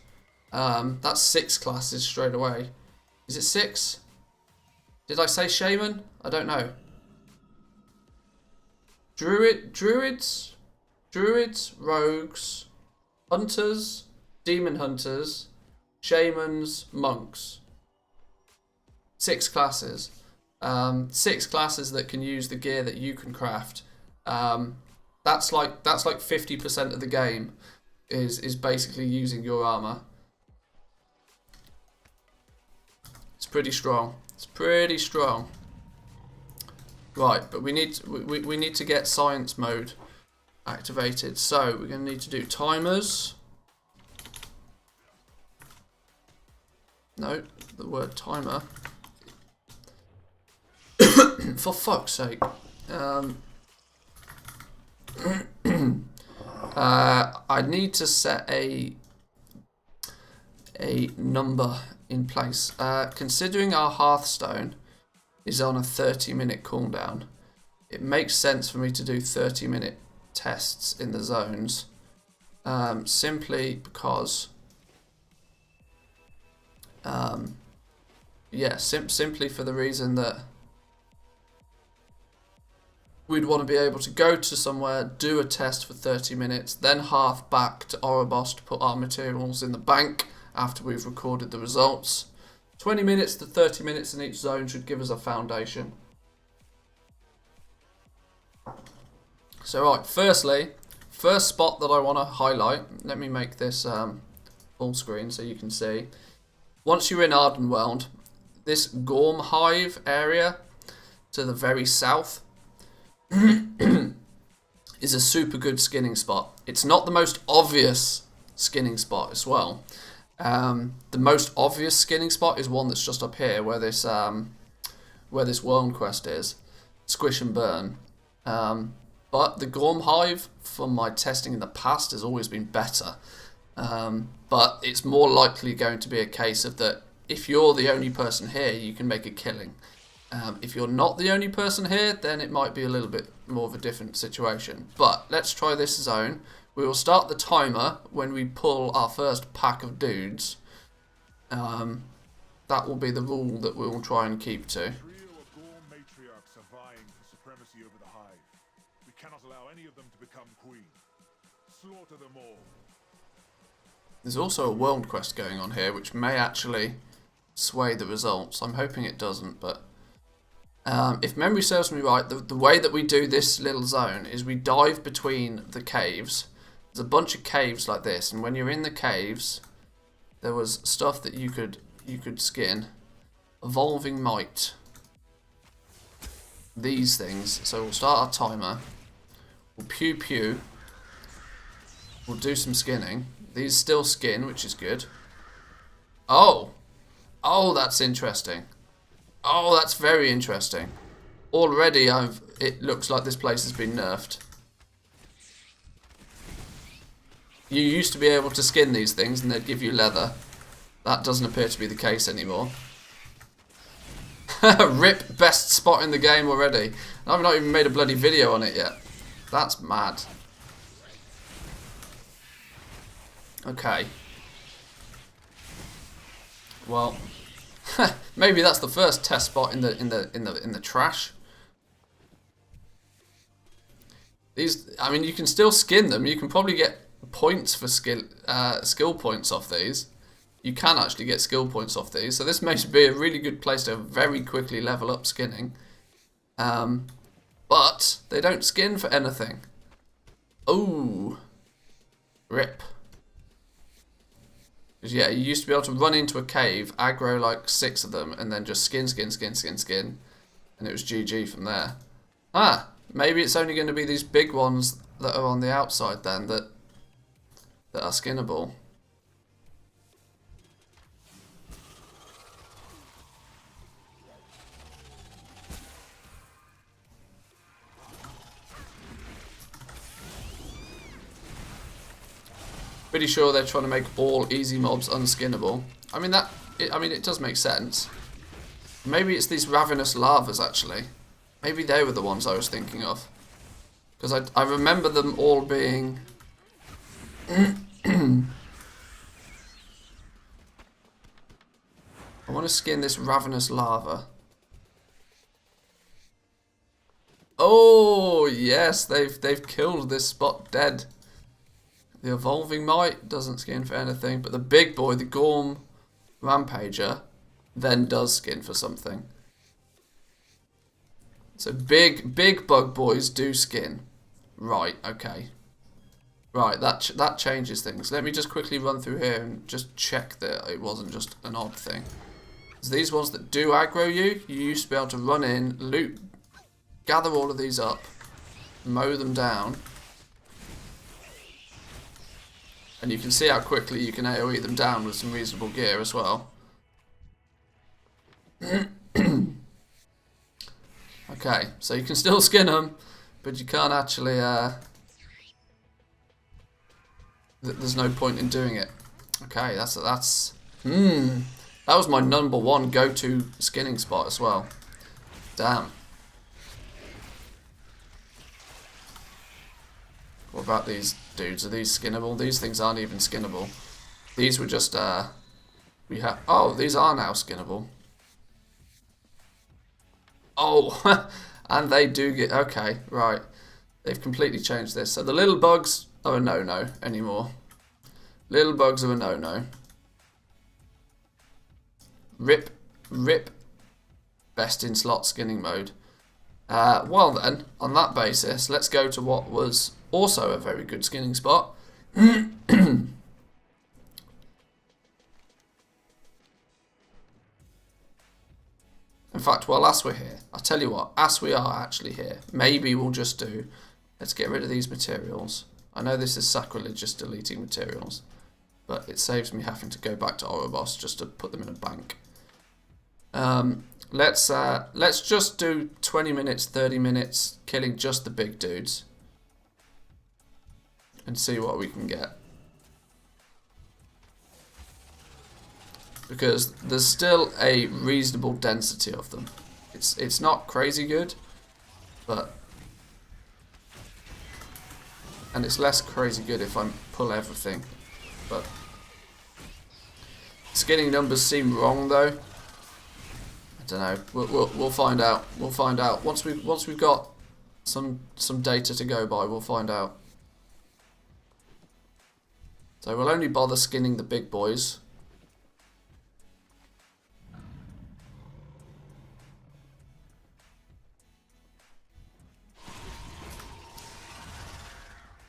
That's 6 classes straight away. Is it 6? Did I say shaman? I don't know. Druids, rogues, hunters, demon hunters, shamans, monks. 6 classes. 6 classes that can use the gear that you can craft. That's like 50% of the game is basically using your armor. It's pretty strong. It's pretty strong. Right, but we need to get science mode activated. So we're going to need to do timers. No, the word timer. For fuck's sake. I need to set a number in place. Considering our Hearthstone is on a 30-minute cooldown, it makes sense for me to do 30-minute tests in the zones, simply because simply for the reason that we'd want to be able to go to somewhere, do a test for 30 minutes, then half back to Orbs to put our materials in the bank after we've recorded the results. 20 minutes to 30 minutes in each zone should give us a foundation. So right, first spot that I want to highlight, let me make this full screen so you can see. Once you're in Ardenweld, this Gorm Hive area to the very south is a super good skinning spot. It's not the most obvious skinning spot as well. The most obvious skinning spot is one that's just up here where this worm quest is, Squish and Burn. But the Gorm Hive, from my testing in the past, has always been better. But it's more likely going to be a case of that if you're the only person here, you can make a killing. If you're not the only person here, then it might be a little bit more of a different situation. But let's try this zone. We will start the timer when we pull our first pack of dudes. That will be the rule that we will try and keep to. We cannot allow any of them to become queen. Slaughter them all. There's also a world quest going on here, which may actually sway the results. I'm hoping it doesn't, but if memory serves me right, the way that we do this little zone is we dive between the caves. There's a bunch of caves like this, and when you're in the caves, there was stuff that you could skin. Evolving Might. These things. So we'll start our timer. We'll pew pew. We'll do some skinning. These still skin, which is good. Oh, that's interesting. Oh, that's very interesting. Already it looks like this place has been nerfed. You used to be able to skin these things and they'd give you leather. That doesn't appear to be the case anymore. RIP, best spot in the game already. I've not even made a bloody video on it yet. That's mad. Okay. Well, maybe that's the first test spot in the trash. These, I mean, you can still skin them. You can probably get points for skill points off these. You can actually get skill points off these. So this may be a really good place to very quickly level up skinning. But they don't skin for anything. Ooh. RIP. Because yeah, you used to be able to run into a cave, aggro like 6 of them, and then just skin, and it was GG from there. Ah, maybe it's only going to be these big ones that are on the outside then that are skinnable. Pretty sure they're trying to make all easy mobs unskinnable. I mean it does make sense. Maybe it's these ravenous lavas actually. Maybe they were the ones I was thinking of. Because I remember them all being I want to skin this ravenous lava. Oh yes, they've killed this spot dead. The Evolving Might doesn't skin for anything, but the big boy, the Gorm Rampager, then does skin for something. So big bug boys do skin. Right, okay. Right, that changes things. Let me just quickly run through here and just check that it wasn't just an odd thing. So these ones that do aggro you used to be able to run in, loot, gather all of these up, mow them down. And you can see how quickly you can AoE them down with some reasonable gear as well. Okay, so you can still skin them, but you can't actually... there's no point in doing it. Okay, that was my #1 go-to skinning spot as well. Damn. What about these dudes? Are these skinnable? These things aren't even skinnable. These were just, oh, these are now skinnable. Oh, and they do get, okay, right. They've completely changed this. So the little bugs are a no-no anymore. Little bugs are a no-no. Rip. Best in slot skinning mode. Well then, on that basis, let's go to what was also a very good skinning spot. In fact, well, as we're here, I'll tell you what, as we are actually here, maybe we'll just do, let's get rid of these materials. I know this is sacrilegious deleting materials, but it saves me having to go back to Orbs just to put them in a bank. Let's just do 20 minutes, 30 minutes killing just the big dudes and see what we can get. Because there's still a reasonable density of them. It's not crazy good, but and it's less crazy good if I pull everything. But skinning numbers seem wrong though. I don't know. We'll find out. We'll find out once we've got some data to go by. We'll find out. So we'll only bother skinning the big boys.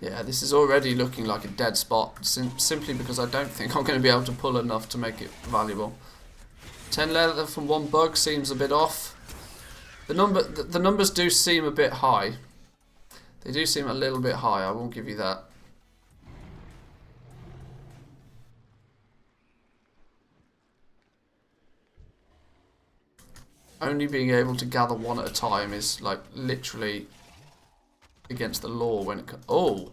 Yeah, this is already looking like a dead spot, simply because I don't think I'm going to be able to pull enough to make it valuable. 10 leather from 1 bug seems a bit off. The numbers do seem a bit high. They do seem a little bit high, I won't give you that. Only being able to gather 1 at a time is like literally against the law when it comes. Oh,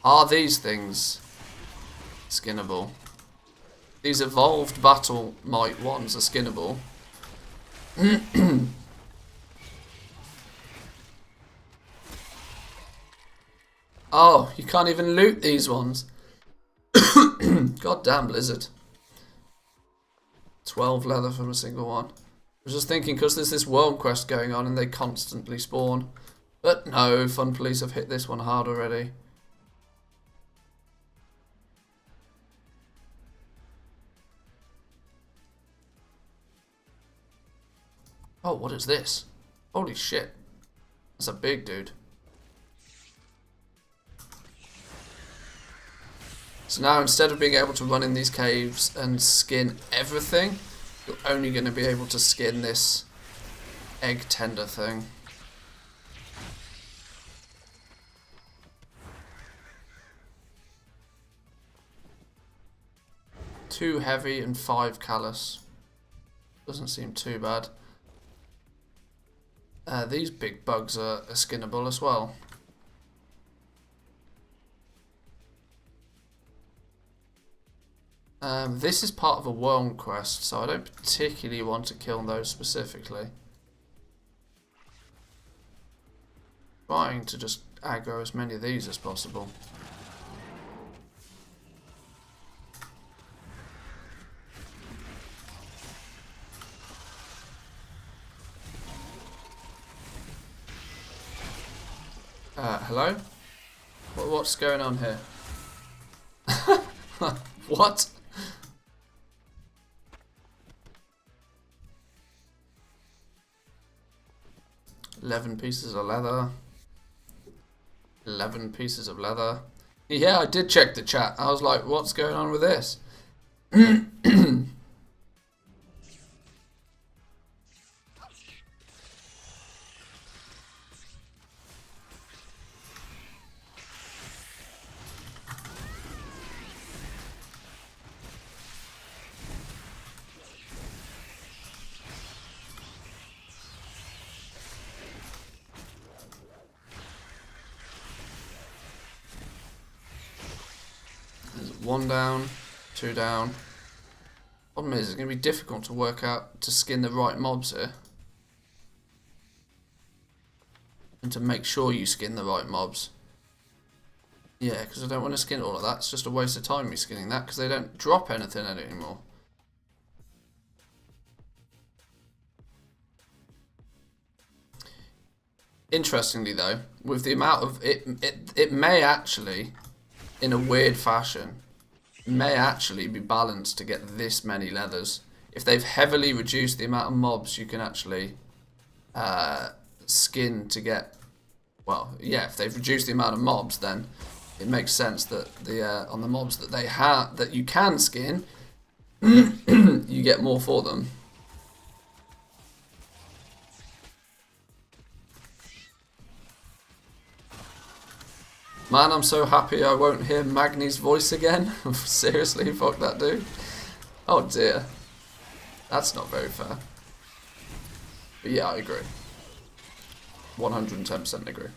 are these things skinnable? These evolved battle might ones are skinnable. Oh, you can't even loot these ones. God damn Blizzard. 12 leather from a single one. I was just thinking, because there's this world quest going on and they constantly spawn. But no, Fun Police have hit this one hard already. Oh, what is this? Holy shit. That's a big dude. So now instead of being able to run in these caves and skin everything, you're only going to be able to skin this egg tender thing. Two heavy and 5 callous. Doesn't seem too bad. These big bugs are skinnable as well. This is part of a worm quest, so I don't particularly want to kill those specifically. Trying to just aggro as many of these as possible. Hello? What's going on here? What? $11 pieces of leather. 11 pieces of leather. Yeah, I did check the chat. I was like, what's going on with this? One down, 2 down. Problem is, it's going to be difficult to work out to skin the right mobs here. And to make sure you skin the right mobs. Yeah, because I don't want to skin all of that. It's just a waste of time me skinning that because they don't drop anything in it anymore. Interestingly though, with the amount of it may actually, in a weird fashion, may actually be balanced to get this many leathers. If they've heavily reduced the amount of mobs you can actually skin to get, well, yeah, if they've reduced the amount of mobs, then it makes sense that the on the mobs that they have that you can skin, you get more for them. Man, I'm so happy I won't hear Magni's voice again. Seriously, fuck that dude. Oh dear. That's not very fair. But yeah, I agree. 110% agree.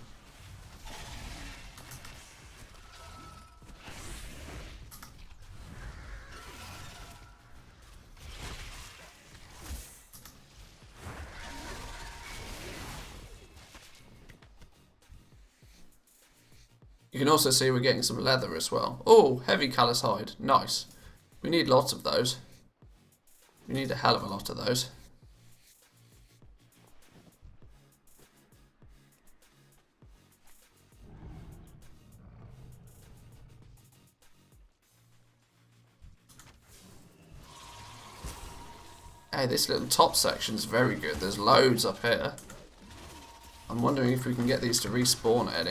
You can also see we're getting some leather as well. Oh, heavy callous hide. Nice. We need lots of those. We need a hell of a lot of those. Hey, this little top section's very good. There's loads up here. I'm wondering if we can get these to respawn at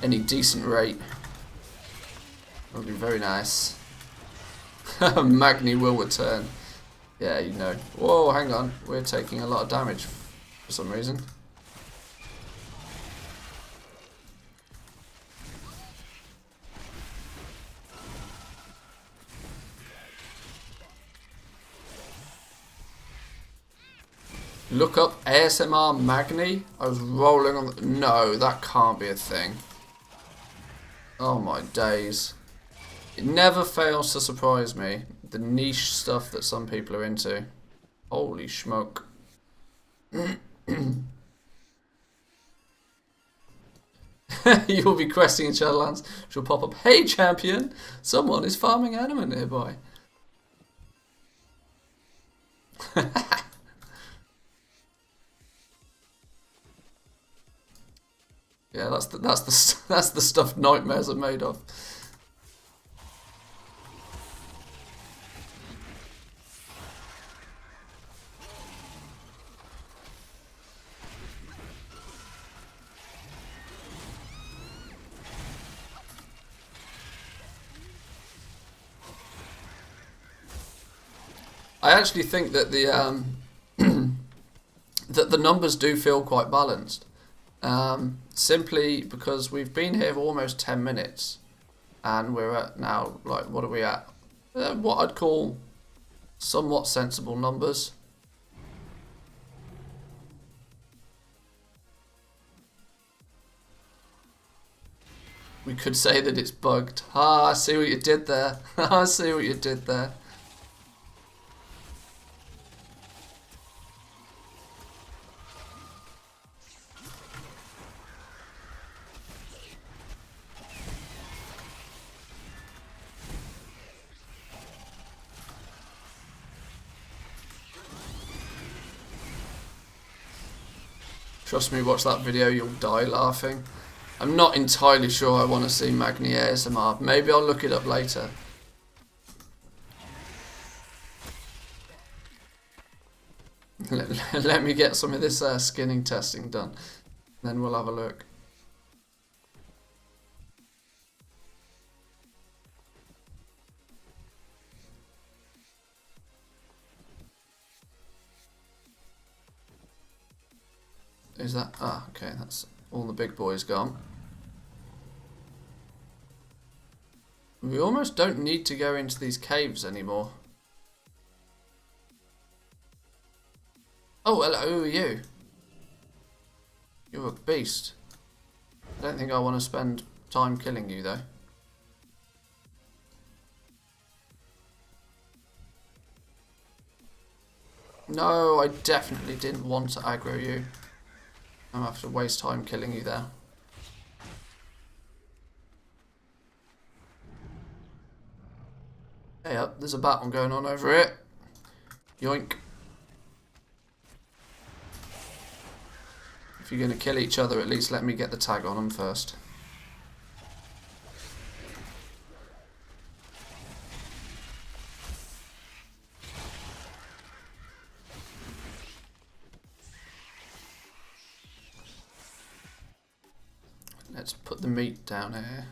any decent rate. That would be very nice. Magni will return. Yeah, you know. Whoa, hang on. We're taking a lot of damage for some reason. Look up ASMR Magni. I was rolling on the... No, that can't be a thing. Oh my days. It never fails to surprise me. The niche stuff that some people are into. Holy smoke. You'll be questing in Shadowlands. She'll pop up. Hey champion! Someone is farming anima nearby. Yeah, that's the stuff nightmares are made of. I actually think that the that the numbers do feel quite balanced. Simply because we've been here for almost 10 minutes, and we're at now, like, what are we at? What I'd call somewhat sensible numbers. We could say that it's bugged. Ah, I see what you did there. I see what you did there. Trust me, watch that video, you'll die laughing. I'm not entirely sure I want to see Magni ASMR. Maybe I'll look it up later. Let me get some of this skinning testing done. Then we'll have a look. Is that... Ah, okay, that's all the big boys gone. We almost don't need to go into these caves anymore. Oh, hello, who are you? You're a beast. I don't think I want to spend time killing you, though. No, I definitely didn't want to aggro you. I'm going to have to waste time killing you there. Hey up, there's a battle going on over here. Yoink. If you're going to kill each other, at least let me get the tag on them first. Let's put the meat down here.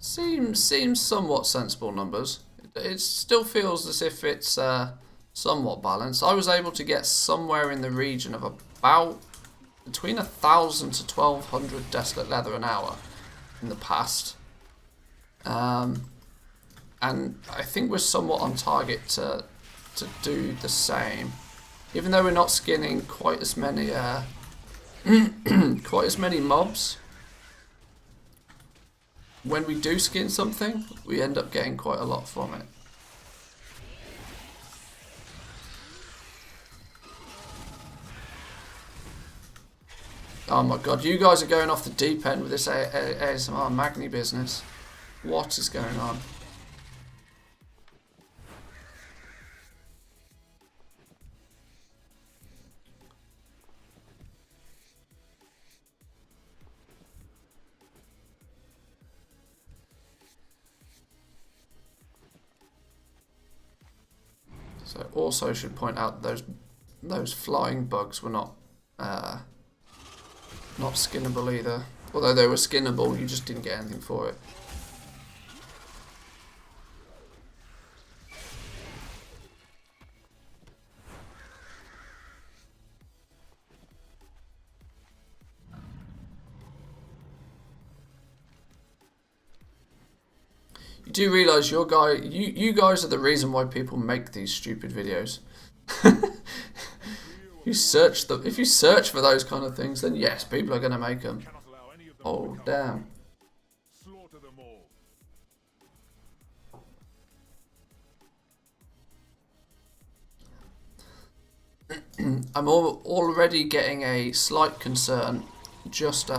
Seems somewhat sensible numbers. It still feels as if it's somewhat balanced. I was able to get somewhere in the region of about between 1,000 to 1,200 desolate leather an hour in the past. And I think we're somewhat on target to do the same, even though we're not skinning quite as many mobs. When we do skin something, we end up getting quite a lot from it. Oh my god, you guys are going off the deep end with this ASMR Magni business. What is going on? So also should point out those flying bugs were not skinnable either. Although they were skinnable, you just didn't get anything for it. You do realise you guys are the reason why people make these stupid videos. If you search for those kind of things, then yes, people are going to make them. Oh damn! Slaughter them all. I'm already getting a slight concern. Just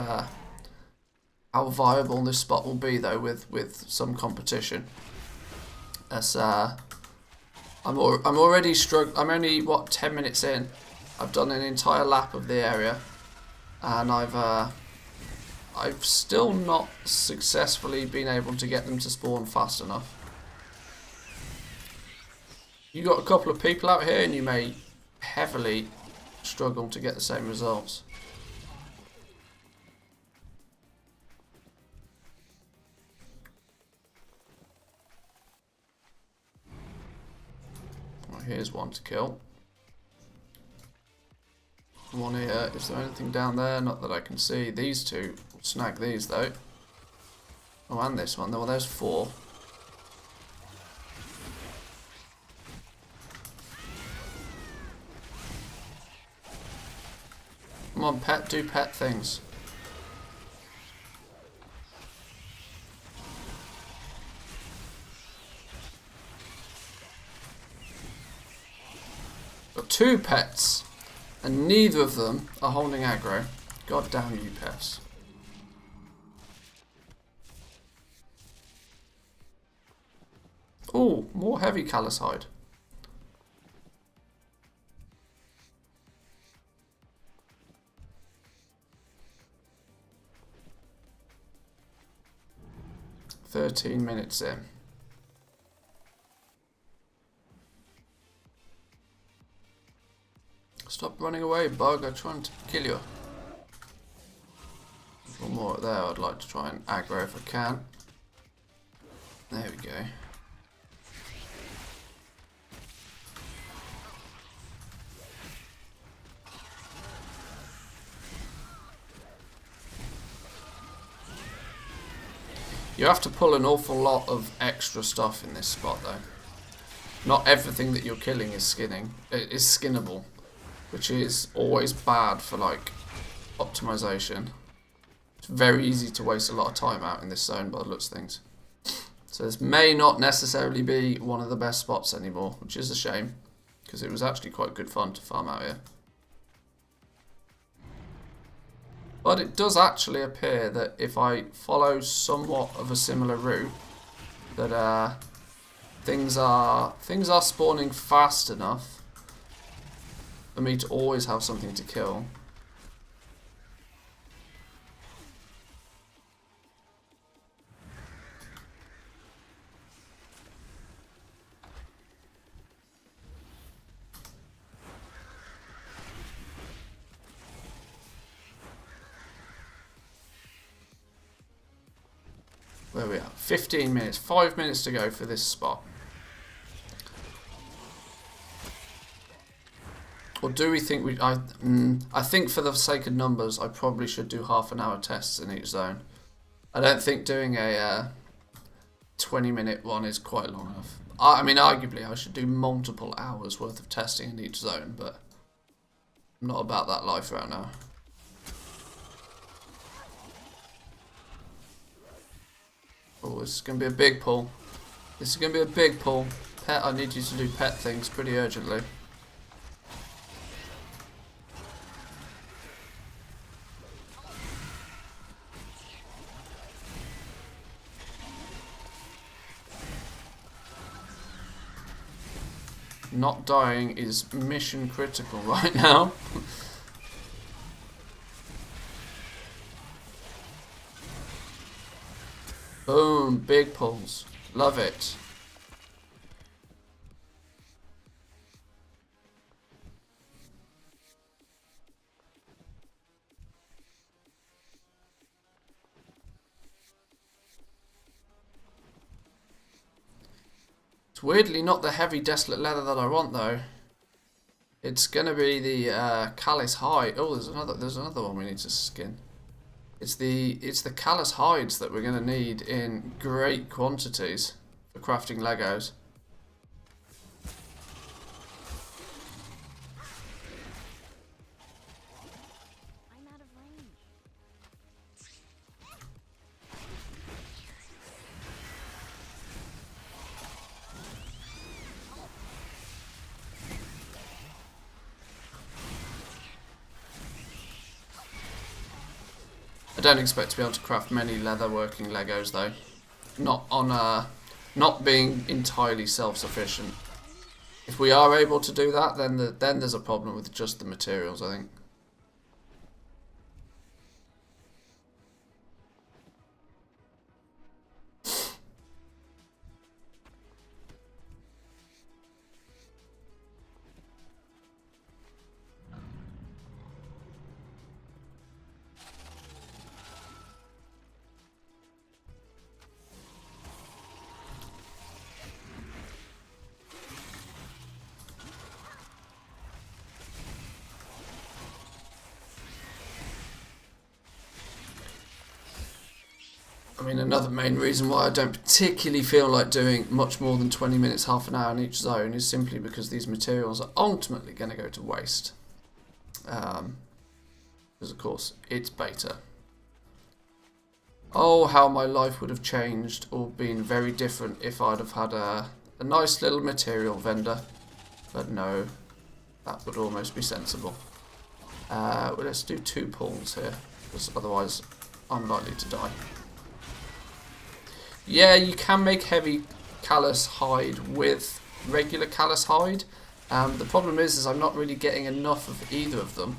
how viable this spot will be, though, with some competition. As I'm already struggling. I'm only what 10 minutes in. I've done an entire lap of the area, and I've still not successfully been able to get them to spawn fast enough. You got a couple of people out here, and you may heavily struggle to get the same results. Well, here's one to kill. One here. Is there anything down there? Not that I can see. These two. We'll snag these though. Oh, and this one. Well, there's 4. Come on, pet. Do pet things. Got 2 pets. And neither of them are holding aggro. God damn you, pets. Oh, more heavy callous hide. "13 minutes in. Stop running away, bug. I'm trying to kill you. There's one more there. I'd like to try and aggro if I can. There we go. You have to pull an awful lot of extra stuff in this spot though. Not everything that you're killing is skinnable, which is always bad for like optimization. It's very easy to waste a lot of time out in this zone by the looks of things. So this may not necessarily be one of the best spots anymore, which is a shame, because it was actually quite good fun to farm out here. But it does actually appear that if I follow somewhat of a similar route, that things are spawning fast enough for me to always have something to kill. Where we are? 15 minutes. 5 minutes to go for this spot. Or do we think we... I think for the sake of numbers, I probably should do half-an-hour tests in each zone. I don't think doing a 20-minute one is quite long enough. I mean, arguably, I should do multiple hours worth of testing in each zone, but I'm not about that life right now. Oh, this is going to be a big pull. This is going to be a big pull. Pet, I need you to do pet things pretty urgently. Not dying is mission critical right now. Boom, big pulls. Love it. It's weirdly not the heavy desolate leather that I want though. It's gonna be the callous hide. Oh, there's another one we need to skin. It's the callous hides that we're going to need in great quantities for crafting Legos. I'm out of range. I don't expect to be able to craft many leather working Legos though. Not being entirely self-sufficient. If we are able to do that, then there's a problem with just the materials, I think. I mean, another main reason why I don't particularly feel like doing much more than 20 minutes, half an hour in each zone is simply because these materials are ultimately going to go to waste. Because of course, it's beta. Oh, how my life would have changed or been very different if I'd have had a nice little material vendor. But no, that would almost be sensible. Well, let's do 2 pulls here, because otherwise I'm likely to die. Yeah, you can make heavy callous hide with regular callous hide. The problem is I'm not really getting enough of either of them.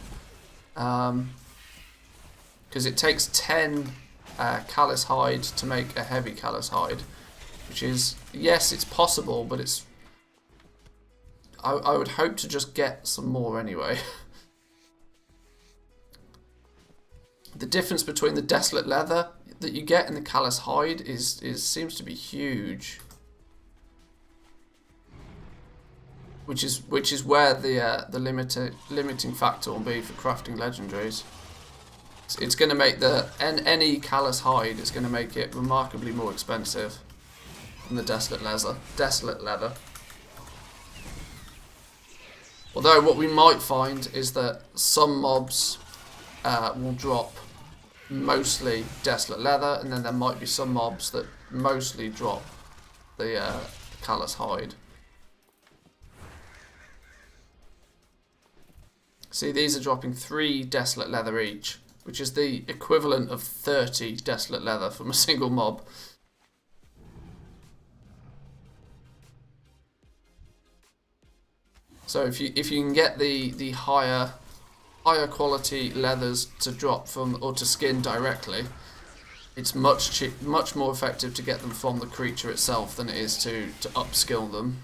Because it takes 10 callous hide to make a heavy callous hide. Which is, yes, it's possible, but it's... I would hope to just get some more anyway. The difference between the desolate leather that you get and the callous hide seems to be huge. Which is where the limiting factor will be for crafting legendaries. It's going to make any callous hide is going to make it remarkably more expensive than the desolate leather. Although what we might find is that some mobs will drop mostly desolate leather, and then there might be some mobs that mostly drop the callous hide. See, these are dropping 3 desolate leather each, which is the equivalent of 30 desolate leather from a single mob. So if you can get the higher quality leathers to drop from or to skin directly, it's much more effective to get them from the creature itself than it is to upskill them.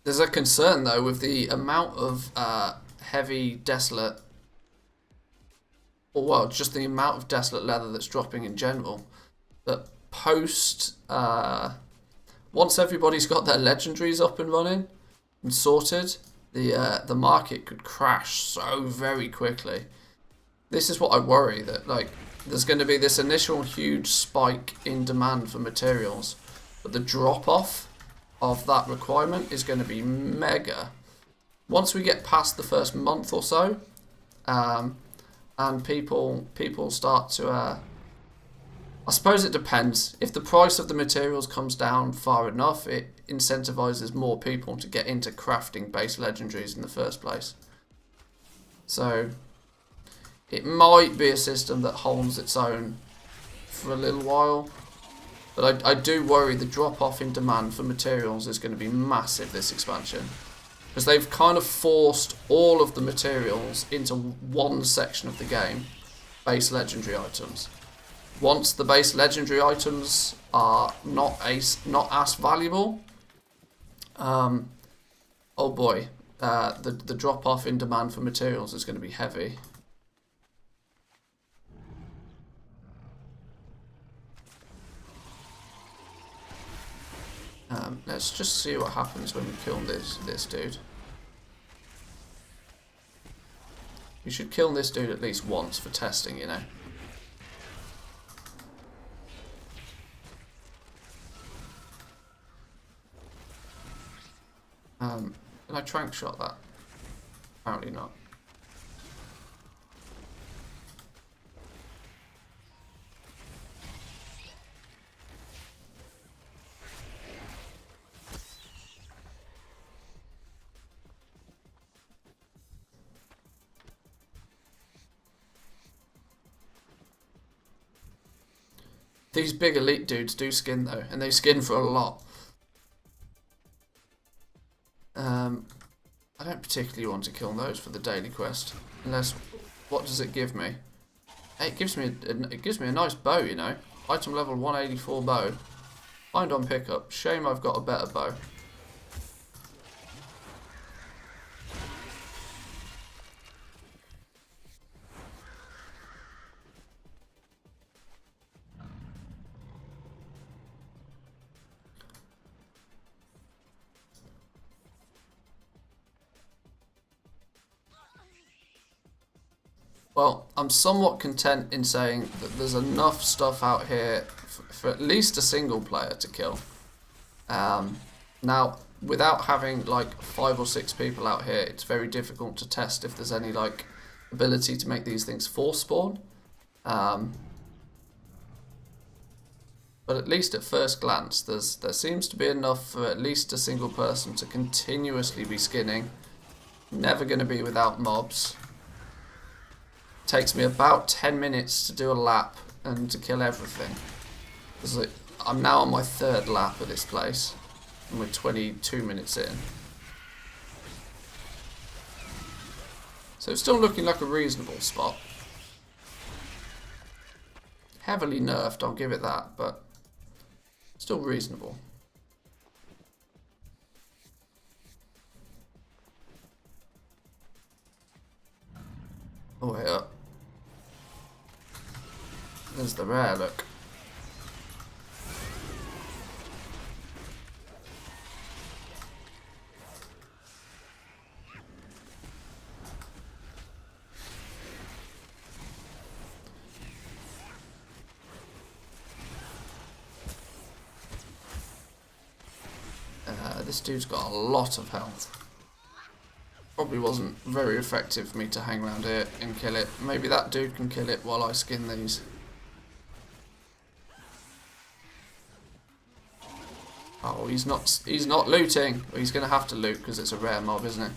There's a concern though with the amount of heavy desolate, or well, just the amount of desolate leather that's dropping in general. That once everybody's got their legendaries up and running and sorted, the market could crash so very quickly. This is what I worry, that like there's going to be this initial huge spike in demand for materials, but the drop off of that requirement is going to be mega once we get past the first month or so, and people start to I suppose it depends. If the price of the materials comes down far enough, it incentivizes more people to get into crafting base legendaries in the first place. So it might be a system that holds its own for a little while. But I do worry the drop-off in demand for materials is going to be massive this expansion. Because they've kind of forced all of the materials into one section of the game. Base legendary items. Once the base legendary items are not as valuable, oh boy, the drop-off in demand for materials is going to be heavy. Let's just see what happens when we kill this dude. You should kill this dude at least once for testing, you know. Can I trank shot that? Apparently not. These big elite dudes do skin though, and they skin for a lot. I don't particularly want to kill those for the daily quest, unless, what does it give me? It gives me a nice bow, you know. Item level 184 bow. Find on pickup. Shame I've got a better bow. Well, I'm somewhat content in saying that there's enough stuff out here for at least a single player to kill. Now, without having like 5 or 6 people out here, it's very difficult to test if there's any like ability to make these things force spawn. But at least at first glance, there seems to be enough for at least a single person to continuously be skinning. Never going to be without mobs. Takes me about 10 minutes to do a lap and to kill everything. I'm now on my 3rd lap at this place, and we're 22 minutes in. So it's still looking like a reasonable spot. Heavily nerfed, I'll give it that, but still reasonable. Oh, wait up. There's the rare, look. This dude's got a lot of health. Probably wasn't very effective for me to hang around here and kill it. Maybe that dude can kill it while I skin these. Oh, he's not looting. Well, he's going to have to loot because it's a rare mob, isn't it?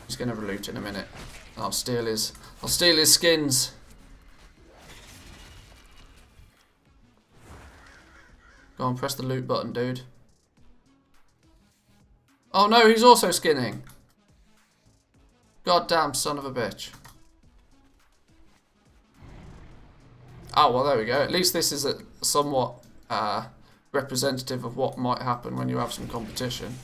He's going to loot in a minute. I'll steal his skins. Go on, press the loot button, dude. Oh no, he's also skinning. Goddamn son of a bitch. Oh, well, there we go. At least this is a somewhat representative of what might happen when you have some competition.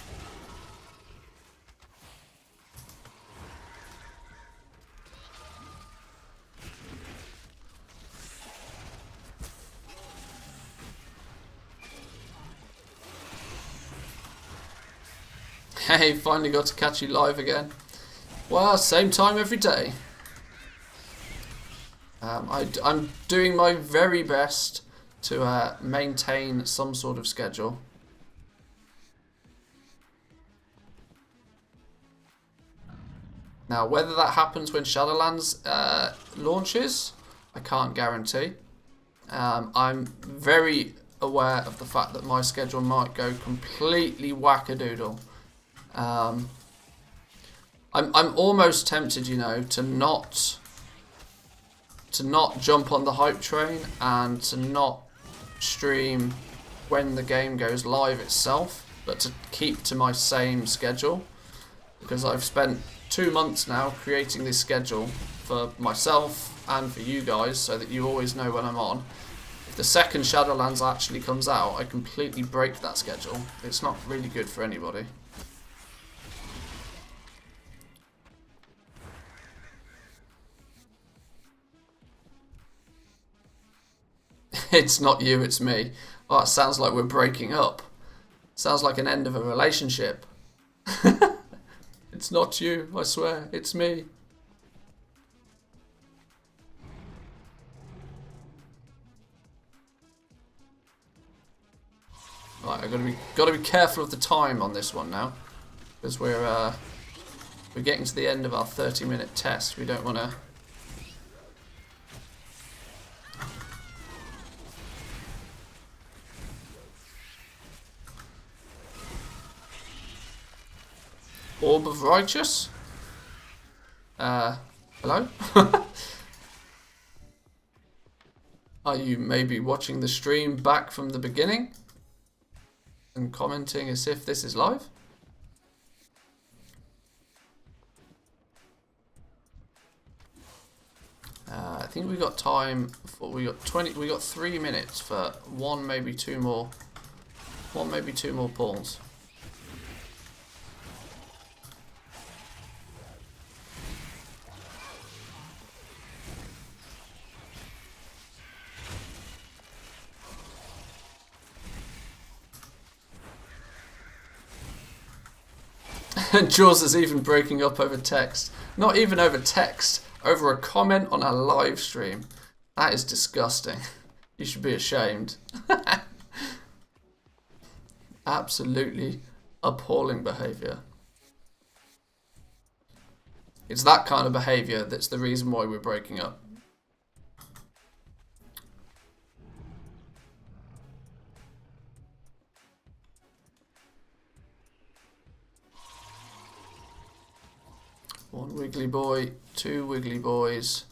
Hey, finally got to catch you live again. Well, same time every day. I'm doing my very best to maintain some sort of schedule. Now, whether that happens when Shadowlands launches, I can't guarantee. I'm very aware of the fact that my schedule might go completely wackadoodle. I'm almost tempted, you know, to not jump on the hype train and to not stream when the game goes live itself, but to keep to my same schedule, because I've spent 2 months now creating this schedule for myself and for you guys so that you always know when I'm on. If the second Shadowlands actually comes out, I completely break that schedule. It's not really good for anybody. It's not you, it's me. Oh, it sounds like we're breaking up. Sounds like an end of a relationship. It's not you, I swear, it's me. Right, I've got to be careful of the time on this one now, because we're getting to the end of our 30-minute test. We don't want to. Orb of Righteous? Hello? Are you maybe watching the stream back from the beginning and commenting as if this is live? I think we got time for, we got 3 minutes for one, maybe two more pulls. And Jaws is even breaking up over text. Not even over text, over a comment on a live stream. That is disgusting. You should be ashamed. Absolutely appalling behaviour. It's that kind of behaviour that's the reason why we're breaking up. One wiggly boy, two wiggly boys,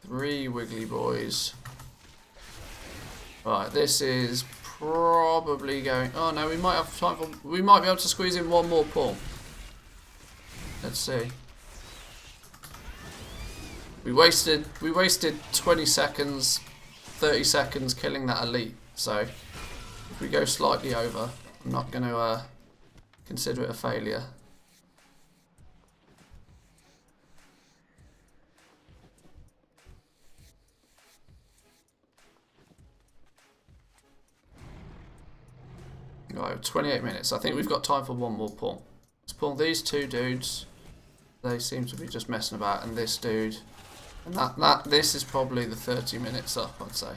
three wiggly boys. Right, this is probably going. Oh no, we might have time for. We might be able to squeeze in one more pull. Let's see. We wasted 20 seconds, 30 seconds killing that elite. So if we go slightly over, I'm not going to consider it a failure. Right, 28 minutes. I think we've got time for one more pull. Let's pull these two dudes. They seem to be just messing about, and this dude. And this is probably the 30 minutes up, I'd say.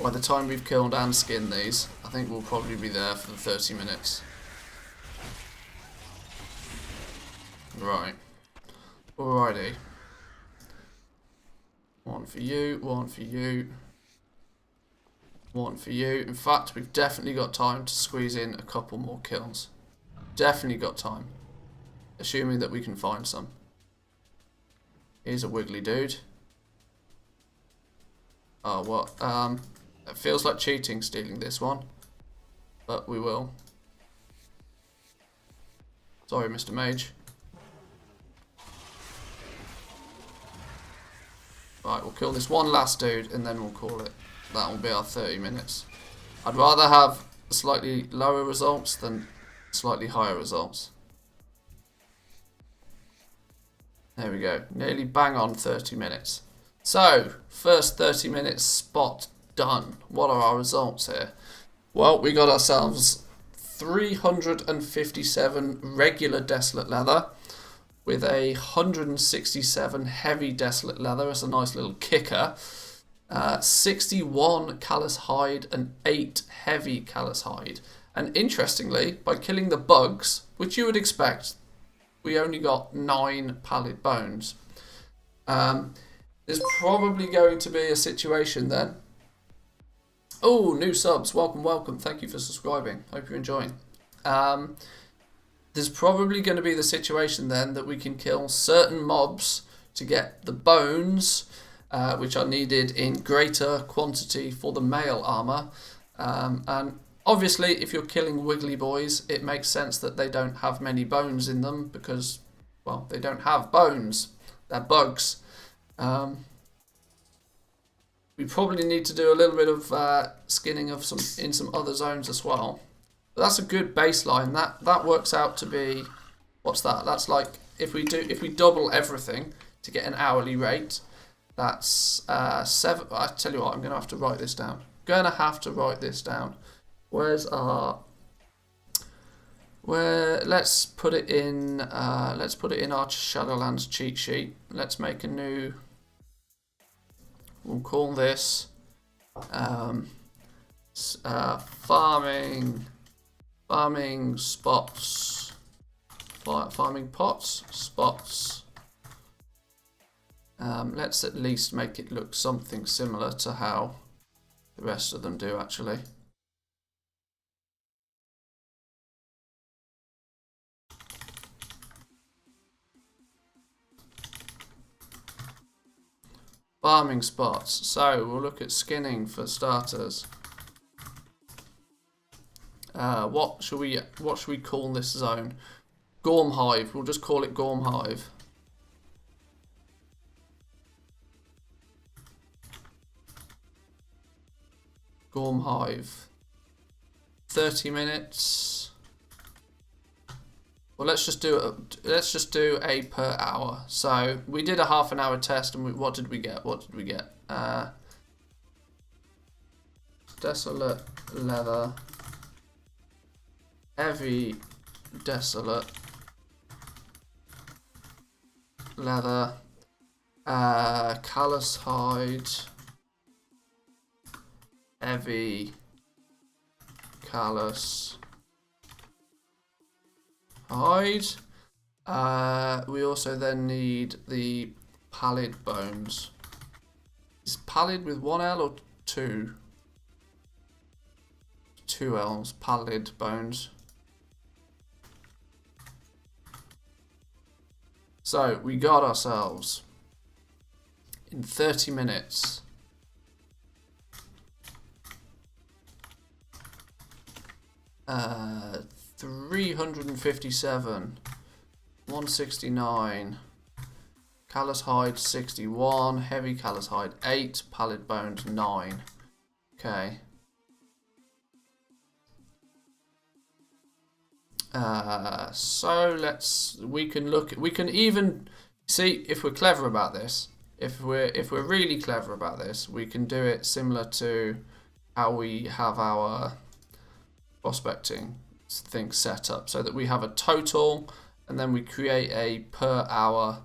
By the time we've killed and skinned these, I think we'll probably be there for the 30 minutes. Right. Alrighty. One for you, one for you, one for you. In fact, we've definitely got time to squeeze in a couple more kills. Definitely got time. Assuming that we can find some. Here's a wiggly dude. Oh, what? It feels like cheating stealing this one. But we will. Sorry, Mr. Mage. Right, we'll kill this one last dude and then we'll call it. That will be our 30 minutes. I'd rather have slightly lower results than slightly higher results. There we go. Nearly bang on 30 minutes. So, first 30 minutes spot done. What are our results here? Well, we got ourselves 357 regular Desolate Leather with 167 heavy Desolate Leather as a nice little kicker. 61 Callous Hide and 8 heavy Callous Hide. And interestingly, by killing the bugs, which you would expect, we only got 9 Pallid Bones. There's probably going to be a situation then. Oh, new subs. Welcome, welcome. Thank you for subscribing. Hope you're enjoying. There's probably going to be the situation then that we can kill certain mobs to get the bones, which are needed in greater quantity for the male armor. And obviously, if you're killing wiggly boys, it makes sense that they don't have many bones in them because, well, they don't have bones. They're bugs. We probably need to do a little bit of skinning of in some other zones as well. But that's a good baseline. That works out to be, what's that? That's like if we double everything to get an hourly rate. That's 7. I tell you what, I'm gonna have to write this down. Where's our? Let's put it in. Let's put it in our Shadowlands cheat sheet. Let's make a new. We'll call this farming spots. Farming pots spots. Let's at least make it look something similar to how the rest of them do actually. Farming spots. So we'll look at skinning for starters. What should we call this zone? Gorm Hive. We'll just call it Gorm Hive. Gorm Hive. 30 minutes. Well, let's just do a per hour. So we did a half an hour test, and what did we get? Desolate Leather heavy desolate leather, callous hide, heavy callous hide. We also then need the pallid bones. Is pallid with one L or two? Two L's, pallid bones. So we got ourselves in 30 minutes 357, 169, callous hide 61, heavy callous hide 8, pallid bones 9. Okay. So we can even see if we're clever about this. If we're really clever about this, we can do it similar to how we have our prospecting thing set up, so that we have a total and then we create a per hour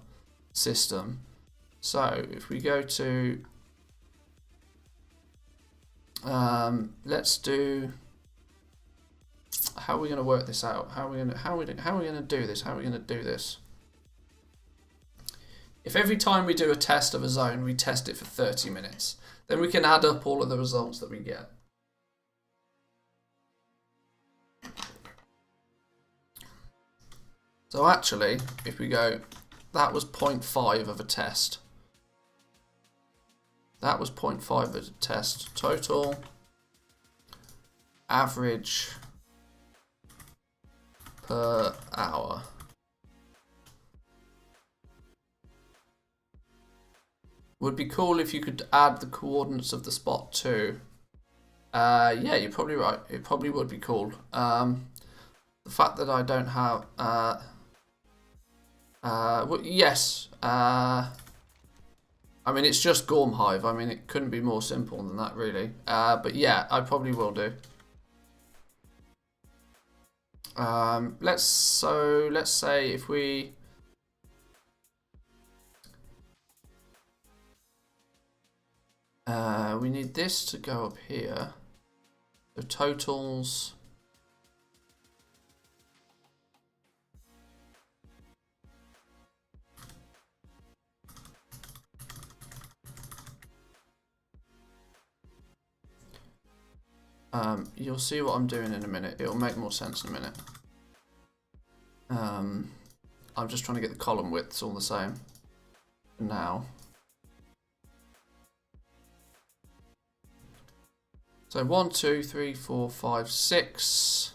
system. So if we go to let's do, how are we going to work this out? How are we going to do this? How are we going to do this? If every time we do a test of a zone, we test it for 30 minutes, then we can add up all of the results that we get. So actually, if we go, that was 0.5 of a test. That was 0.5 of a test. Total average per hour. Would be cool if you could add the coordinates of the spot too. Yeah, you're probably right. It probably would be cool. The fact that I don't have well, yes. I mean, it's just Gormhive. I mean, it couldn't be more simple than that, really. But yeah, I probably will do. Let's say if we need this to go up here. The totals. You'll see what I'm doing in a minute. It'll make more sense in a minute. I'm just trying to get the column widths all the same now. So 1, 2, 3, 4, 5, 6,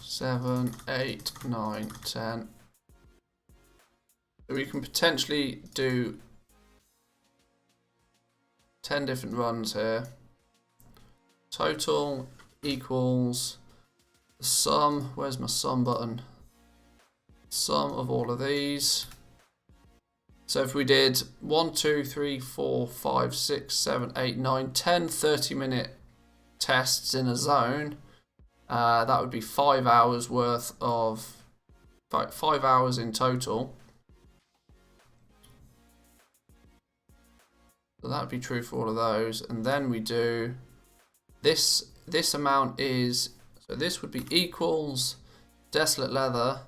7, 8, 9, 10. So we can potentially do 10 different runs here. Total equals the sum. Where's my sum button? Sum of all of these. So if we did 1, 2, 3, 4, 5, 6, 7, 8, 9, 10 30-minute tests in a zone, that would be 5 hours worth of 5 hours in total. So that would be true for all of those. And then we do this. This amount is, so this would be equals desolate leather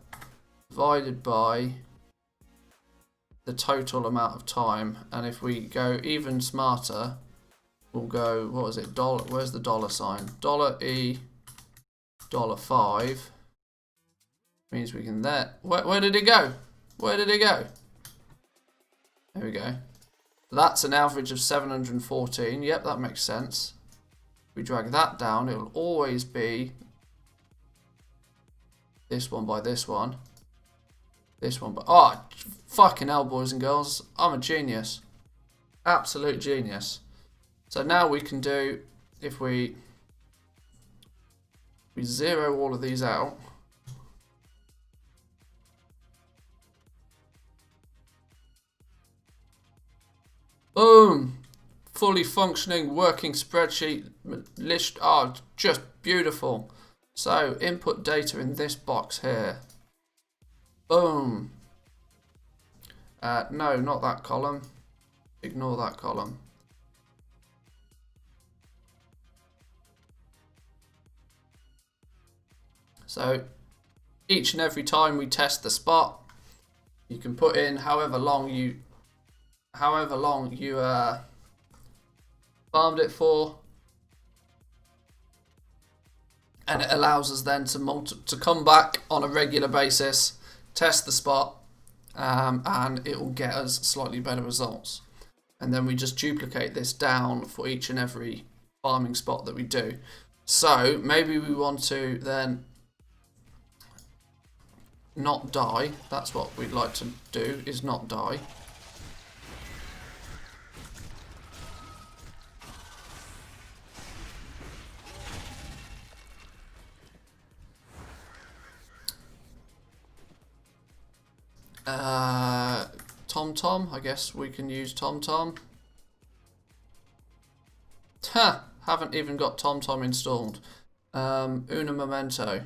divided by the total amount of time. And if we go even smarter, we'll go, what is it, dollar, where's the dollar sign? $E, $5 means we can where did it go? Where did it go? There we go. That's an average of 714. Yep, that makes sense. If we drag that down, it will always be this one by this one. This one by... Oh, fucking hell, boys and girls. I'm a genius. Absolute genius. So now we can do, if we zero all of these out. Boom! fully functioning working spreadsheet list. Oh, just beautiful. So input data in this box here. Boom. No, not that column. Ignore that column. So each and every time we test the spot, you can put in however long you farmed it for, and it allows us then to come back on a regular basis, test the spot, and it will get us slightly better results. And then we just duplicate this down for each and every farming spot that we do. So maybe we want to then not die. That's what we'd like to do, is not die. TomTom, I guess we can use TomTom. Ha! Haven't even got TomTom installed. Una Memento.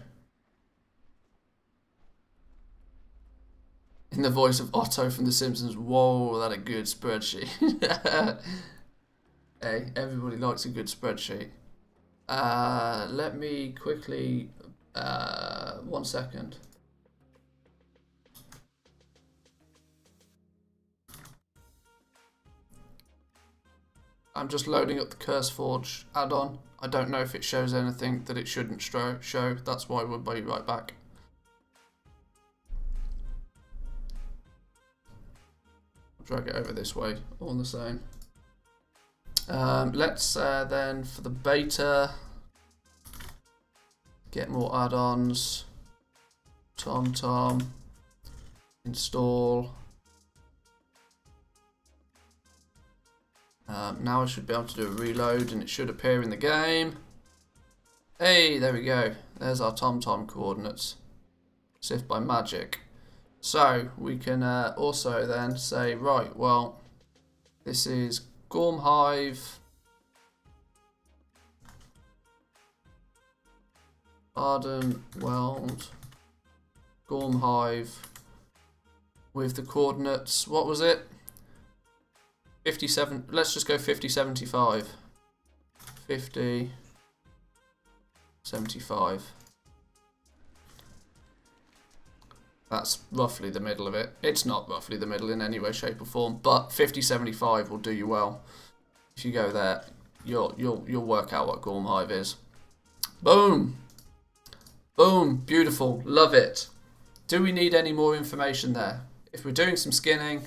In the voice of Otto from The Simpsons. Whoa, that a good spreadsheet. Hey, everybody likes a good spreadsheet. Let me quickly... 1 second. I'm just loading up the CurseForge add-on. I don't know if it shows anything that it shouldn't show. That's why we'll be right back. I'll drag it over this way, all the same. Let's then, for the beta, get more add-ons. TomTom. Install. Now I should be able to do a reload and it should appear in the game. Hey, there we go. There's our TomTom coordinates. As if by magic. So we can also then say, right, well, this is Gorm Hive, Arden Weld, Gorm Hive with the coordinates. What was it? 57, let's just go 5075. 5075. That's roughly the middle of it. It's not roughly the middle in any way, shape or form, but 5075 will do you well. If you go there, you'll work out what Gorm Hive is. Boom! Boom! Beautiful. Love it. Do we need any more information there? If we're doing some skinning,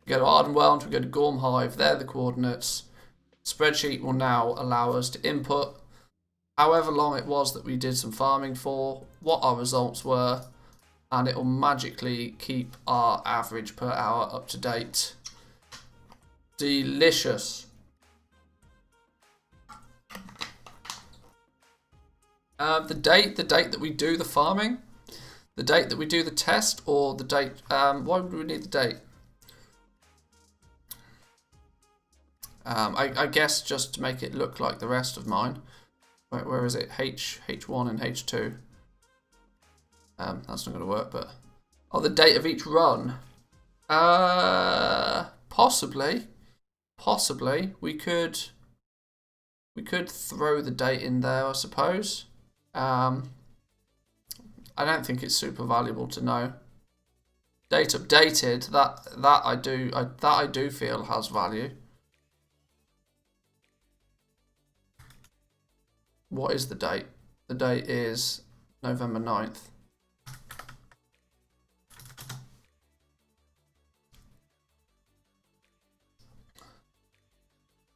we go to Ardenweld, we go to Gorm Hive, they're the coordinates. Spreadsheet will now allow us to input however long it was that we did some farming for, what our results were, and it will magically keep our average per hour up to date. Delicious. The date that we do the farming, the date that we do the test, or the date, why would we need the date? I guess just to make it look like the rest of mine. Where is it? H1 and H2. That's not going to work, but... Oh, the date of each run. Possibly. Possibly. We could throw the date in there, I suppose. I don't think it's super valuable to know. Date updated, that I do feel has value. What is the date? The date is November 9th.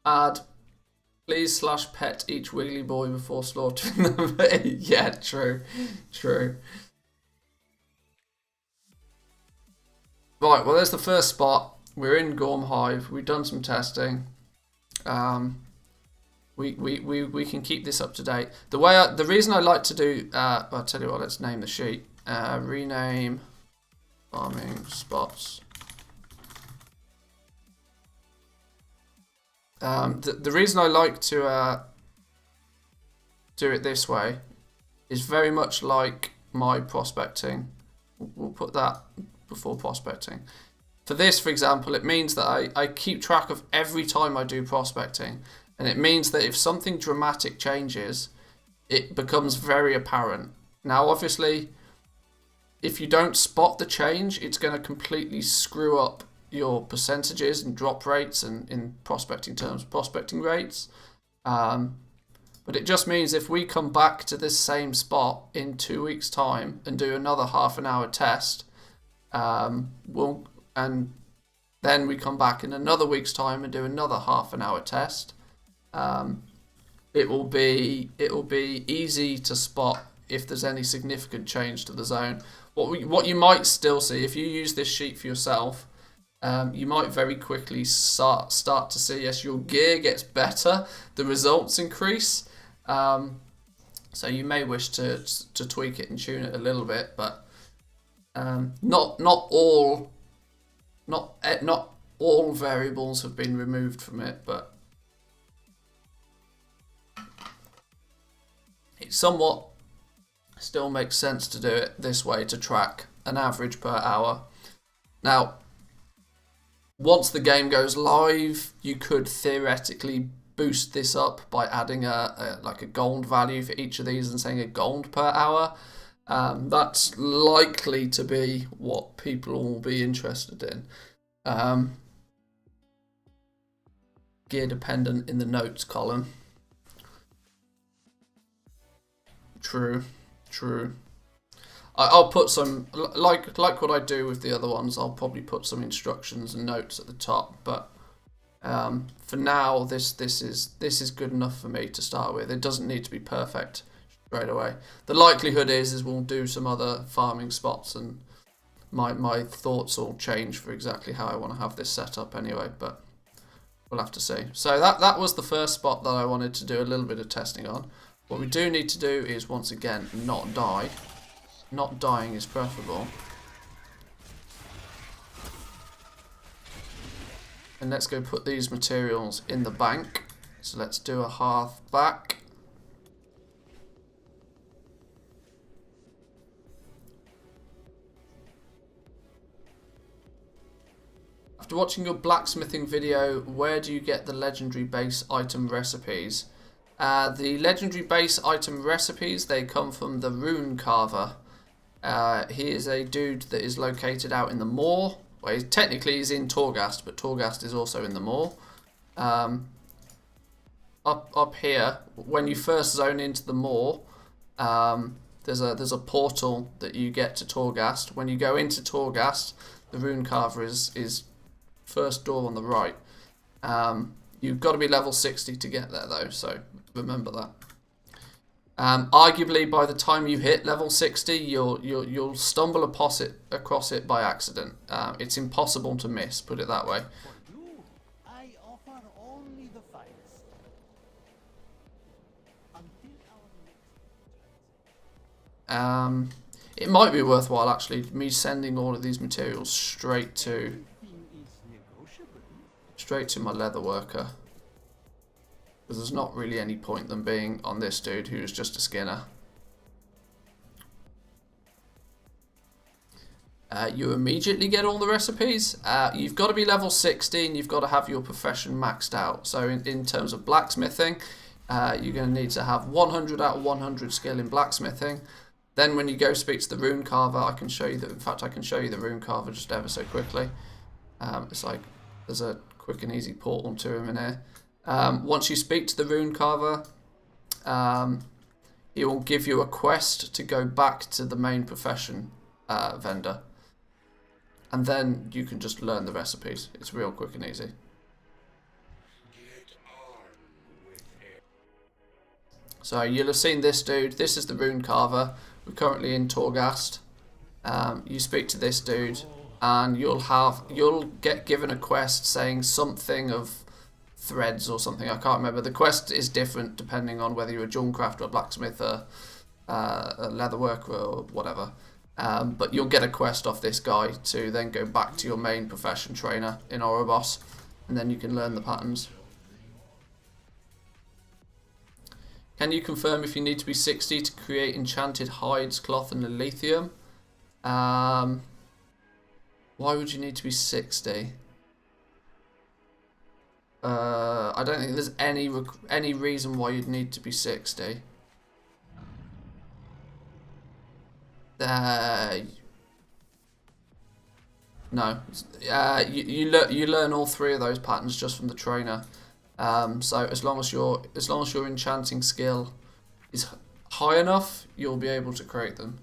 Add, please /pet each wiggly boy before slaughtering them. Yeah, true. True. Right, well there's the first spot. We're in Gorm Hive. We've done some testing. We can keep this up to date. The reason I like to do, I'll tell you what, let's name the sheet. Rename farming spots. The reason I like to do it this way is very much like my prospecting. We'll put that before prospecting. For this, for example, it means that I keep track of every time I do prospecting, and it means that if something dramatic changes, it becomes very apparent. Now, obviously, if you don't spot the change, it's going to completely screw up your percentages and drop rates, and in prospecting terms, prospecting rates. But it just means if we come back to this same spot in 2 weeks' time and do another half-an-hour test, and then we come back in another week's time and do another half-an-hour test, it will be easy to spot if there's any significant change to the zone. What you might still see if you use this sheet for yourself, you might very quickly start to see, yes, your gear gets better, the results increase. So you may wish to tweak it and tune it a little bit, but not all variables have been removed from it, but it somewhat still makes sense to do it this way to track an average per hour. Now, once the game goes live, you could theoretically boost this up by adding a gold value for each of these and saying a gold per hour. That's likely to be what people will be interested in. Gear dependent in the notes column. True. I'll put some, like what I do with the other ones, I'll probably put some instructions and notes at the top, but for now this is good enough for me to start with. It doesn't need to be perfect straight away. The likelihood is we'll do some other farming spots and my thoughts will change for exactly how I want to have this set up anyway, but we'll have to see. So that was the first spot that I wanted to do a little bit of testing on. What we do need to do is, once again, not die. Not dying is preferable. And let's go put these materials in the bank. So let's do a hearth back. After watching your blacksmithing video, where do you get the legendary base item recipes? The legendary base item recipes, they come from the Rune Carver. He is a dude that is located out in the moor. Well, technically he's in Torghast, but Torghast is also in the moor. Up here, when you first zone into the moor, there's a portal that you get to Torghast. When you go into Torghast, the Rune Carver is first door on the right. You've got to be level 60 to get there though, so remember that. Arguably, by the time you hit level 60, you'll stumble across it by accident. It's impossible to miss, put it that way. For you, I offer only the finest. Until our next It might be worthwhile actually me sending all of these materials straight to my leather worker, because there's not really any point them being on this dude who's just a skinner. You immediately get all the recipes. You've got to be level 60 and you've got to have your profession maxed out. So in terms of blacksmithing, you're going to need to have 100 out of 100 skill in blacksmithing. Then when you go speak to the Rune Carver, I can show you that. In fact, I can show you the Rune Carver just ever so quickly. It's like there's a quick and easy portal to him in here. Once you speak to the Rune Carver, he will give you a quest to go back to the main profession vendor, and then you can just learn the recipes. It's real quick and easy. So you'll have seen this dude. This is the Rune Carver. We're currently in Torghast. You speak to this dude, and you'll get given a quest saying something of threads or something. I can't remember. The quest is different depending on whether you're a Junkcraft or a blacksmith or a leather worker or whatever. But you'll get a quest off this guy to then go back to your main profession trainer in Orbs, and then you can learn the patterns. Can you confirm if you need to be 60 to create enchanted hides, cloth, and lithium? Why would you need to be 60? I don't think there's any reason why you'd need to be 60. No. You learn all 3 of those patterns just from the trainer. So as long as your enchanting skill is high enough, you'll be able to create them.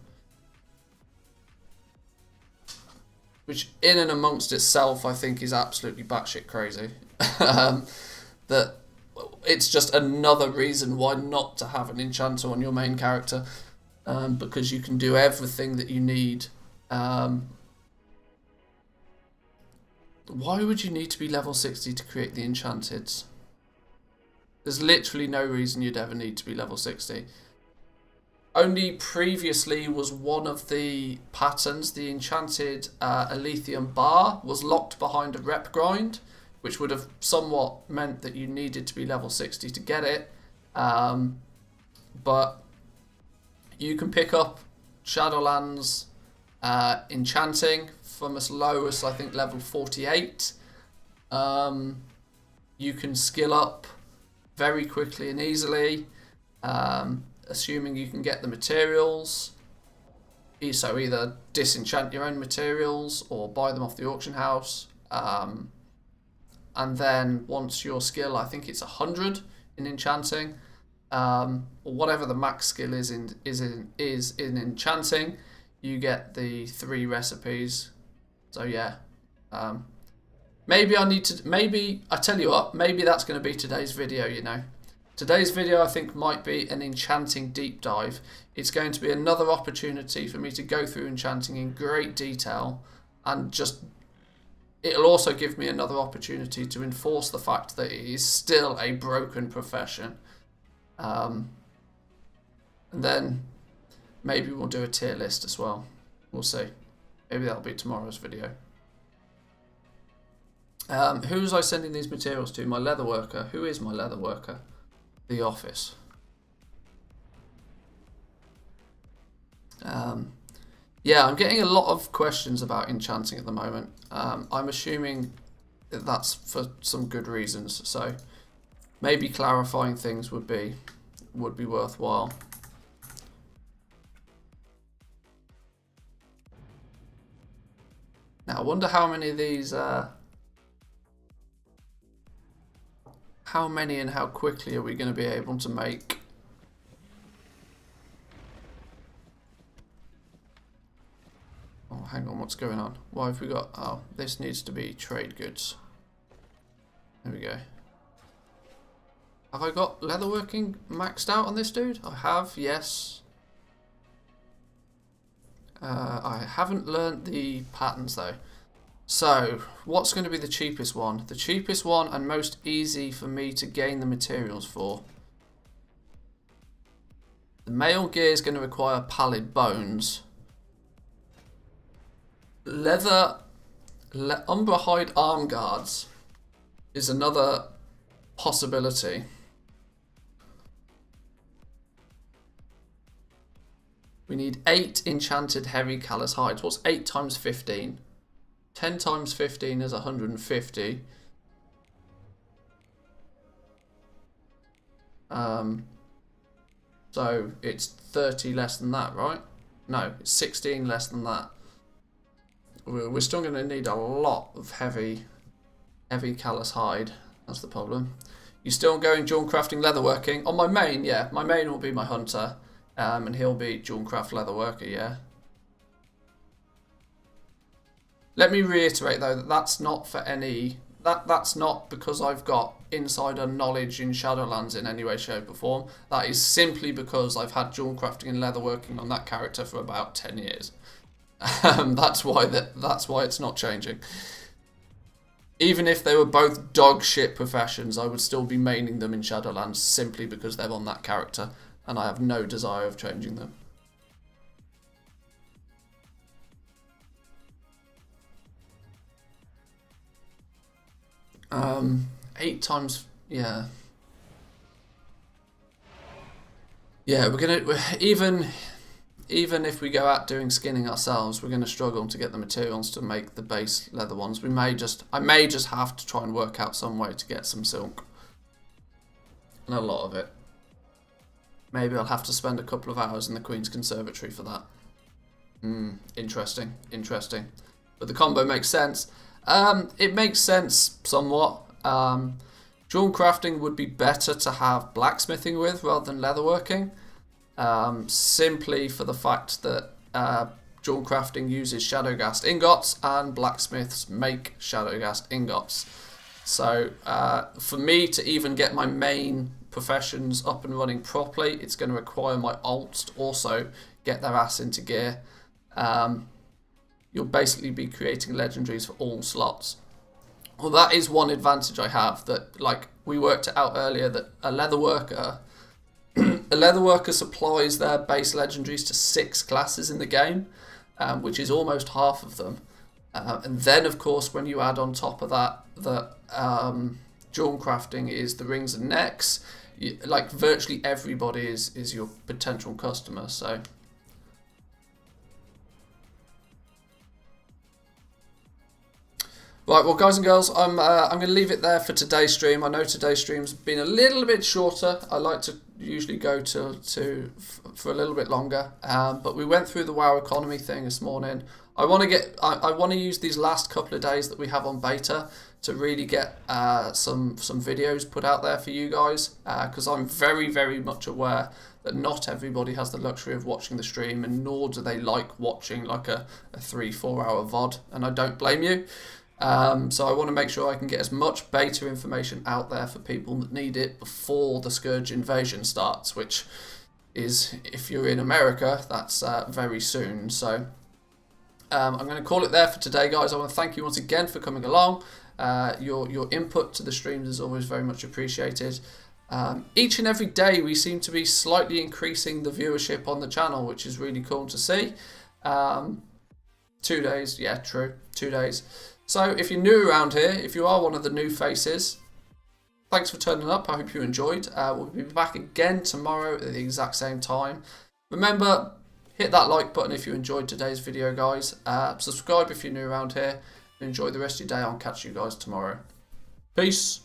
Which, in and amongst itself, I think is absolutely batshit crazy. That it's just another reason why not to have an enchanter on your main character, because you can do everything that you need. Why would you need to be level 60 to create the enchanteds? There's literally no reason you'd ever need to be level 60. Only previously was one of the patterns, the enchanted Elysium bar, was locked behind a rep grind, which would have somewhat meant that you needed to be level 60 to get it. But you can pick up Shadowlands enchanting from as low as, I think, level 48. You can skill up very quickly and easily, assuming you can get the materials. So either disenchant your own materials or buy them off the auction house. And then once your skill, I think it's 100 in enchanting, or whatever the max skill is in enchanting, you get the 3 recipes. So yeah, maybe I tell you what, maybe that's going to be today's video, you know. Today's video, I think, might be an enchanting deep dive. It's going to be another opportunity for me to go through enchanting in great detail, and just, it'll also give me another opportunity to enforce the fact that it is still a broken profession. And then maybe we'll do a tier list as well. We'll see. Maybe that'll be tomorrow's video. Who was I sending these materials to? My leather worker. Who is my leather worker? The office. Yeah, I'm getting a lot of questions about enchanting at the moment. I'm assuming that that's for some good reasons. So maybe clarifying things would be worthwhile. Now, I wonder how many of these, how many and how quickly are we going to be able to make? Oh, hang on, what's going on? Why have we got, oh, this needs to be trade goods. There we go. Have I got leatherworking maxed out on this dude? I have, yes. I haven't learnt the patterns though. So, what's going to be the cheapest one? The cheapest one and most easy for me to gain the materials for. The mail gear is going to require pallid bones. Leather, umber hide arm guards is another possibility. We need 8 enchanted heavy callous hides. What's 8 times 15? 10 times 15 is 150. So it's 30 less than that, right? No, it's 16 less than that. We're still going to need a lot of heavy callous hide. That's the problem. You still going Jewel crafting leatherworking? On my main, yeah. My main will be my hunter. And he'll be Jewelcraft leatherworker, yeah. Let me reiterate though that that's not for any, that's not because I've got insider knowledge in Shadowlands in any way, shape or form. That is simply because I've had Jewelcrafting and leatherworking on that character for about 10 years. That's why it's not changing. Even if they were both dog shit professions, I would still be maining them in Shadowlands simply because they're on that character. And I have no desire of changing them. Eight times, yeah. Yeah, even if we go out doing skinning ourselves, we're gonna struggle to get the materials to make the base leather ones. I may just have to try and work out some way to get some silk, and a lot of it. Maybe I'll have to spend a couple of hours in the Queen's Conservatory for that. Interesting. But the combo makes sense. It makes sense somewhat. Jewel crafting would be better to have blacksmithing with rather than leatherworking. Simply for the fact that jewel crafting uses shadowgast ingots and blacksmiths make shadowgast ingots. So for me to even get my main professions up and running properly, it's going to require my alts to also get their ass into gear. You'll basically be creating legendaries for all slots. Well, that is one advantage I have, that like we worked it out earlier, that a leatherworker supplies their base legendaries to 6 classes in the game, which is almost half of them. And then, of course, when you add on top of that, jewel crafting is the rings and necks. Like virtually everybody is your potential customer. So. Right, well, guys and girls, I'm going to leave it there for today's stream. I know today's stream's been a little bit shorter. I like to usually go for a little bit longer, but we went through the WoW economy thing this morning. I want to use these last couple of days that we have on beta to really get some videos put out there for you guys, because I'm very, very much aware that not everybody has the luxury of watching the stream, and nor do they like watching like a 3-4 hour VOD, and I don't blame you. So I want to make sure I can get as much beta information out there for people that need it before the Scourge invasion starts, which is, if you're in America, that's very soon. So I'm going to call it there for today, guys. I want to thank you once again for coming along. Your input to the streams is always very much appreciated. Each and every day we seem to be slightly increasing the viewership on the channel, which is really cool to see. 2 days, yeah, true, 2 days. So if you're new around here, if you are one of the new faces, thanks for turning up. I hope you enjoyed. We'll be back again tomorrow at the exact same time. Remember, hit that like button if you enjoyed today's video, guys. Subscribe if you're new around here. And enjoy the rest of your day. I'll catch you guys tomorrow. Peace.